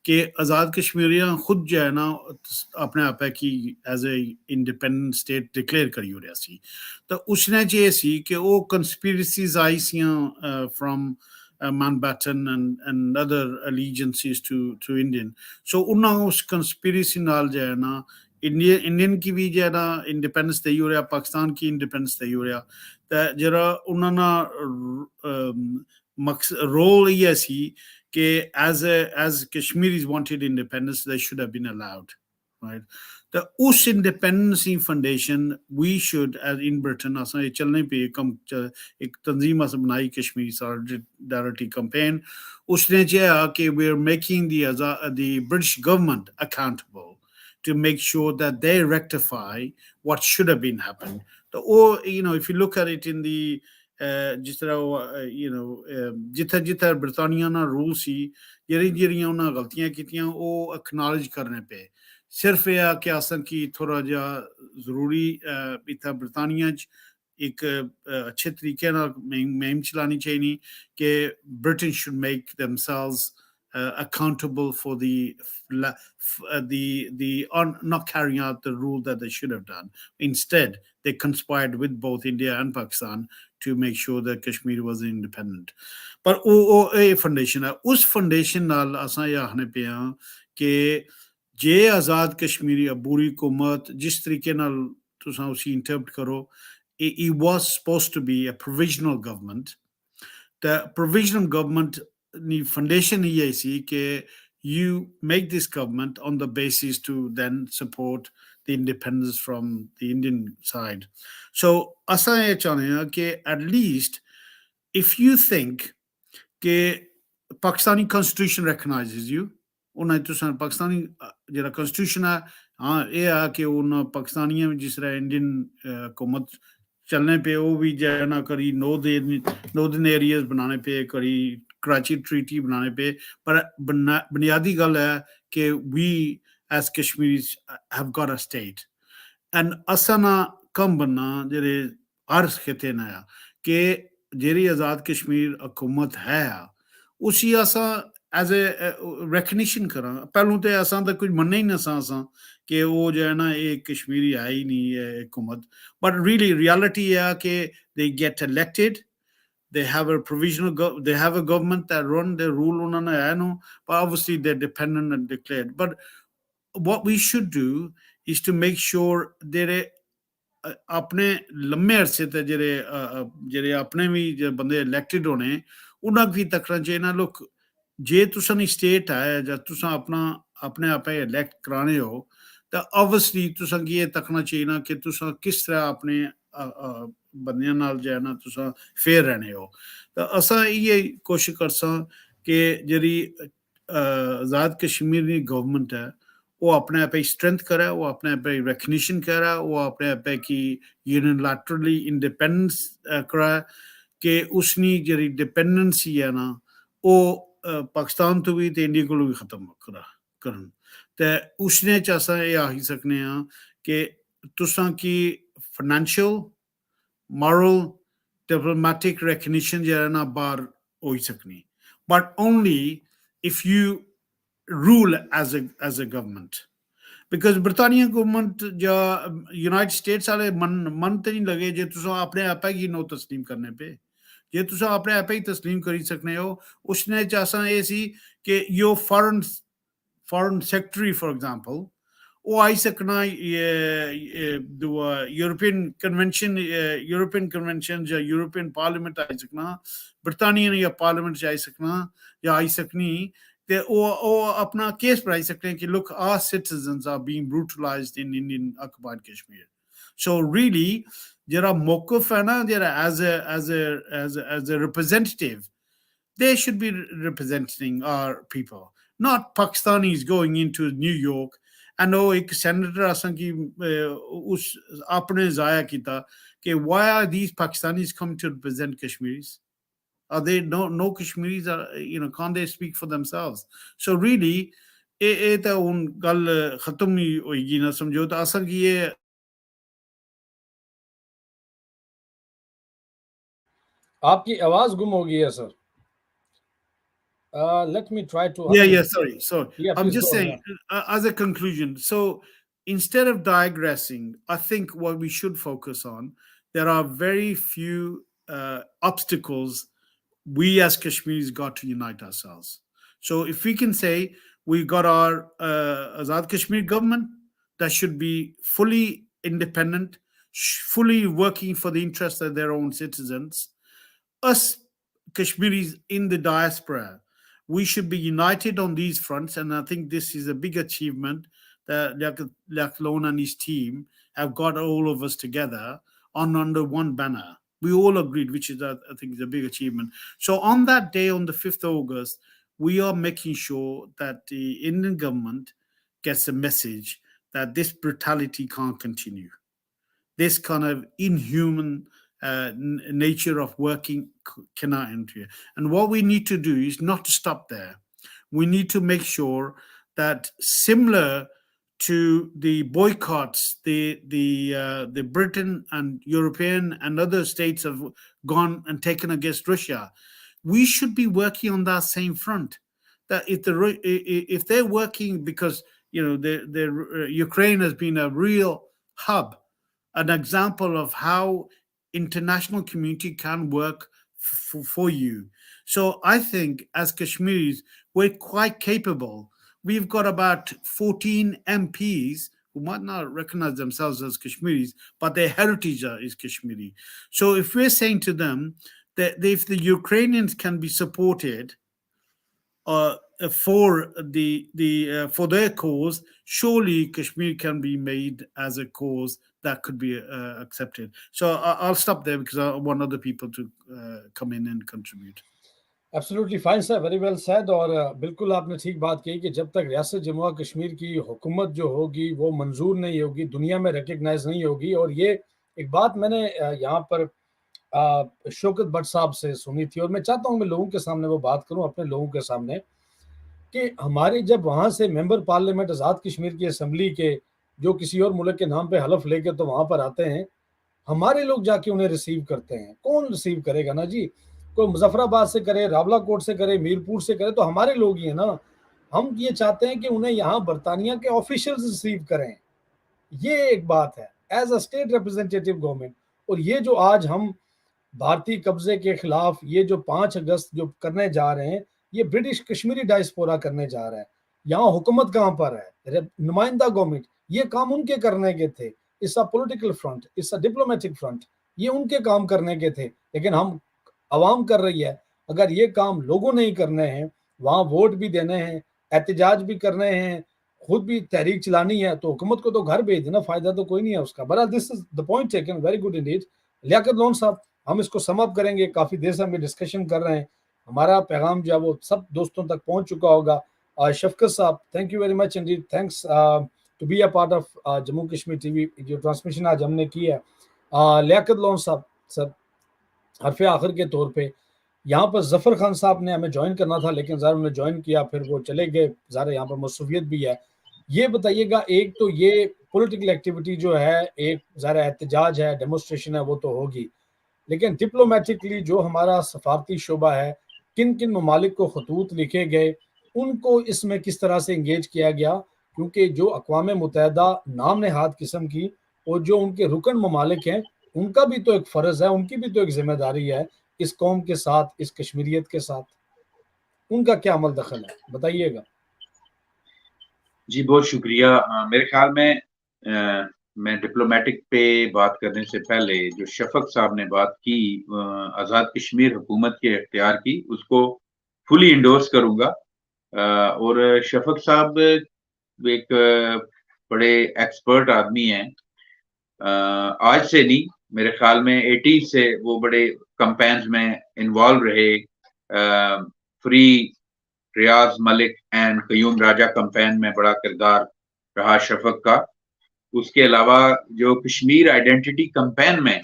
کہ آزاد کشمیریاں خود جو ہے نا اپنے آپ کی as a independent state declare کری ہو رہا سی. تو اس نے یہ سی کہ وہ کنسپیرسیز آئی سیاں from Mountbatten and other allegiances to Indian. So انہوں اس conspiracy نال جو ہے نا انڈین کی بھی جو ہے نا انڈیپینڈنس دے ہو رہا, پاکستان کی انڈیپینڈنس دے ہو رہا. تو جرا انہوں نا رول یہ سی کہ as Kashmiris wanted independence they should have been allowed, right? تو اس independency foundation we should as in Britain اساں یہ چلنے پہ ایک تنظیم اساں بنائی کشمیری سالیڈیرٹی کمپین. اس نے چاہا کہ we are making the British government accountable to make sure that they rectify what should have been happen. تو وہ if you look at it in the جس طرح جتھے برطانیہ نا رول سی جہاں انہاں غلطیاں کیتیاں وہ اکنالج کرنے پہ صرف یہ کہ آسان کی تھوڑا جا ضروری اتنا برطانیہ ایک اچھے طریقے مہم چلانی چاہیے کہ Britain should make themselves accountable for the not carrying out the rule that they should have done. Instead, they conspired with both India and Pakistan to make sure that Kashmir was independent. پر وہ فنڈیشن ہے, اس فنڈیشن نال اساں یہ آخنے پہ ہاں کہ جے آزاد کشمیری عبوری حکومت جس طریقے نال تساں اسی انٹرپٹ کرو it was supposed to be a provisional government. The provisional government ni foundation یہ سی کہ you make this government on the basis to then support the independence from the Indian side. So اساں یہ چاہنے ہیں کہ at least if you think کہ Pakistani constitution recognizes you, انہیں تو پاکستانی جڑا کانسٹیٹیوشن ہے ہاں یہ ہے کہ ان پاکستانیوں جس طرح انڈین حکومت چلنے پہ وہ بھی جو ہے نا کری ناردرن ایریاز بنانے پہ, کری کراچی ٹریٹی بنانے پہ, پر بنیادی گل ہے کہ we as Kashmiris have got a state and اساں نا کم بننا جڑے ہر خطے نیا کہ جیری آزاد کشمیر حکومت ہے اسی اساں ایز اے ریکگنیشن کراں. پہلوں تو اساں تو کچھ مننا ہی نہ اساں کہ وہ جو ہے نا ایک کشمیری ہے ہی نہیں ہے حکومت. بٹ ریئلی ریالٹی ہے کہ they get elected, they have a provisional they have a government that run the rule انہوں نے ہے نو, but obviously they're dependent and declared. But what we should do is to make sure that اپنے لمبے عرصے تے جڑے اپنے بھی بندے الیکٹڈ ہونے انہاں بھی تکنا چاہیے نا. لوک جے تساں نی سٹیٹ ہے یا تساں اپنے آپ الیکٹ کرانے ہو تو اوبویسلی تساں کی یہ تکنا چاہیے نا کہ تساں کس طرح اپنے بندیاں نال جو ہے نا تساں فیئر رہنے ہو. تو اساں یہ کوشش کرساں کہ جڑی آزاد کشمیر کی گورنمنٹ ہے وہ اپنے آپ اسٹرینتھ کرے, وہ اپنے آپ ریکگنیشن کرے, وہ اپنے آپ کی یونیلیٹرلی انڈیپینڈنس کرائے کہ اس نے جڑی ڈپینڈنسی ہے نا وہ پاکستان تو بھی تے انڈیا کو بھی ختم کرن. تو اس نے چاساں یہ آہی سکنے ہاں کہ تساں کی فائنینشیل مورل ڈپلومیٹک ریکگنیشن جو ہے نا باہر ہوئی سکنی, but only if you rule as a government. because برطانیہ گورنمنٹ یا یونائٹڈ اسٹیٹس والے من تو نہیں لگے جے تساں اپنے آپ ہی نو تسلیم کرنے پہ جے تساں اپنے آپ ہی تسلیم کری سکنے ہو اس نے چاہساں یہ سی کہ your foreign secretary for example وہ آئی سکنا یورپین کنونشن یا یورپین پارلیمنٹ آئی سکنا برطانیہ یا پارلیمنٹ آئی سکنا یا آئی سکنی تے او اپنا کیس بڑھائی سکتے ہیں کہ look, our citizens are being brutalized in Indian occupied Kashmir. So really جرا موقف ہے نا جرا as a representative, they should be representing our people, not Pakistanis going into New York and ایک سینیٹر آسان کی اس اپنے ضائع کیتا کہ why are these Pakistanis come to represent Kashmiris? Are they no Kashmiris are, can't they speak for themselves? So really یہ تو ان گل ختم نہیں ہوئے گی نہ سمجھو تو اصل کی یہ آپ کی آواز گم ہو گئی ہے سر. Let me try to sorry I'm just saying as a conclusion, so instead of digressing, I think what we should focus on, there are very few obstacles we as Kashmiris got to unite ourselves. So if we can say we got our Azad Kashmir government that should be fully independent, fully working for the interests of their own citizens, us Kashmiris in the diaspora, we should be united on these fronts, and I think this is a big achievement that Laklon and his team have got all of us together under one banner. We all agreed, which is, I think, is a big achievement. So on that day, on the 5th of August, we are making sure that the Indian government gets a message that this brutality can't continue. This kind of inhuman nature of working cannot enter. And what we need to do is not to stop there. We need to make sure that similar to the boycotts the Britain and European and other states have gone and taken against Russia, we should be working on that same front. That if they're working because Ukraine has been a real hub, an example of how international community can work for you. So I think as Kashmiris, we're quite capable. We've got about 14 MPs who might not recognize themselves as Kashmiris, but their heritage is Kashmiri. So if we're saying to them that if the Ukrainians can be supported for their cause, surely Kashmir can be made as a cause that could be accepted. So I'll stop there because I want other people to come in and contribute. Absolutely fine, sir. Very well said. اور بالکل آپ نے ٹھیک بات کہی کہ جب تک ریاست جموں کشمیر کی حکومت جو ہوگی وہ منظور نہیں ہوگی، دنیا میں ریکگنائز نہیں ہوگی. اور یہ ایک بات میں نے یہاں پر شوکت بٹ صاحب سے سنی تھی، اور میں چاہتا ہوں میں لوگوں کے سامنے وہ بات کروں، اپنے لوگوں کے سامنے، کہ ہمارے جب وہاں سے ممبر پارلیمنٹ آزاد کشمیر کی اسمبلی کے جو کسی اور ملک کے نام پہ حلف لے کے تو وہاں پر آتے ہیں، ہمارے لوگ جا کے انہیں ریسیو کرتے ہیں. کون ریسیو کرے گا نا جی؟ کوئی مظفر آباد سے کرے، راولا کوٹ سے کرے، میرپور سے کرے، تو ہمارے لوگ ہی ہیں نا. ہم یہ چاہتے ہیں کہ انہیں یہاں برطانیہ کے آفیشلز ریسیو کریں. یہ ایک بات ہے ایز اے اسٹیٹ ریپرزینٹیٹیو گورنمنٹ. اور یہ جو آج ہم بھارتی قبضے کے خلاف یہ جو 5 اگست جو کرنے جا رہے ہیں، یہ برٹش کشمیری ڈائسپورا کرنے جا رہا ہے. یہاں حکومت کہاں پر ہے؟ نمائندہ گورنمنٹ. یہ کام ان کے کرنے کے تھے. اس پولیٹیکل فرنٹ، اس ڈپلومیٹک فرنٹ، یہ ان کے کام کرنے کے تھے. لیکن ہم عوام کر رہی ہے. اگر یہ کام لوگوں نہیں کرنے ہیں، وہاں ووٹ بھی دینے ہیں، احتجاج بھی کرنے ہیں، خود بھی تحریک چلانی ہے، تو حکومت کو تو گھر بھیج دینا، فائدہ تو کوئی نہیں ہے اس کا. بہرحال this is the point taken, very good indeed. Liaqat Lone Sahib, ہم اس کو سم اپ کریں گے. کافی دیر سے ہم یہ ڈسکشن کر رہے ہیں، ہمارا پیغام جو ہے وہ سب دوستوں تک پہنچ چکا ہوگا. شفقت صاحب، thank you very much indeed. Thanks to be a part of Jammu Kashmir T V. جو ٹرانسمیشن آج ہم نے کی ہے، لیاقت لون صاحب، سر حرف آخر کے طور پہ یہاں پر ظفر خان صاحب نے ہمیں جوائن کرنا تھا، لیکن ظاہر انہوں نے جوائن کیا، پھر وہ چلے گئے. ظاہر یہاں پر مصروفیت بھی ہے. یہ بتائیے گا، ایک تو یہ پولیٹیکل ایکٹیویٹی جو ہے، ایک ظاہر احتجاج ہے، ڈیمونسٹریشن ہے، وہ تو ہوگی، لیکن ڈپلومیٹکلی جو ہمارا سفارتی شعبہ ہے، کن کن ممالک کو خطوط لکھے گئے، ان کو اس میں کس طرح سے انگیج کیا گیا، کیونکہ جو اقوام متحدہ نام نہاد قسم کی اور جو ان کے رکن ممالک ہیں ان کا بھی تو ایک فرض ہے، ان کی بھی تو ایک ذمہ داری ہے اس قوم کے ساتھ، اس کشمیریت کے ساتھ. ان کا کیا عمل دخل ہے بتائیے گا. جی بہت شکریہ. میرے خیال میں ڈپلومیٹک پہ بات کرنے سے پہلے جو شفق صاحب نے بات کی آزاد کشمیر حکومت کے اختیار کی، اس کو فلی انڈورس کروں گا. اور شفق صاحب ایک بڑے ایکسپرٹ آدمی ہیں. آج سے نہیں، میرے خیال میں 80 سے وہ بڑے کمپینز میں انوالو رہے. Free Riaz Malik and Qayyum Raja campaign میں بڑا کردار رہا شفق کا. اس کے علاوہ جو کشمیر آئیڈینٹی کمپین میں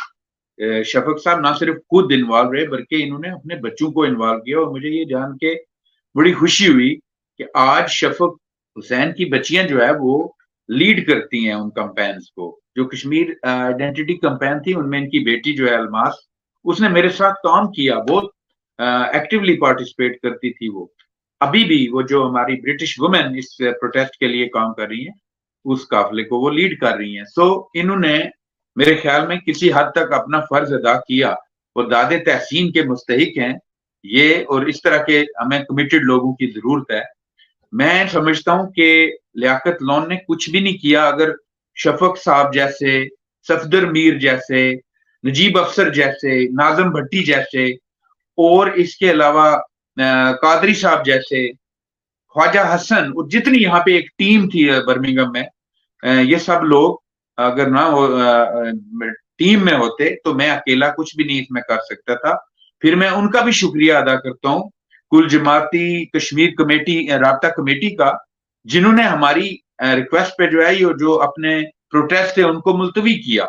شفق صاحب نہ صرف خود انوالو رہے بلکہ انہوں نے اپنے بچوں کو انوالو کیا. اور مجھے یہ جان کے بڑی خوشی ہوئی کہ آج شفق حسین کی بچیاں جو ہے وہ لیڈ کرتی ہیں ان کمپینز کو. جو کشمیر آئیڈینٹی کمپین تھی ان میں ان کی بیٹی جو ہے الماس، اس نے میرے ساتھ کام کیا، بہت ایکٹیولی پارٹیسپیٹ کرتی تھی. وہ ابھی بھی وہ جو ہماری برٹش وومن اس پروٹیسٹ کے لیے کام کر رہی ہیں اس قافلے کو وہ لیڈ کر رہی ہیں. سو انہوں نے میرے خیال میں کسی حد تک اپنا فرض ادا کیا اور داد تحسین کے مستحق ہیں یہ. اور اس طرح کے ہمیں کمیٹڈ لوگوں کی ضرورت ہے. میں سمجھتا ہوں کہ لیاقت لون نے کچھ بھی نہیں کیا اگر شفق صاحب جیسے، صفدر میر جیسے، نجیب افسر جیسے، ناظم بھٹی جیسے، اور اس کے علاوہ قادری صاحب جیسے، خواجہ حسن، اور جتنی یہاں پہ ایک ٹیم تھی برمنگم میں، یہ سب لوگ اگر نہ ٹیم میں ہوتے تو میں اکیلا کچھ بھی نہیں اس میں کر سکتا تھا. پھر میں ان کا بھی شکریہ ادا کرتا ہوں کل جماعتی کشمیر کمیٹی، رابطہ کمیٹی کا، جنہوں نے ہماری ریکویسٹ پہ جو ہے یہ جو اپنے پروٹیسٹ تھے ان کو ملتوی کیا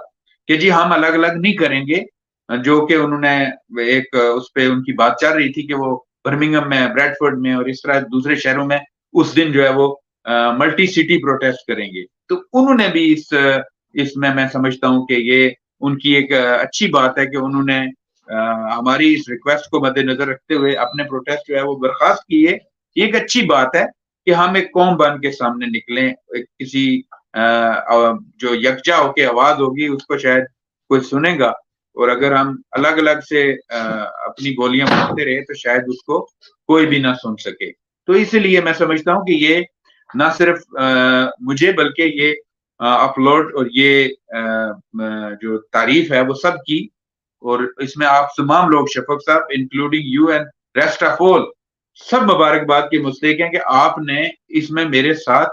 کہ جی ہم الگ الگ نہیں کریں گے. جو کہ انہوں نے ایک اس پہ ان کی بات چل رہی تھی کہ وہ برمنگم میں، بریڈ فورڈ میں اور اس طرح دوسرے شہروں میں اس دن جو ہے وہ ملٹی سٹی پروٹیسٹ کریں گے. تو انہوں نے بھی اس میں سمجھتا ہوں کہ یہ ان کی ایک اچھی بات ہے کہ انہوں نے ہماری اس ریکویسٹ کو مد نظر رکھتے ہوئے اپنے پروٹیسٹ جو ہے وہ برخاست کیے. یہ ایک اچھی بات ہے کہ ہم ایک قوم بن کے سامنے نکلیں. کسی جو یکجا ہو کے آواز ہوگی اس کو شاید کوئی سنے گا، اور اگر ہم الگ الگ سے اپنی گولیاں مارتے رہے تو شاید اس کو کوئی بھی نہ سن سکے. تو اس لیے میں سمجھتا ہوں کہ یہ نہ صرف مجھے بلکہ یہ اپلوڈ اور یہ جو تعریف ہے وہ سب کی، اور اس میں آپ تمام لوگ Shafaq Sahib including you and rest of all سب مبارکباد کے مستحق ہیں کہ آپ نے اس میں میرے ساتھ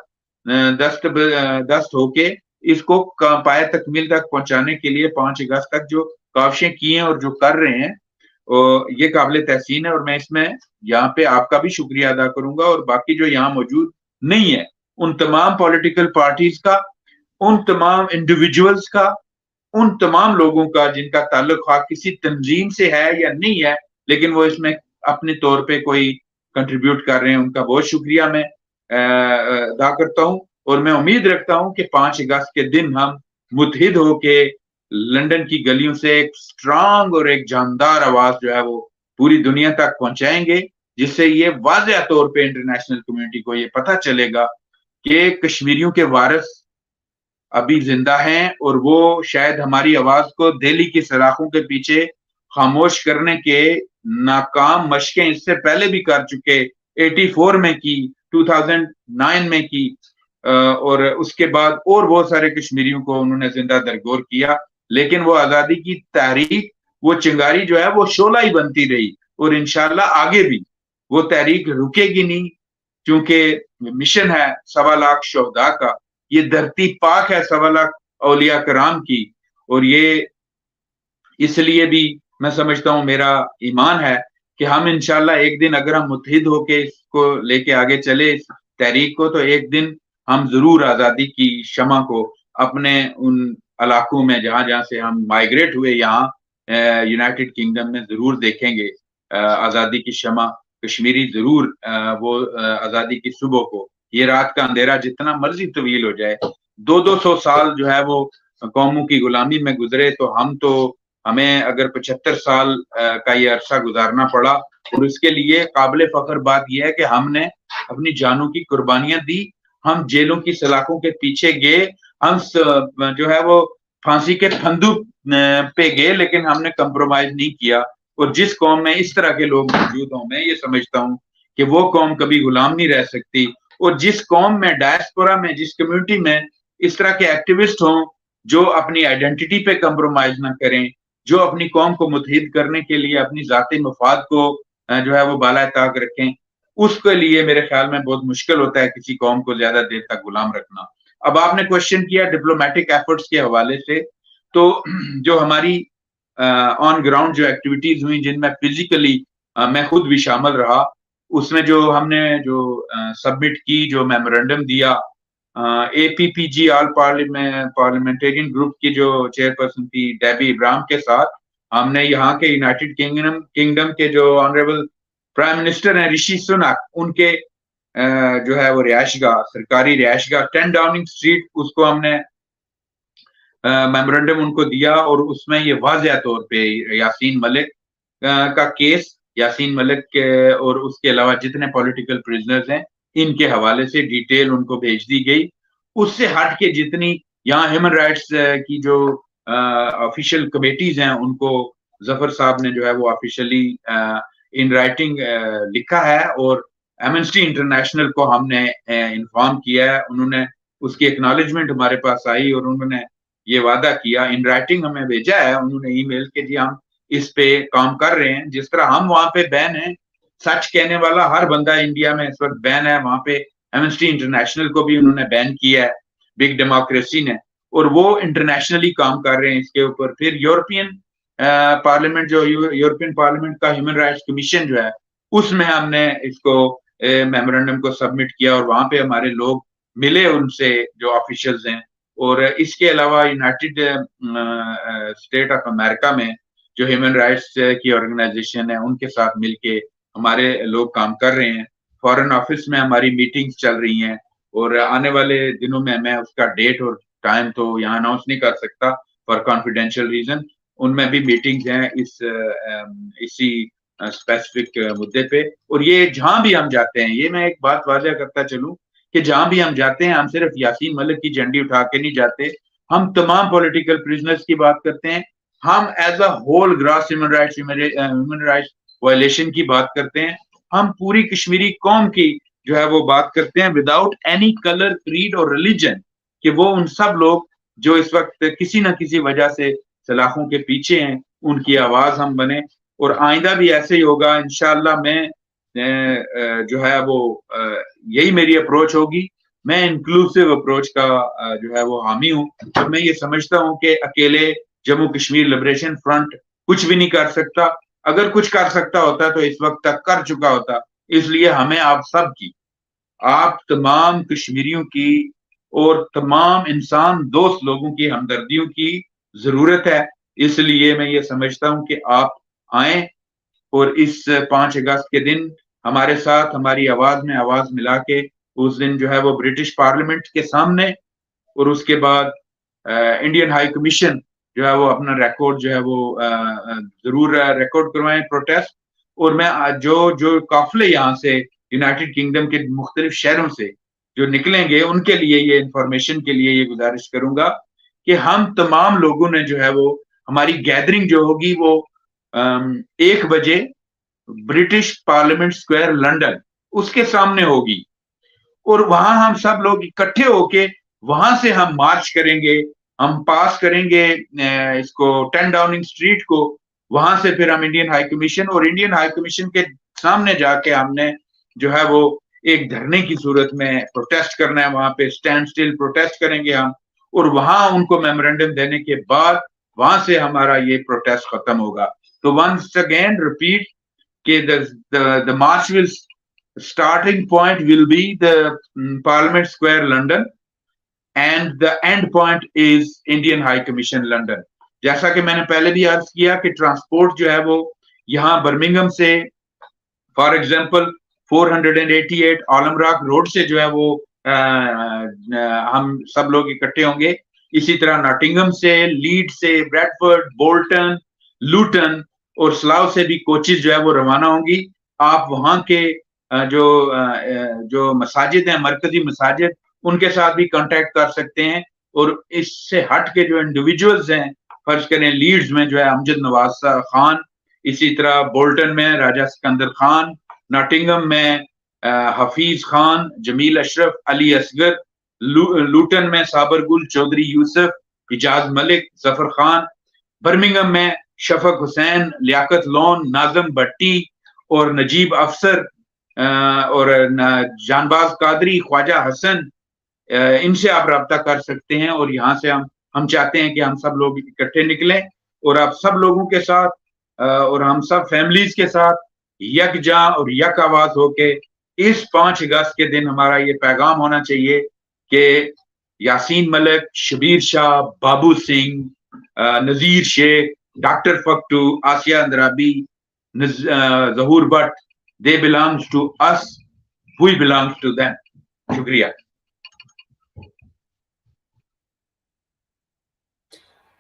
دست ہو کے اس کو پائے تکمیل تک پہنچانے کے لیے 5 اگست تک جو کاوشیں کی ہیں اور جو کر رہے ہیں یہ قابل تحسین ہے. اور میں اس میں یہاں پہ آپ کا بھی شکریہ ادا کروں گا اور باقی جو یہاں موجود نہیں ہے ان تمام پولیٹیکل پارٹیز کا، ان تمام انڈیویجولز کا، ان تمام لوگوں کا جن کا تعلق خواہ کسی تنظیم سے ہے یا نہیں ہے لیکن وہ اس میں اپنے طور پہ کوئی کنٹریبیوٹ کر رہے ہیں. ان کا بہت شکریہ میں ادا کرتا ہوں اور میں امید رکھتا ہوں کہ 5 اگست کے دن ہم متحد ہو کے لندن کی گلیوں سے ایک سٹرانگ اور ایک جاندار آواز جو ہے وہ پوری دنیا تک پہنچائیں گے، جس سے یہ واضح طور پہ انٹرنیشنل کمیونٹی کو یہ پتہ چلے گا کہ کشمیریوں کے وارث ابھی زندہ ہیں اور وہ شاید ہماری آواز کو دہلی کی سلاخوں کے پیچھے خاموش کرنے کے ناکام مشقیں اس سے پہلے بھی کر چکے، 84 میں کی، 2009 میں کی، اور اس کے بعد اور بہت سارے کشمیریوں کو انہوں نے زندہ درگور کیا. لیکن وہ آزادی کی تحریک، وہ چنگاری جو ہے وہ شعلہ ہی بنتی رہی اور انشاءاللہ آگے بھی وہ تحریک رکے گی نہیں، کیونکہ مشن ہے 1.25 لاکھ شہداء کا، یہ دھرتی پاک ہے 1.25 لاکھ اولیاء کرام کی. اور یہ اس لیے بھی میں سمجھتا ہوں میرا ایمان ہے کہ ہم انشاءاللہ ایک دن اگر ہم متحد ہو کے اس کو لے کے آگے چلے اس تحریک کو، تو ایک دن ہم ضرور آزادی کی شمع کو اپنے ان علاقوں میں جہاں جہاں سے ہم مائیگریٹ ہوئے یہاں یونائٹڈ کنگڈم میں ضرور دیکھیں گے آزادی کی شمع کشمیری ضرور وہ آزادی کی صبح کو. یہ رات کا اندھیرا جتنا مرضی طویل ہو جائے، 200 سال جو ہے وہ قوموں کی غلامی میں گزرے تو ہمیں اگر 75 سال کا یہ عرصہ گزارنا پڑا، اور اس کے لیے قابل فخر بات یہ ہے کہ ہم نے اپنی جانوں کی قربانیاں دی ہم جیلوں کی سلاخوں کے پیچھے گئے, ہم جو ہے وہ پھانسی کے پھندو پہ گئے, لیکن ہم نے کمپرومائز نہیں کیا. اور جس قوم میں اس طرح کے لوگ موجود ہوں, میں یہ سمجھتا ہوں کہ وہ قوم کبھی غلام نہیں رہ سکتی. اور جس قوم میں, ڈائسپورا میں, جس کمیونٹی میں اس طرح کے ایکٹیوسٹ ہوں جو اپنی آئیڈینٹی پہ کمپرومائز نہ کریں, جو اپنی قوم کو متحد کرنے کے لیے اپنی ذاتی مفاد کو جو ہے وہ بالائے طاق رکھیں, اس کے لیے میرے خیال میں بہت مشکل ہوتا ہے کسی قوم کو زیادہ دیر تک غلام رکھنا. اب آپ نے کوشچن کیا ڈپلومیٹک ایفرٹس کے حوالے سے, تو جو ہماری آن گراؤنڈ جو ایکٹیویٹیز ہوئی جن میں فزیکلی میں خود بھی شامل رہا, اس میں جو ہم نے جو سبمٹ کی, جو میمورنڈم دیا اے پی پی جی آل پارلیمنٹرین گروپ کی جو چیئرپرسن تھی ڈیبی ابراہیم کے ساتھ, ہم نے یہاں کے یونائٹڈ کنگڈم کے جو آنریبل پرائم منسٹر ہیں رشی سناک, ان کے جو ہے وہ رہائش گاہ, سرکاری رہائش گاہ 10 ڈاؤننگ اسٹریٹ, اس کو ہم نے میمورنڈم ان کو دیا. اور اس میں یہ واضح طور پہ یاسین ملک کا کیس, یاسین ملک کے اور اس کے علاوہ جتنے پولیٹیکل پرزنرز ہیں ان کے حوالے سے ڈیٹیل ان کو بھیج دی گئی. اس سے ہٹ کے جتنی یہاں ہیومن رائٹس کی جو آفیشیل کمیٹیز ہیں ان کو ظفر صاحب نے جو ہے وہ آفیشلی ان رائٹنگ لکھا ہے, اور ایمنسٹی انٹرنیشنل کو ہم نے انفارم کیا ہے. انہوں نے اس کی ایکنالجمنٹ ہمارے پاس آئی اور انہوں نے یہ وعدہ کیا, ان رائٹنگ ہمیں بھیجا ہے انہوں نے ای میل کے, جی ہم اس پہ کام کر رہے ہیں. جس طرح ہم وہاں پہ بین ہیں, سچ کہنے والا ہر بندہ انڈیا میں اس وقت بین ہے, وہاں پہ ایمنسٹی انٹرنیشنل کو بھی انہوں نے بین کیا ہے بگ ڈیموکریسی نے, اور وہ انٹرنیشنلی کام کر رہے ہیں اس کے اوپر. پھر یورپین پارلیمنٹ, جو یورپین پارلیمنٹ کا ہیومن رائٹس کمیشن جو ہے, اس میں ہم نے اس کو میمورنڈم کو سبمٹ کیا, اور وہاں پہ ہمارے لوگ ملے ان سے جو آفیشلز ہیں. اور اس کے علاوہ یونائٹڈ اسٹیٹ آف امریکہ میں جو ہیومن رائٹس کی آرگنائزیشن ہے ان کے ساتھ مل کے ہمارے لوگ کام کر رہے ہیں. فارن آفس میں ہماری میٹنگز چل رہی ہیں, اور آنے والے دنوں میں اس کا ڈیٹ اور ٹائم تو یہاں اناؤنس نہیں کر سکتا فار کانفیڈینشیل ریزن, ان میں بھی میٹنگز ہیں اسی اسپیسیفک مدے پہ. اور یہ جہاں بھی ہم جاتے ہیں, یہ میں ایک بات واضح کرتا چلوں کہ جہاں بھی ہم جاتے ہیں, ہم صرف یاسین ملک کی جھنڈی اٹھا کے نہیں جاتے, ہم تمام پولیٹیکل پرزنرز کی بات کرتے ہیں, ہم as a whole gross human rights violation کی بات کرتے ہیں, ہم پوری کشمیری قوم کی جو ہے وہ بات کرتے ہیں وداؤٹ اینی کلر, کریڈ اور ریلیجن, کہ وہ ان سب لوگ جو اس وقت کسی نہ کسی وجہ سے سلاخوں کے پیچھے ہیں, ان کی آواز ہم بنے. اور آئندہ بھی ایسے ہی ہوگا انشاءاللہ. میں جو ہے وہ یہی میری اپروچ ہوگی, میں انکلوسیو اپروچ کا جو ہے وہ حامی ہوں, اور میں یہ سمجھتا ہوں کہ اکیلے جموں کشمیر لبریشن فرنٹ کچھ بھی نہیں کر سکتا. اگر کچھ کر سکتا ہوتا تو اس وقت تک کر چکا ہوتا. اس لیے ہمیں آپ سب کی, آپ تمام کشمیریوں کی اور تمام انسان دوست لوگوں کی ہمدردیوں کی ضرورت ہے. اس لیے میں یہ سمجھتا ہوں کہ آپ آئیں اور اس 5 اگست کے دن ہمارے ساتھ ہماری آواز میں آواز ملا کے اس دن جو ہے وہ برٹش پارلیمنٹ کے سامنے, اور اس کے بعد انڈین ہائی کمیشن جو ہے وہ اپنا ریکارڈ جو ہے وہ ضرور ریکارڈ کروائیں پروٹیسٹ. اور میں جو قافلے یہاں سے یونائٹڈ کنگڈم کے مختلف شہروں سے جو نکلیں گے, ان کے لیے یہ انفارمیشن کے لیے یہ گزارش کروں گا کہ ہم تمام لوگوں نے جو ہے وہ ہماری گیدرنگ جو ہوگی وہ 1 بجے برٹش پارلیمنٹ اسکوائر لندن اس کے سامنے ہوگی, اور وہاں ہم سب لوگ اکٹھے ہو کے وہاں سے ہم مارچ کریں گے, ہم پاس کریں گے اس کو 10 ڈاؤننگ اسٹریٹ کو. وہاں سے پھر ہم انڈین ہائی کمیشن, اور انڈین ہائی کمیشن کے سامنے جا کے ہم نے جو ہے وہ ایک دھرنے کی صورت میں پروٹیسٹ کرنا ہے. وہاں پہ اسٹینڈ اسٹل پروٹیسٹ کریں گے ہم, اور وہاں ان کو میمورنڈم دینے کے بعد وہاں سے ہمارا یہ پروٹیسٹ ختم ہوگا. تو ونس اگین ریپیٹ کہ the march will starting point will be the Parliament Square London and the end point is Indian High Commission London. جیسا کہ میں نے پہلے بھی عرض کیا کہ ٹرانسپورٹ جو ہے وہ یہاں برمنگھم سے for example 488 Alam rock road سے جو ہے وہ ہم سب لوگ اکٹھے ہوں گے. اسی طرح ناٹنگم سے, لیڈ سے, بریڈفورڈ, بولٹن, لوٹن اور سلاؤ سے بھی کوچز جو ہے وہ روانہ ہوں گی. آپ وہاں کے جو مساجد ہیں, مرکزی مساجد, ان کے ساتھ بھی کانٹیکٹ کر سکتے ہیں. اور اس سے ہٹ کے جو انڈیویجولز ہیں، فرض کریں لیڈز میں جو ہے امجد نواز خان، اسی طرح بولٹن میں راجہ سکندر خان، ناٹنگم میں حفیظ خان، جمیل اشرف، علی اصغر، لوٹن میں صابر گل، چودھری یوسف، حجاز ملک، ظفر خان، برمنگم میں شفق حسین، لیاقت لون، ناظم بھٹی اور نجیب افسر اور جانباز قادری، خواجہ حسن، ان سے آپ رابطہ کر سکتے ہیں. اور یہاں سے ہم چاہتے ہیں کہ ہم سب لوگ اکٹھے نکلیں اور آپ سب لوگوں کے ساتھ اور ہم سب فیملیز کے ساتھ یکجاں اور یک آواز ہو کے اس 5 اگست کے دن ہمارا یہ پیغام ہونا چاہیے کہ یاسین ملک، شبیر شاہ، بابو سنگھ، نذیر شیخ، ڈاکٹر فکٹو، آسیہ اندرابی، ظہور but, they belongs to us, we belongs to them. شکریہ.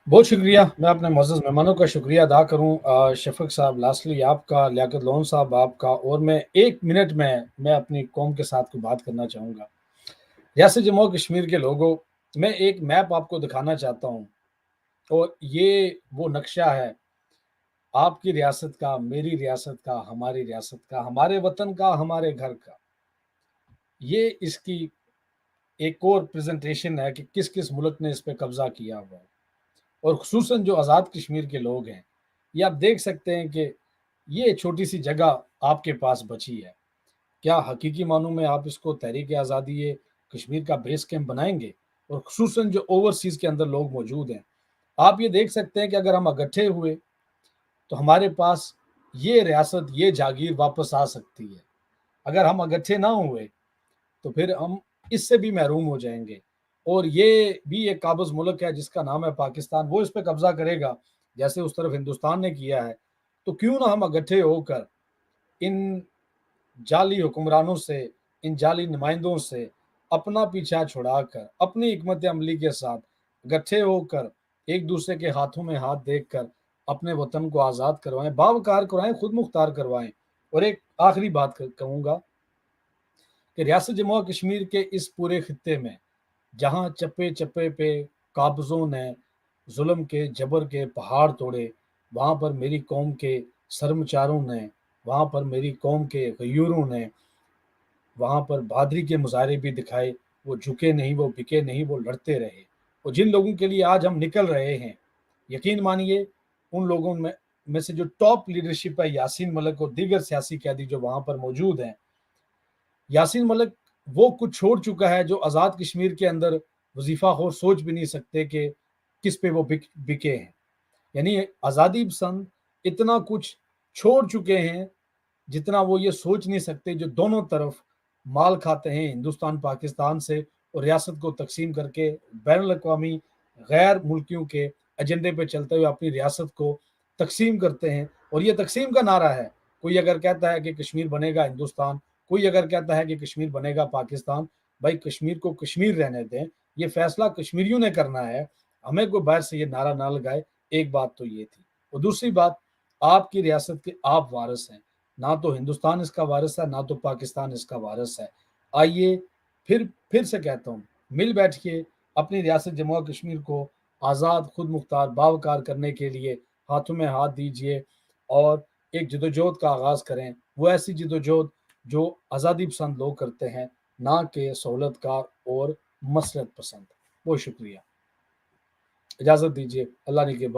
بہت شکریہ. میں اپنے معزز مہمانوں کا شکریہ ادا کروں. شفق صاحب لاسٹلی آپ کا، لیاقت لون صاحب آپ کا، اور میں 1 منٹ میں اپنی قوم کے ساتھ کوئی بات کرنا چاہوں گا. ریاست جموں و کشمیر کے لوگوں، میں ایک میپ آپ کو دکھانا چاہتا ہوں، اور یہ وہ نقشہ ہے آپ کی ریاست کا، میری ریاست کا، ہماری ریاست کا، ہمارے وطن کا، ہمارے گھر کا. یہ اس کی ایک اور پریزنٹیشن ہے کہ کس کس ملک نے اس پہ قبضہ کیا ہوا ہے. اور خصوصاً جو آزاد کشمیر کے لوگ ہیں، یہ آپ دیکھ سکتے ہیں کہ یہ چھوٹی سی جگہ آپ کے پاس بچی ہے. کیا حقیقی معنوں میں آپ اس کو تحریک آزادی کشمیر کا بیس کیمپ بنائیں گے؟ اور خصوصاً جو اوورسیز کے اندر لوگ موجود ہیں، آپ یہ دیکھ سکتے ہیں کہ اگر ہم اکٹھے ہوئے تو ہمارے پاس یہ ریاست، یہ جاگیر واپس آ سکتی ہے. اگر ہم اکٹھے نہ ہوئے تو پھر ہم اس سے بھی محروم ہو جائیں گے. اور یہ بھی ایک قابض ملک ہے جس کا نام ہے پاکستان. وہ اس پہ قبضہ کرے گا جیسے اس طرف ہندوستان نے کیا ہے. تو کیوں نہ ہم اکٹھے ہو کر ان جعلی حکمرانوں سے، ان جعلی نمائندوں سے اپنا پیچھا چھڑا کر اپنی حکمت عملی کے ساتھ اکٹھے ہو کر ایک دوسرے کے ہاتھوں میں ہاتھ دیکھ کر اپنے وطن کو آزاد کروائیں، باوقار کروائیں، خود مختار کروائیں. اور ایک آخری بات کہوں گا کہ ریاست جموں و کشمیر کے اس پورے خطے میں جہاں چپے چپے پہ قابضوں نے ظلم کے، جبر کے پہاڑ توڑے، وہاں پر میری قوم کے سرمچاروں نے، وہاں پر میری قوم کے غیوروں نے وہاں پر بہادری کے مظاہرے بھی دکھائے. وہ جھکے نہیں، وہ بکے نہیں، وہ لڑتے رہے. اور جن لوگوں کے لیے آج ہم نکل رہے ہیں، یقین مانیے ان لوگوں میں سے جو ٹاپ لیڈرشپ ہے، یاسین ملک اور دیگر سیاسی قیدی جو وہاں پر موجود ہیں. یاسین ملک وہ کچھ چھوڑ چکا ہے جو آزاد کشمیر کے اندر وظیفہ خور سوچ بھی نہیں سکتے کہ کس پہ وہ بکے ہیں. یعنی آزادی پسند اتنا کچھ چھوڑ چکے ہیں جتنا وہ یہ سوچ نہیں سکتے، جو دونوں طرف مال کھاتے ہیں ہندوستان پاکستان سے، اور ریاست کو تقسیم کر کے بین الاقوامی غیر ملکیوں کے ایجنڈے پہ چلتے ہوئے اپنی ریاست کو تقسیم کرتے ہیں. اور یہ تقسیم کا نعرہ ہے. کوئی اگر کہتا ہے کہ کشمیر بنے گا ہندوستان، کوئی اگر کہتا ہے کہ کشمیر بنے گا پاکستان. بھائی کشمیر کو کشمیر رہنے دیں، یہ فیصلہ کشمیریوں نے کرنا ہے، ہمیں کوئی باہر سے یہ نعرہ نہ لگائے. ایک بات تو یہ تھی. اور دوسری بات، آپ کی ریاست کے آپ وارث ہیں، نہ تو ہندوستان اس کا وارث ہے، نہ تو پاکستان اس کا وارث ہے. آئیے پھر سے کہتا ہوں، مل بیٹھ کے اپنی ریاست جموں و کشمیر کو آزاد، خود مختار، باوقار کرنے کے لیے ہاتھوں میں ہاتھ دیجئے اور ایک جدوجہد کا آغاز کریں. وہ ایسی جدوجہد جو آزادی پسند لوگ کرتے ہیں، نہ کہ سہولت کار اور مسرت پسند. بہت شکریہ. اجازت دیجیے. اللہ نے کے